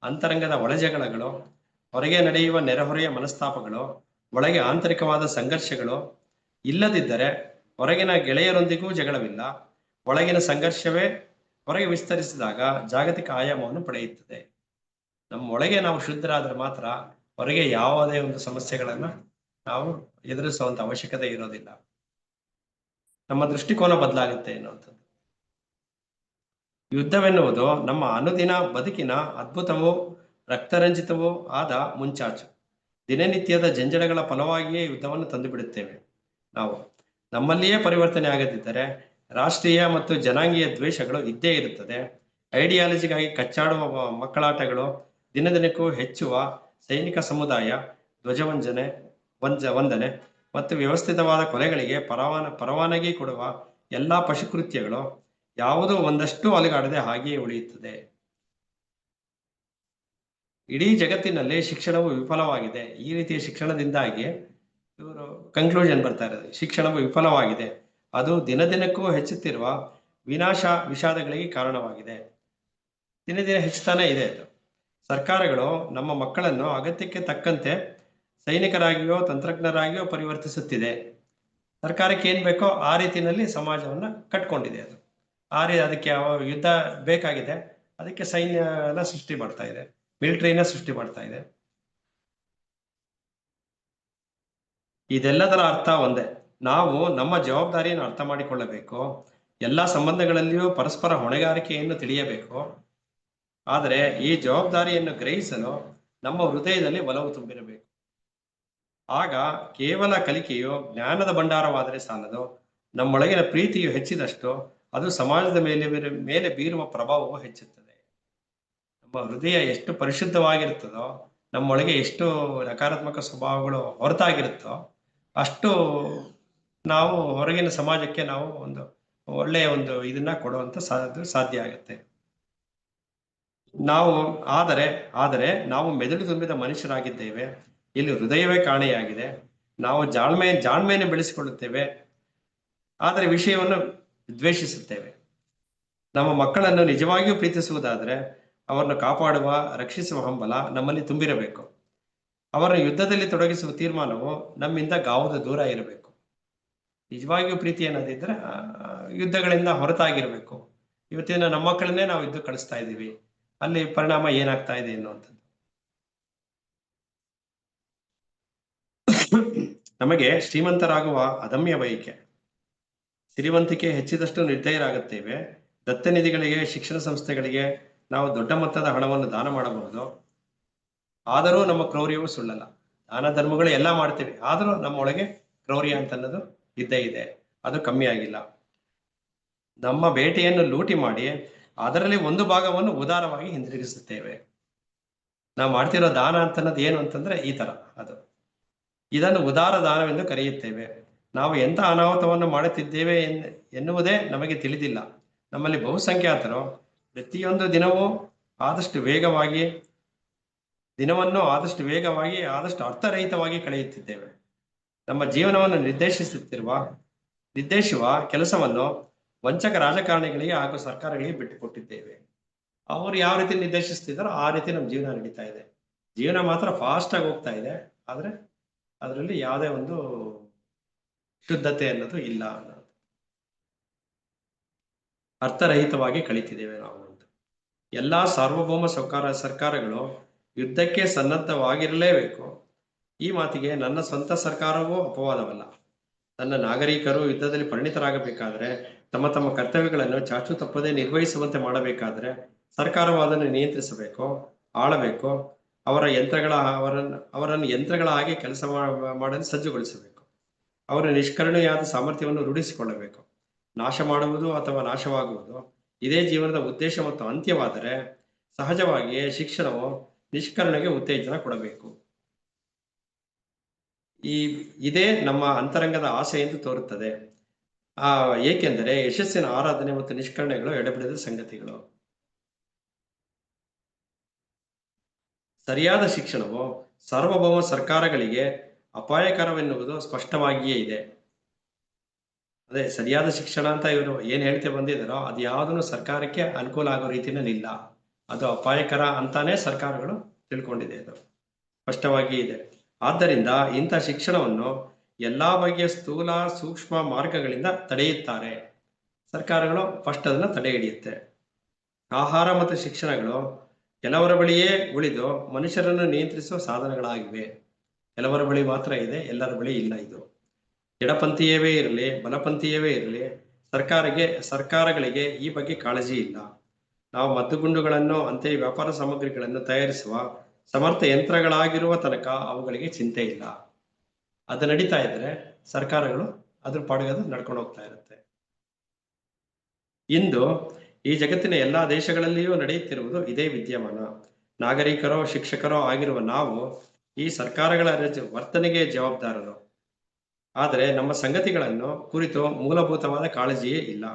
ಅಂತರಂಗದ ಒಳಜಗಳಗಳು, ಹೊರಗೆ ನಡೆಯುವ ನೆರೆಹೊರೆಯ ಮನಸ್ತಾಪಗಳು, ಒಳಗೆ ಆಂತರಿಕವಾದ ಸಂಘರ್ಷಗಳು ಇಲ್ಲದಿದ್ದರೆ ಹೊರಗಿನ ಗೆಳೆಯರೊಂದಿಗೂ ಜಗಳವಿಲ್ಲ. ಒಳಗಿನ ಸಂಘರ್ಷವೇ ಹೊರಗೆ ವಿಸ್ತರಿಸಿದಾಗ ಜಾಗತಿಕ ಆಯಾಮವನ್ನು ಪಡೆಯುತ್ತದೆ. ನಮ್ಮ ಒಳಗೆ ನಾವು ಶುದ್ಧರಾದ್ರೆ ಮಾತ್ರ ಹೊರಗೆ ಯಾವುದೇ ಒಂದು ಸಮಸ್ಯೆಗಳನ್ನ ನಾವು ಎದುರಿಸುವಂತ ಅವಶ್ಯಕತೆ ಇರೋದಿಲ್ಲ. ನಮ್ಮ ದೃಷ್ಟಿಕೋನ ಬದಲಾಗುತ್ತೆ ಎನ್ನುವಂಥದ್ದು. ಯುದ್ಧವೆನ್ನುವುದು ನಮ್ಮ ಅನುದಿನ ಬದುಕಿನ ಅದ್ಭುತವೂ ರಕ್ತರಂಜಿತವೂ ಆದ ಮುಂಚಾಚು. ದಿನನಿತ್ಯದ ಜಂಜಡಗಳ ಫಲವಾಗಿಯೇ ಯುದ್ಧವನ್ನು ತಂದು ಬಿಡುತ್ತೇವೆ ನಾವು. ನಮ್ಮಲ್ಲಿಯೇ ಪರಿವರ್ತನೆ ಆಗದಿದ್ದರೆ ರಾಷ್ಟ್ರೀಯ ಮತ್ತು ಜನಾಂಗೀಯ ದ್ವೇಷಗಳು ಇದ್ದೇ ಇರುತ್ತದೆ. ಐಡಿಯಾಲಜಿಗಾಗಿ ಕಚ್ಚಾಡುವ ಮಕ್ಕಳಾಟಗಳು, ದಿನದಿನಕ್ಕೂ ಹೆಚ್ಚುವ ಸೈನಿಕ ಸಮುದಾಯ, ವಂದನೆ ಮತ್ತು ವ್ಯವಸ್ಥಿತವಾದ ಕೊಲೆಗಳಿಗೆ ಪರವಾನಗಿ ಕೊಡುವ ಎಲ್ಲಾ ಪಶುಕೃತ್ಯಗಳು ಯಾವುದೋ ಒಂದಷ್ಟು ಅಲುಗಾಡದೆ ಹಾಗೆಯೇ ಉಳಿಯುತ್ತದೆ. ಇಡೀ ಜಗತ್ತಿನಲ್ಲಿ ಶಿಕ್ಷಣವು ವಿಫಲವಾಗಿದೆ. ಈ ರೀತಿಯ ಶಿಕ್ಷಣದಿಂದಾಗಿ ಇವರು ಕನ್ಕ್ಲೂಷನ್ ಬರ್ತಾ ಇರೋದು, ಶಿಕ್ಷಣವು ವಿಫಲವಾಗಿದೆ. ಅದು ದಿನದಿನಕ್ಕೂ ಹೆಚ್ಚುತ್ತಿರುವ ವಿಷಾದಗಳಿಗೆ ಕಾರಣವಾಗಿದೆ. ದಿನ ದಿನ ಹೆಚ್ಚುತ್ತಾನೆ ಇದೆ ಅದು. ಸರ್ಕಾರಗಳು ನಮ್ಮ ಮಕ್ಕಳನ್ನು ಅಗತ್ಯಕ್ಕೆ ತಕ್ಕಂತೆ ಸೈನಿಕರಾಗಿಯೋ ತಂತ್ರಜ್ಞರಾಗಿಯೋ ಪರಿವರ್ತಿಸುತ್ತಿದೆ. ಸರ್ಕಾರಕ್ಕೆ ಏನ್ ಬೇಕೋ ಆ ರೀತಿಯಲ್ಲಿ ಸಮಾಜವನ್ನ ಕಟ್ಕೊಂಡಿದೆ ಅದು. ಅದಕ್ಕೆ ಯುದ್ಧ ಬೇಕಾಗಿದೆ, ಅದಕ್ಕೆ ಸೈನ್ಯನ ಸೃಷ್ಟಿ ಮಾಡ್ತಾ ಇದೆ, ಮಿಲಿಟರಿನ ಸೃಷ್ಟಿ ಮಾಡ್ತಾ ಇದೆ. ಇದೆಲ್ಲದರ ಅರ್ಥ ಒಂದೇ, ನಾವು ನಮ್ಮ ಜವಾಬ್ದಾರಿಯನ್ನು ಅರ್ಥ ಮಾಡಿಕೊಳ್ಳಬೇಕು. ಎಲ್ಲ ಸಂಬಂಧಗಳಲ್ಲಿಯೂ ಪರಸ್ಪರ ಹೊಣೆಗಾರಿಕೆಯನ್ನು ತಿಳಿಯಬೇಕು. ಆದರೆ ಈ ಜವಾಬ್ದಾರಿಯನ್ನು ಗ್ರಹಿಸಲು ನಮ್ಮ ಹೃದಯದಲ್ಲಿ ಒಲವು ತುಂಬಿರಬೇಕು. ಆಗ ಕೇವಲ ಕಲಿಕೆಯು ಜ್ಞಾನದ ಭಂಡಾರವಾದರೆ ಸಾಲದು, ನಮ್ಮೊಳಗಿನ ಪ್ರೀತಿಯು ಹೆಚ್ಚಿದಷ್ಟು ಅದು ಸಮಾಜದ ಮೇಲೆ ಬೀರುವ ಪ್ರಭಾವವು ಹೆಚ್ಚುತ್ತದೆ. ನಮ್ಮ ಹೃದಯ ಎಷ್ಟು ಪರಿಶುದ್ಧವಾಗಿರುತ್ತದೋ, ನಮ್ಮೊಳಗೆ ಎಷ್ಟು ನಕಾರಾತ್ಮಕ ಸ್ವಭಾವಗಳು ಹೊರತಾಗಿರುತ್ತೋ, ಅಷ್ಟು ನಾವು ಹೊರಗಿನ ಸಮಾಜಕ್ಕೆ ನಾವು ಒಂದು ಒಳ್ಳೆಯ ಒಂದು ಇದನ್ನ ಕೊಡುವಂತ ಸಾಧ್ಯ ಆಗುತ್ತೆ. ಆದರೆ ನಾವು ಮೆದುಳು ತುಂಬಿದ ಮನುಷ್ಯರಾಗಿದ್ದೇವೆ. ಇಲ್ಲಿ ಹೃದಯವೇ ಕಾಣೆಯಾಗಿದೆ. ನಾವು ಜಾಣ್ಮೆಯನ್ನು ಬೆಳೆಸಿಕೊಳ್ಳುತ್ತೇವೆ, ಆದರೆ ವಿಷಯವನ್ನು ದ್ವೇಷಿಸುತ್ತೇವೆ. ನಮ್ಮ ಮಕ್ಕಳನ್ನು ನಿಜವಾಗಿಯೂ ಪ್ರೀತಿಸುವುದಾದರೆ ಅವರನ್ನು ಕಾಪಾಡುವ, ರಕ್ಷಿಸುವ ಹಂಬಲ ನಮ್ಮಲ್ಲಿ ತುಂಬಿರಬೇಕು. ಅವರನ್ನು ಯುದ್ಧದಲ್ಲಿ ತೊಡಗಿಸುವ ತೀರ್ಮಾನವು ನಮ್ಮಿಂದ ಗಾವುದು ದೂರ ಇರಬೇಕು. ನಿಜವಾಗಿಯೂ ಪ್ರೀತಿ ಅನ್ನೋದಿದ್ರೆ ಯುದ್ಧಗಳಿಂದ ಹೊರತಾಗಿರ್ಬೇಕು. ಇವತ್ತಿನ ನಮ್ಮ ಮಕ್ಕಳನ್ನೇ ನಾವು ಯುದ್ಧ ಕಳಿಸ್ತಾ ಇದ್ದೀವಿ, ಅಲ್ಲಿ ಪರಿಣಾಮ ಏನಾಗ್ತಾ ಇದೆ ಅನ್ನುವಂಥದ್ದು. ನಮಗೆ ಶ್ರೀಮಂತರಾಗುವ ಅದಮ್ಯ ಬಯಕೆ, ಸಿರಿವಂತಿಕೆ ಹೆಚ್ಚಿದಷ್ಟು ನಿರ್ದಯರಾಗುತ್ತೇವೆ. ದತ್ತ ನಿಧಿಗಳಿಗೆ, ಶಿಕ್ಷಣ ಸಂಸ್ಥೆಗಳಿಗೆ ನಾವು ದೊಡ್ಡ ಮೊತ್ತದ ಹಣವನ್ನು ದಾನ ಮಾಡಬಹುದು. ಆದರೂ ನಮ್ಮ ಕ್ರೌರ್ಯವು ಸುಳ್ಳಲ್ಲ. ದಾನ ಧರ್ಮಗಳು ಎಲ್ಲ ಮಾಡ್ತೀವಿ, ಆದರೂ ನಮ್ಮೊಳಗೆ ಕ್ರೌರ್ಯ ಅಂತ ಅನ್ನೋದು ಇದ್ದೇ ಇದೆ, ಅದು ಕಮ್ಮಿ ಆಗಿಲ್ಲ. ನಮ್ಮ ಬೇಟೆಯನ್ನು ಲೂಟಿ ಮಾಡಿ ಅದರಲ್ಲಿ ಒಂದು ಭಾಗವನ್ನು ಉದಾರವಾಗಿ ಹಿಂದಿರುಗಿಸುತ್ತೇವೆ. ನಾವು ಮಾಡ್ತಿರೋ ದಾನ ಅಂತನ್ನೋದು ಏನು ಅಂತಂದ್ರೆ ಈ ತರ, ಇದನ್ನು ಉದಾರ ದಾನವೆಂದು ಕರೆಯುತ್ತೇವೆ. ನಾವು ಎಂಥ ಅನಾಹುತವನ್ನು ಮಾಡುತ್ತಿದ್ದೇವೆ ಎನ್ನುವುದೇ ನಮಗೆ ತಿಳಿದಿಲ್ಲ. ನಮ್ಮಲ್ಲಿ ಬಹುಸಂಖ್ಯಾತರು ಪ್ರತಿಯೊಂದು ದಿನವೂ ಆದಷ್ಟು ವೇಗವಾಗಿ ಆದಷ್ಟು ಅರ್ಥರಹಿತವಾಗಿ ಕಳೆಯುತ್ತಿದ್ದೇವೆ. ನಮ್ಮ ಜೀವನವನ್ನು ನಿರ್ದೇಶಿಸುವ ಕೆಲಸವನ್ನು ವಂಚಕ ರಾಜಕಾರಣಿಗಳಿಗೆ ಹಾಗೂ ಸರ್ಕಾರಗಳಿಗೆ ಬಿಟ್ಟುಕೊಟ್ಟಿದ್ದೇವೆ. ಅವರು ಯಾವ ರೀತಿ ನಿರ್ದೇಶಿಸ್ತಿದ್ದಾರೋ ಆ ರೀತಿ ನಮ್ಮ ಜೀವನ ನಡೀತಾ ಇದೆ. ಜೀವನ ಮಾತ್ರ ಫಾಸ್ಟ್ ಆಗಿ ಹೋಗ್ತಾ ಇದೆ, ಆದ್ರೆ ಅದರಲ್ಲಿ ಯಾವುದೇ ಒಂದು ಶುದ್ಧತೆ ಅನ್ನೋದು ಇಲ್ಲ ಅನ್ನೋದು. ಅರ್ಥರಹಿತವಾಗಿ ಕಳೀತಿದ್ದೇವೆ ನಾವು ಅಂತ. ಎಲ್ಲಾ ಸಾರ್ವಭೌಮ ಸರ್ಕಾರಗಳು ಯುದ್ಧಕ್ಕೆ ಸನ್ನದ್ಧವಾಗಿರಲೇಬೇಕು. ಈ ಮಾತಿಗೆ ನನ್ನ ಸ್ವಂತ ಸರ್ಕಾರವೂ ಅಪವಾದವಲ್ಲ. ತನ್ನ ನಾಗರಿಕರು ಯುದ್ಧದಲ್ಲಿ ಪರಿಣಿತರಾಗಬೇಕಾದ್ರೆ, ತಮ್ಮ ತಮ್ಮ ಕರ್ತವ್ಯಗಳನ್ನು ಚಾಚು ತಪ್ಪದೆ ನಿರ್ವಹಿಸುವಂತೆ ಮಾಡಬೇಕಾದ್ರೆ ಸರ್ಕಾರವು ಅದನ್ನು ನಿಯಂತ್ರಿಸಬೇಕು, ಆಳಬೇಕು. ಅವರನ್ನು ಯಂತ್ರಗಳ ಹಾಗೆ ಕೆಲಸ ಮಾಡಲು ಸಜ್ಜುಗೊಳಿಸಬೇಕು. ಅವರ ನಿಷ್ಕರುಣೆಯಾದ ಸಾಮರ್ಥ್ಯವನ್ನು ರೂಢಿಸಿಕೊಳ್ಳಬೇಕು. ನಾಶ ಮಾಡುವುದು ಅಥವಾ ನಾಶವಾಗುವುದು ಇದೇ ಜೀವನದ ಉದ್ದೇಶ ಮತ್ತು ಅಂತ್ಯವಾದರೆ ಸಹಜವಾಗಿಯೇ ಶಿಕ್ಷಣವು ನಿಷ್ಕರುಣೆಗೆ ಉತ್ತೇಜನ ಕೊಡಬೇಕು. ಇದೇ ನಮ್ಮ ಅಂತರಂಗದ ಆಸೆ ಎಂದು ತೋರುತ್ತದೆ. ಏಕೆಂದರೆ ಯಶಸ್ಸಿನ ಆರಾಧನೆ ಮತ್ತು ನಿಷ್ಕರುಣೆಗಳು ಎಡೆಬಿಡದ ಸಂಗತಿಗಳು. ಸರಿಯಾದ ಶಿಕ್ಷಣವು ಸಾರ್ವಭೌಮ ಸರ್ಕಾರಗಳಿಗೆ ಅಪಾಯಕರವೆನ್ನುವುದು ಸ್ಪಷ್ಟವಾಗಿಯೇ ಇದೆ. ಅದೇ ಸರಿಯಾದ ಶಿಕ್ಷಣ ಅಂತ ಇವರು ಏನ್ ಹೇಳ್ತಾ ಬಂದಿದ್ದಾರೋ ಅದು ಯಾವುದನ್ನು ಸರ್ಕಾರಕ್ಕೆ ಅನುಕೂಲ ಆಗೋ ರೀತಿಯಲ್ಲಿ ಇಲ್ಲ, ಅದು ಅಪಾಯಕರ ಅಂತಾನೆ ಸರ್ಕಾರಗಳು ತಿಳ್ಕೊಂಡಿದೆ, ಅದು ಸ್ಪಷ್ಟವಾಗಿ ಇದೆ. ಆದ್ದರಿಂದ ಇಂಥ ಶಿಕ್ಷಣವನ್ನು ಎಲ್ಲಾ ಬಗೆಯ ಸ್ಥೂಲ ಸೂಕ್ಷ್ಮ ಮಾರ್ಗಗಳಿಂದ ತಡೆಯುತ್ತಾರೆ. ಸರ್ಕಾರಗಳು ಫಸ್ಟ್ ಅದನ್ನ ತಡೆ ಹಿಡಿಯುತ್ತೆ. ಆಹಾರ ಮತ್ತು ಶಿಕ್ಷಣಗಳು ಕೆಲವರ ಬಳಿಯೇ ಉಳಿದು ಮನುಷ್ಯರನ್ನು ನಿಯಂತ್ರಿಸುವ ಸಾಧನಗಳಾಗಿವೆ. ಕೆಲವರ ಬಳಿ ಮಾತ್ರ ಇದೆ, ಎಲ್ಲರ ಬಳಿ ಇಲ್ಲ. ಇದು ಎಡಪಂಥೀಯವೇ ಇರಲಿ ಬಲಪಂಥೀಯವೇ ಇರಲಿ, ಸರ್ಕಾರಗಳಿಗೆ ಈ ಬಗ್ಗೆ ಕಾಳಜಿ ಇಲ್ಲ. ನಾವು ಮದ್ದುಗುಂಡುಗಳನ್ನು ಅಂತೆಯೇ ವ್ಯಾಪಾರ ಸಾಮಗ್ರಿಗಳನ್ನು ತಯಾರಿಸುವ ಸಮರ್ಥ ಯಂತ್ರಗಳಾಗಿರುವ ತನಕ ಅವುಗಳಿಗೆ ಚಿಂತೆ ಇಲ್ಲ. ಅದು ನಡೀತಾ ಇದ್ರೆ ಸರ್ಕಾರಗಳು ಅದ್ರ ಪಾಡಿಗೆ ಅದು ನಡ್ಕೊಂಡು ಹೋಗ್ತಾ ಇರುತ್ತೆ. ಇಂದು ಈ ಜಗತ್ತಿನ ಎಲ್ಲಾ ದೇಶಗಳಲ್ಲಿಯೂ ನಡೆಯುತ್ತಿರುವುದು ಇದೇ ವಿದ್ಯಮಾನ. ನಾಗರಿಕರೋ ಶಿಕ್ಷಕರೋ ಆಗಿರುವ ನಾವು ಈ ಸರ್ಕಾರಗಳ ವರ್ತನೆಗೆ ಜವಾಬ್ದಾರರು. ಆದರೆ ನಮ್ಮ ಸಂಗತಿಗಳನ್ನು ಕುರಿತು ಮೂಲಭೂತವಾದ ಕಾಳಜಿಯೇ ಇಲ್ಲ.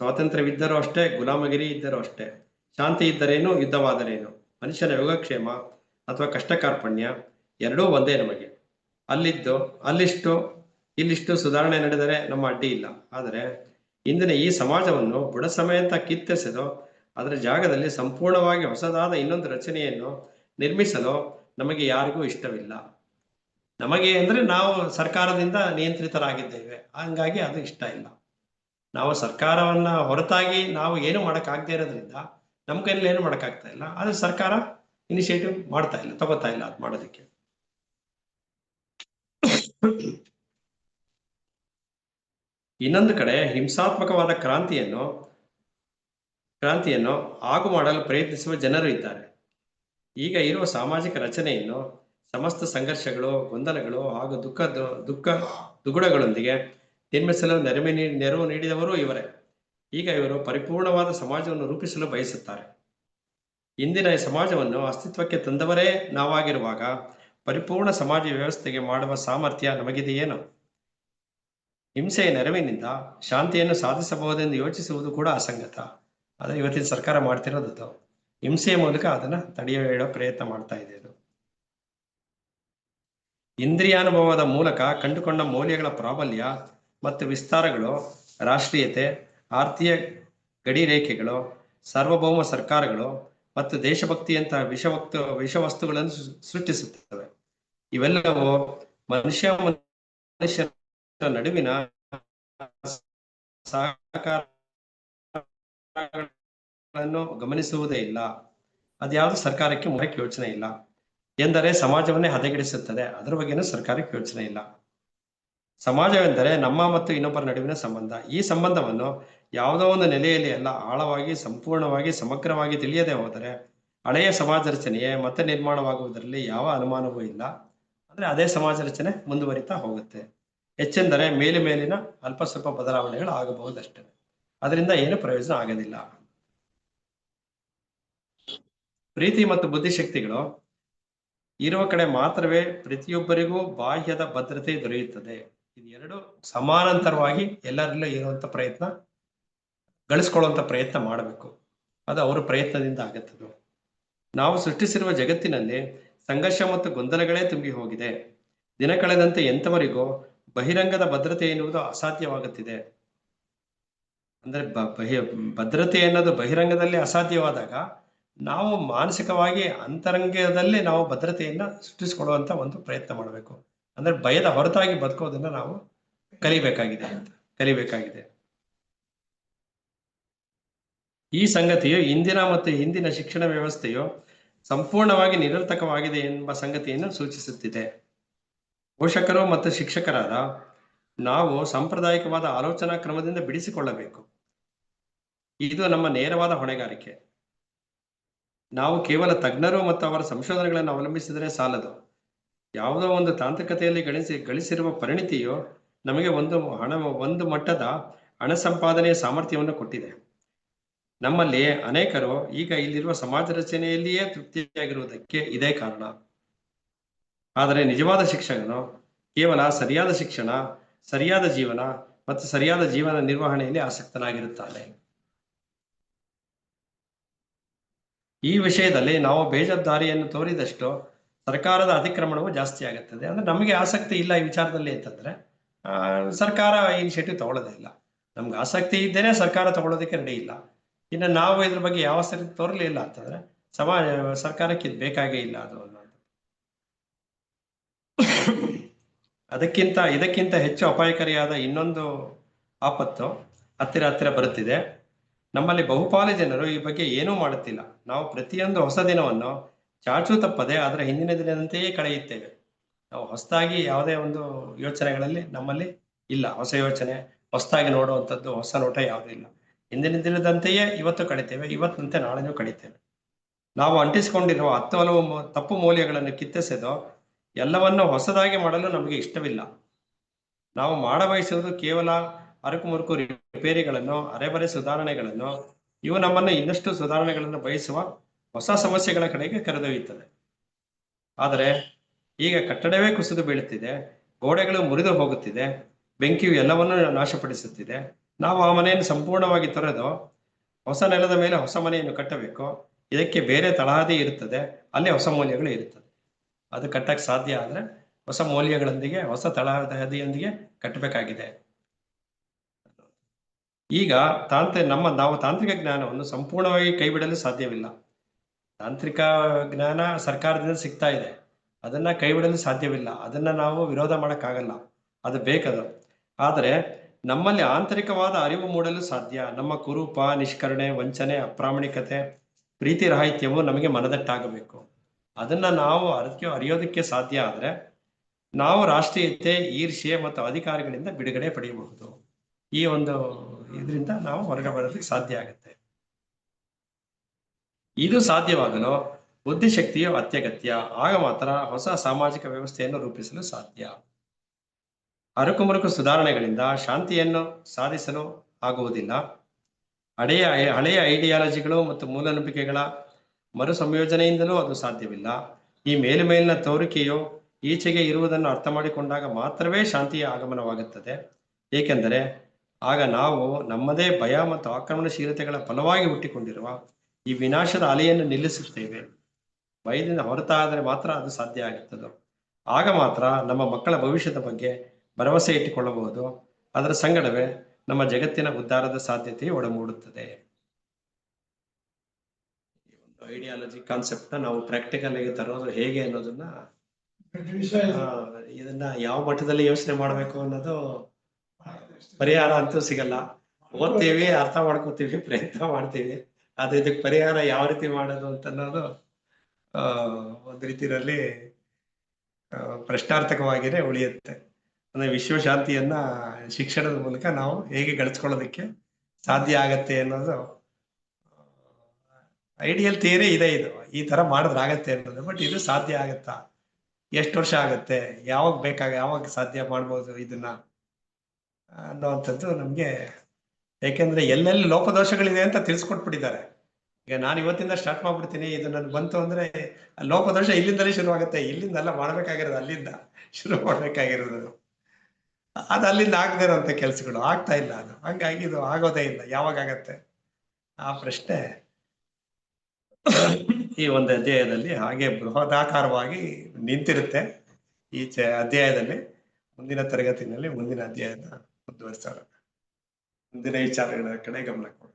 ಸ್ವಾತಂತ್ರ್ಯವಿದ್ದರೂ ಅಷ್ಟೇ, ಗುಲಾಮಗಿರಿ ಇದ್ದರೂ ಅಷ್ಟೇ. ಶಾಂತಿ ಇದ್ದರೇನು, ಯುದ್ಧವಾದರೇನು, ಮನುಷ್ಯನ ಯೋಗಕ್ಷೇಮ ಅಥವಾ ಕಷ್ಟ ಕಾರ್ಪಣ್ಯ ಎರಡೂ ಒಂದೇ ನಮಗೆ. ಅಲ್ಲಿಷ್ಟು ಇಲ್ಲಿಷ್ಟು ಸುಧಾರಣೆ ನಡೆದರೆ ನಮ್ಮ ಅಡ್ಡಿ ಇಲ್ಲ. ಆದರೆ ಇಂದಿನ ಈ ಸಮಾಜವನ್ನು ಬುಡ ಸಮೇತ ಕಿತ್ತೆಸೆದು ಅದರ ಜಾಗದಲ್ಲಿ ಸಂಪೂರ್ಣವಾಗಿ ಹೊಸದಾದ ಇನ್ನೊಂದು ರಚನೆಯನ್ನು ನಿರ್ಮಿಸಲು ನಮಗೆ ಯಾರಿಗೂ ಇಷ್ಟವಿಲ್ಲ. ನಮಗೆ ಅಂದ್ರೆ ನಾವು ಸರ್ಕಾರದಿಂದ ನಿಯಂತ್ರಿತರಾಗಿದ್ದೇವೆ, ಹಂಗಾಗಿ ಅದು ಇಷ್ಟ ಇಲ್ಲ. ನಾವು ಸರ್ಕಾರವನ್ನ ಹೊರತಾಗಿ ನಾವು ಏನು ಮಾಡಕ್ಕಾಗದೇ ಇರೋದ್ರಿಂದ ನಮ್ಮ ಕೈಯಲ್ಲಿ ಏನು ಮಾಡಕ್ಕಾಗ್ತಾ ಇಲ್ಲ. ಆದ್ರೆ ಸರ್ಕಾರ ಇನಿಷಿಯೇಟಿವ್ ಮಾಡ್ತಾ ಇಲ್ಲ, ತಗೋತಾ ಇಲ್ಲ ಅದು ಮಾಡೋದಕ್ಕೆ. ಇನ್ನೊಂದು ಕಡೆ ಹಿಂಸಾತ್ಮಕವಾದ ಕ್ರಾಂತಿಯನ್ನು ಆಗು ಮಾಡಲು ಪ್ರಯತ್ನಿಸುವ ಜನರು ಇದ್ದಾರೆ. ಈಗ ಇರುವ ಸಾಮಾಜಿಕ ರಚನೆಯನ್ನು ಸಮಸ್ತ ಸಂಘರ್ಷಗಳು, ಗೊಂದಲಗಳು ಹಾಗೂ ದುಗುಡಗಳೊಂದಿಗೆ ನಿರ್ಮಿಸಲು ನೆರವು ನೀಡಿದವರು ಇವರೇ. ಈಗ ಇವರು ಪರಿಪೂರ್ಣವಾದ ಸಮಾಜವನ್ನು ರೂಪಿಸಲು ಬಯಸುತ್ತಾರೆ. ಇಂದಿನ ಸಮಾಜವನ್ನು ಅಸ್ತಿತ್ವಕ್ಕೆ ತಂದವರೇ ನಾವಾಗಿರುವಾಗ ಪರಿಪೂರ್ಣ ಸಮಾಜ ವ್ಯವಸ್ಥೆಗೆ ಮಾಡುವ ಸಾಮರ್ಥ್ಯ ನಮಗಿದೆಯೇನು? ಹಿಂಸೆಯ ನೆರವಿನಿಂದ ಶಾಂತಿಯನ್ನು ಸಾಧಿಸಬಹುದೆಂದು ಯೋಚಿಸುವುದು ಕೂಡ ಅಸಂಗತ. ಆದರೆ ಇವತ್ತಿನ ಸರ್ಕಾರ ಮಾಡ್ತಿರೋದು ಹಿಂಸೆಯ ಮೂಲಕ ಅದನ್ನ ತಡೆಯೋ ಪ್ರಯತ್ನ ಮಾಡ್ತಾ ಇದೆ. ಅದು ಇಂದ್ರಿಯಾನುಭವದ ಮೂಲಕ ಕಂಡುಕೊಂಡ ಮೌಲ್ಯಗಳ ಪ್ರಾಬಲ್ಯ ಮತ್ತು ವಿಸ್ತಾರಗಳು, ರಾಷ್ಟ್ರೀಯತೆ, ಆರ್ಥಿಕ ಗಡಿರೇಖೆಗಳು, ಸಾರ್ವಭೌಮ ಸರ್ಕಾರಗಳು ಮತ್ತು ದೇಶಭಕ್ತಿಯಂತಹ ವಿಷವಸ್ತುಗಳನ್ನು ಸೃಷ್ಟಿಸುತ್ತವೆ. ಇವೆಲ್ಲವೂ ಮನುಷ್ಯರ ನಡುವಿನ ಸಹಕಾರಗಳನ್ನು ಗಮನಿಸುವುದೇ ಇಲ್ಲ. ಅದ್ಯಾವುದು ಸರ್ಕಾರಕ್ಕೆ ಮುಖ್ಯ ಯೋಚನೆ ಇಲ್ಲ. ಎಂದರೆ ಸಮಾಜವನ್ನೇ ಹದಗೆಡಿಸುತ್ತದೆ, ಅದರ ಬಗ್ಗೆನೂ ಸರ್ಕಾರಕ್ಕೆ ಯೋಚನೆ ಇಲ್ಲ. ಸಮಾಜವೆಂದರೆ ನಮ್ಮ ಮತ್ತು ಇನ್ನೊಬ್ಬರ ನಡುವಿನ ಸಂಬಂಧ. ಈ ಸಂಬಂಧವನ್ನು ಯಾವುದೋ ಒಂದು ನೆಲೆಯಲ್ಲಿ ಎಲ್ಲ ಆಳವಾಗಿ, ಸಂಪೂರ್ಣವಾಗಿ, ಸಮಗ್ರವಾಗಿ ತಿಳಿಯದೆ ಹೋದರೆ ಹಳೆಯ ಸಮಾಜ ರಚನೆಯೇ ಮತ್ತೆ ನಿರ್ಮಾಣವಾಗುವುದರಲ್ಲಿ ಯಾವ ಅನುಮಾನವೂ ಇಲ್ಲ. ಅಂದ್ರೆ ಅದೇ ಸಮಾಜ ರಚನೆ ಮುಂದುವರಿತಾ ಹೋಗುತ್ತೆ. ಹೆಚ್ಚೆಂದರೆ ಮೇಲಿನ ಅಲ್ಪ ಸ್ವಲ್ಪ ಬದಲಾವಣೆಗಳು ಆಗಬಹುದಷ್ಟೇ, ಅದರಿಂದ ಏನು ಪ್ರಯೋಜನ ಆಗೋದಿಲ್ಲ. ಪ್ರೀತಿ ಮತ್ತು ಬುದ್ಧಿಶಕ್ತಿಗಳು ಇರುವ ಕಡೆ ಮಾತ್ರವೇ ಪ್ರತಿಯೊಬ್ಬರಿಗೂ ಬಾಹ್ಯದ ಭದ್ರತೆ ದೊರೆಯುತ್ತದೆ. ಇದು ಎರಡು ಸಮಾನಾಂತರವಾಗಿ ಎಲ್ಲರಲ್ಲೂ ಇರುವಂತ ಪ್ರಯತ್ನ, ಗಳಿಸ್ಕೊಳ್ಳುವಂತ ಪ್ರಯತ್ನ ಮಾಡಬೇಕು. ಅದು ಅವರ ಪ್ರಯತ್ನದಿಂದ ಆಗತ್ತದು. ನಾವು ಸೃಷ್ಟಿಸಿರುವ ಜಗತ್ತಿನಲ್ಲಿ ಸಂಘರ್ಷ ಮತ್ತು ಗೊಂದಲಗಳೇ ತುಂಬಿ ಹೋಗಿದೆ. ದಿನ ಕಳೆದಂತೆ ಎಂಥವರಿಗೂ ಬಹಿರಂಗದ ಭದ್ರತೆ ಎನ್ನುವುದು ಅಸಾಧ್ಯವಾಗುತ್ತಿದೆ. ಅಂದ್ರೆ ಭದ್ರತೆ ಎನ್ನೋದು ಬಹಿರಂಗದಲ್ಲಿ ಅಸಾಧ್ಯವಾದಾಗ ನಾವು ಮಾನಸಿಕವಾಗಿ ಅಂತರಂಗದಲ್ಲಿ ನಾವು ಭದ್ರತೆಯನ್ನ ಸೃಷ್ಟಿಸಿಕೊಳ್ಳುವಂತ ಒಂದು ಪ್ರಯತ್ನ ಮಾಡಬೇಕು. ಅಂದ್ರೆ ಭಯದ ಹೊರತಾಗಿ ಬದುಕೋದನ್ನ ನಾವು ಕಲಿಬೇಕಾಗಿದೆ. ಈ ಸಂಗತಿಯು ಇಂದಿನ ಮತ್ತು ಹಿಂದಿನ ಶಿಕ್ಷಣ ವ್ಯವಸ್ಥೆಯು ಸಂಪೂರ್ಣವಾಗಿ ನಿರರ್ಥಕವಾಗಿದೆ ಎಂಬ ಸಂಗತಿಯನ್ನು ಸೂಚಿಸುತ್ತಿದೆ. ಪೋಷಕರು ಮತ್ತು ಶಿಕ್ಷಕರಾದ ನಾವು ಸಾಂಪ್ರದಾಯಿಕವಾದ ಆಲೋಚನಾ ಕ್ರಮದಿಂದ ಬಿಡಿಸಿಕೊಳ್ಳಬೇಕು. ಇದು ನಮ್ಮ ನೇರವಾದ ಹೊಣೆಗಾರಿಕೆ. ನಾವು ಕೇವಲ ತಜ್ಞರು ಮತ್ತು ಅವರ ಸಂಶೋಧನೆಗಳನ್ನು ಅವಲಂಬಿಸಿದರೆ ಸಾಲದು. ಯಾವುದೋ ಒಂದು ತಾಂತ್ರಿಕತೆಯಲ್ಲಿ ಗಳಿಸಿರುವ ಪರಿಣಿತಿಯು ನಮಗೆ ಒಂದು ಮಟ್ಟದ ಹಣ ಸಂಪಾದನೆಯ ಸಾಮರ್ಥ್ಯವನ್ನು ಕೊಟ್ಟಿದೆ. ನಮ್ಮಲ್ಲಿ ಅನೇಕರು ಈಗ ಇಲ್ಲಿರುವ ಸಮಾಜ ರಚನೆಯಲ್ಲಿಯೇ ತೃಪ್ತಿಯಾಗಿರುವುದಕ್ಕೆ ಇದೇ ಕಾರಣ. ಆದರೆ ನಿಜವಾದ ಶಿಕ್ಷಕನು ಕೇವಲ ಸರಿಯಾದ ಶಿಕ್ಷಣ, ಸರಿಯಾದ ಜೀವನ ಮತ್ತು ಸರಿಯಾದ ಜೀವನ ನಿರ್ವಹಣೆಯಲ್ಲಿ ಆಸಕ್ತನಾಗಿರುತ್ತಾನೆ. ಈ ವಿಷಯದಲ್ಲಿ ನಾವು ಬೇಜವಾಬ್ದಾರಿಯನ್ನು ತೋರಿದಷ್ಟು ಸರ್ಕಾರದ ಅತಿಕ್ರಮಣವು ಜಾಸ್ತಿ ಆಗುತ್ತದೆ. ಅಂದ್ರೆ ನಮಗೆ ಆಸಕ್ತಿ ಇಲ್ಲ ಈ ವಿಚಾರದಲ್ಲಿ ಅಂತಂದ್ರೆ ಸರ್ಕಾರ ಇನಿಷಿಯೇಟಿವ್ ತಗೊಳ್ಳೋದೇ ಇಲ್ಲ. ನಮ್ಗೆ ಆಸಕ್ತಿ ಇದ್ದೇನೆ ಸರ್ಕಾರ ತಗೊಳ್ಳೋದಕ್ಕೆ ರೆಡಿ ಇಲ್ಲ. ಇನ್ನು ನಾವು ಇದ್ರ ಬಗ್ಗೆ ಯಾವ ಸರಿ ತೋರಲಿಲ್ಲ ಅಂತಂದ್ರೆ ಸರ್ಕಾರಕ್ಕೆ ಇದು ಬೇಕಾಗೇ ಇಲ್ಲ ಅದು ಅನ್ನೋದು. ಇದಕ್ಕಿಂತ ಹೆಚ್ಚು ಅಪಾಯಕಾರಿಯಾದ ಇನ್ನೊಂದು ಆಪತ್ತು ಹತ್ತಿರ ಬರುತ್ತಿದೆ. ನಮ್ಮಲ್ಲಿ ಬಹುಪಾಲು ಜನರು ಈ ಬಗ್ಗೆ ಏನೂ ಮಾಡುತ್ತಿಲ್ಲ. ನಾವು ಪ್ರತಿಯೊಂದು ಹೊಸ ದಿನವನ್ನು ಚಾಚೂ ತಪ್ಪದೆ ಅದರ ಹಿಂದಿನ ದಿನದಂತೆಯೇ ಕಳೆಯುತ್ತೇವೆ. ನಾವು ಹೊಸದಾಗಿ ಯಾವುದೇ ಒಂದು ಯೋಚನೆಗಳಲ್ಲಿ ನಮ್ಮಲ್ಲಿ ಇಲ್ಲ. ಹೊಸ ಯೋಚನೆ, ಹೊಸದಾಗಿ ನೋಡುವಂಥದ್ದು, ಹೊಸ ನೋಟ ಯಾವುದೂ ಇಲ್ಲ. ಹಿಂದಿನ ದಿನದಂತೆಯೇ ಇವತ್ತು ಕಳಿತೇವೆ, ಇವತ್ತಂತೆ ನಾಳೆನೂ ಕಳಿತೇವೆ. ನಾವು ಅಂಟಿಸಿಕೊಂಡಿರುವ 10 ಹಲವು ತಪ್ಪು ಮೌಲ್ಯಗಳನ್ನು ಕಿತ್ತೆಸೆದು ಎಲ್ಲವನ್ನು ಹೊಸದಾಗಿ ಮಾಡಲು ನಮಗೆ ಇಷ್ಟವಿಲ್ಲ. ನಾವು ಮಾಡಬಯಸುವುದು ಕೇವಲ ಅರಕುಮುರುಕು ರಿಪೇರಿಗಳನ್ನು, ಅರೆಬರೆ ಸುಧಾರಣೆಗಳನ್ನು. ಇವು ನಮ್ಮನ್ನು ಇನ್ನಷ್ಟು ಸುಧಾರಣೆಗಳನ್ನು ಬಯಸುವ ಹೊಸ ಸಮಸ್ಯೆಗಳ ಕಡೆಗೆ ಕರೆದೊಯ್ಯುತ್ತದೆ. ಆದರೆ ಈಗ ಕಟ್ಟಡವೇ ಕುಸಿದು ಬೀಳುತ್ತಿದೆ, ಗೋಡೆಗಳು ಮುರಿದು ಹೋಗುತ್ತಿದೆ, ಬೆಂಕಿಯು ಎಲ್ಲವನ್ನೂ ನಾಶಪಡಿಸುತ್ತಿದೆ. ನಾವು ಆ ಮನೆಯನ್ನು ಸಂಪೂರ್ಣವಾಗಿ ತೊರೆದು ಹೊಸ ನೆಲದ ಮೇಲೆ ಹೊಸ ಮನೆಯನ್ನು ಕಟ್ಟಬೇಕು. ಇದಕ್ಕೆ ಬೇರೆ ತಳಹದಿ ಇರುತ್ತದೆ, ಅಲ್ಲಿ ಹೊಸ ಮೌಲ್ಯಗಳು ಇರುತ್ತದೆ. ಅದು ಕಟ್ಟಕ್ಕೆ ಸಾಧ್ಯ ಆದ್ರೆ ಹೊಸ ಮೌಲ್ಯಗಳೊಂದಿಗೆ ಹೊಸ ತಳಹದಿಯೊಂದಿಗೆ ಕಟ್ಟಬೇಕಾಗಿದೆ. ಈಗ ನಾವು ತಾಂತ್ರಿಕ ಜ್ಞಾನವನ್ನು ಸಂಪೂರ್ಣವಾಗಿ ಕೈಬಿಡಲು ಸಾಧ್ಯವಿಲ್ಲ. ತಾಂತ್ರಿಕ ಜ್ಞಾನ ಸರ್ಕಾರದಿಂದ ಸಿಗ್ತಾ ಇದೆ, ಅದನ್ನ ಕೈಬಿಡಲು ಸಾಧ್ಯವಿಲ್ಲ. ಅದನ್ನ ನಾವು ವಿರೋಧ ಮಾಡಕ್ಕಾಗಲ್ಲ, ಅದು ಬೇಕದು. ಆದರೆ ನಮ್ಮಲ್ಲಿ ಆಂತರಿಕವಾದ ಅರಿವು ಮೂಡಲು ಸಾಧ್ಯ. ನಮ್ಮ ಕುರೂಪ, ನಿಷ್ಕರುಣೆ, ವಂಚನೆ, ಅಪ್ರಾಮಾಣಿಕತೆ, ಪ್ರೀತಿ ರಾಹಿತ್ಯವು ನಮಗೆ ಮನದಟ್ಟಾಗಬೇಕು. ಅದನ್ನ ನಾವು ಅರಿಯೋದಕ್ಕೆ ಸಾಧ್ಯ ಆದ್ರೆ ನಾವು ರಾಷ್ಟ್ರೀಯತೆ, ಈರ್ಷ್ಯೆ ಮತ್ತು ಅಧಿಕಾರಿಗಳಿಂದ ಬಿಡುಗಡೆ ಪಡೆಯಬಹುದು. ಈ ಒಂದು ಇದರಿಂದ ನಾವು ಹೊರಗೆ ಬರೋದಕ್ಕೆ ಸಾಧ್ಯ ಆಗುತ್ತೆ. ಇದು ಸಾಧ್ಯವಾಗಲು ಬುದ್ಧಿಶಕ್ತಿಯು ಅತ್ಯಗತ್ಯ. ಆಗ ಮಾತ್ರ ಹೊಸ ಸಾಮಾಜಿಕ ವ್ಯವಸ್ಥೆಯನ್ನು ರೂಪಿಸಲು ಸಾಧ್ಯ. ಅರಕುಮರುಕು ಸುಧಾರಣೆಗಳಿಂದ ಶಾಂತಿಯನ್ನು ಸಾಧಿಸಲು ಆಗುವುದಿಲ್ಲ. ಹಳೆಯ ಐಡಿಯಾಲಜಿಗಳು ಮತ್ತು ಮೂಲನಂಬಿಕೆಗಳ ಮರು ಸಂಯೋಜನೆಯಿಂದಲೂ ಅದು ಸಾಧ್ಯವಿಲ್ಲ. ಈ ಮೇಲಿನ ತೋರಿಕೆಯು ಈಚೆಗೆ ಇರುವುದನ್ನು ಅರ್ಥ ಮಾಡಿಕೊಂಡಾಗ ಮಾತ್ರವೇ ಶಾಂತಿಯ ಆಗಮನವಾಗುತ್ತದೆ. ಏಕೆಂದರೆ ಆಗ ನಾವು ನಮ್ಮದೇ ಭಯ ಮತ್ತು ಆಕ್ರಮಣಶೀಲತೆಗಳ ಫಲವಾಗಿ ಹುಟ್ಟಿಕೊಂಡಿರುವ ಈ ವಿನಾಶದ ಅಲೆಯನ್ನು ನಿಲ್ಲಿಸುತ್ತೇವೆ. ಭಯದಿಂದ ಹೊರತಾದರೆ ಮಾತ್ರ ಅದು ಸಾಧ್ಯ ಆಗುತ್ತದೆ. ಆಗ ಮಾತ್ರ ನಮ್ಮ ಮಕ್ಕಳ ಭವಿಷ್ಯದ ಬಗ್ಗೆ ಭರವಸೆ ಇಟ್ಟುಕೊಳ್ಳಬಹುದು. ಅದರ ಸಂಗಡವೇ ನಮ್ಮ ಜಗತ್ತಿನ ಉದ್ಧಾರದ ಸಾಧ್ಯತೆಯು ಒಡಮೂಡುತ್ತದೆ. ಈ ಒಂದು ಐಡಿಯಾಲಜಿ ಕಾನ್ಸೆಪ್ಟ್ ನ ನಾವು ಪ್ರಾಕ್ಟಿಕಲ್ ಆಗಿ ತರೋದು ಹೇಗೆ ಅನ್ನೋದನ್ನ ದೊಡ್ಡ ವಿಷಯ ಇದು. ಇದನ್ನ ಯಾವ ಮಟ್ಟದಲ್ಲಿ ಯೋಚನೆ ಮಾಡಬೇಕು ಅನ್ನೋದು ಪರಿಹಾರ ಅಂತೂ ಸಿಗಲ್ಲ. ಓದ್ತೀವಿ, ಅರ್ಥ ಮಾಡ್ಕೋತೀವಿ, ಪ್ರಯತ್ನ ಮಾಡ್ತೀವಿ. ಆದ್ರೆ ಇದಕ್ಕೆ ಪರಿಹಾರ ಯಾವ ರೀತಿ ಮಾಡೋದು ಅಂತ ಅನ್ನೋದು ಒಂದ್ ರೀತಿಯಲ್ಲಿ ಪ್ರಶ್ನಾರ್ಥಕವಾಗಿಯೇ ಉಳಿಯುತ್ತೆ. ಅಂದ್ರೆ ವಿಶ್ವಶಾಂತಿಯನ್ನ ಶಿಕ್ಷಣದ ಮೂಲಕ ನಾವು ಹೇಗೆ ಗಳಿಸ್ಕೊಳ್ಳೋದಕ್ಕೆ ಸಾಧ್ಯ ಆಗತ್ತೆ ಅನ್ನೋದು ಐಡಿಯಲ್ ಥಿಯರಿ ಇದೆ. ಇದು ಈ ತರ ಮಾಡಿದ್ರೆ ಆಗತ್ತೆ ಅನ್ನೋದು. ಬಟ್ ಇದು ಸಾಧ್ಯ ಆಗತ್ತಾ, ಎಷ್ಟು ವರ್ಷ ಆಗತ್ತೆ, ಯಾವಾಗ ಸಾಧ್ಯ ಮಾಡ್ಬೋದು ಇದನ್ನ ಅನ್ನೋವಂಥದ್ದು ನಮ್ಗೆ. ಯಾಕೆಂದ್ರೆ ಎಲ್ಲೆಲ್ಲಿ ಲೋಪದೋಷಗಳಿದೆ ಅಂತ ತಿಳಿಸ್ಕೊಟ್ಬಿಟ್ಟಿದ್ದಾರೆ. ಈಗ ನಾನು ಇವತ್ತಿಂದ ಸ್ಟಾರ್ಟ್ ಮಾಡ್ಬಿಡ್ತೀನಿ, ಇದು ನನ್ಗೆ ಬಂತು ಅಂದ್ರೆ ಲೋಪದೋಷ ಇಲ್ಲಿಂದಲೇ ಶುರು ಆಗುತ್ತೆ. ಇಲ್ಲಿಂದೆಲ್ಲ ಮಾಡ್ಬೇಕಾಗಿರೋದು, ಅಲ್ಲಿಂದ ಶುರು ಮಾಡ್ಬೇಕಾಗಿರೋದು. ಅದು ಅಲ್ಲಿಂದ ಆಗದೇ ಇರೋಂಥ ಕೆಲ್ಸಗಳು ಆಗ್ತಾ ಇಲ್ಲ. ಅದು ಹಂಗಾಗಿ ಇದು ಆಗೋದೇ ಇಲ್ಲ. ಯಾವಾಗ ಆಗತ್ತೆ ಆ ಪ್ರಶ್ನೆ ಈ ಒಂದು ಅಧ್ಯಾಯದಲ್ಲಿ ಹಾಗೆ ಬೃಹದಾಕಾರವಾಗಿ ನಿಂತಿರುತ್ತೆ. ಈ ಅಧ್ಯಾಯದಲ್ಲಿ ಮುಂದಿನ ತರಗತಿನಲ್ಲಿ ಮುಂದಿನ ಅಧ್ಯಾಯನ ಮುಂದುವರಿಸೋಣ. ಮುಂದಿನ ವಿಚಾರಗಳ ಕಡೆ ಗಮನ ಕೊಡೋಣ.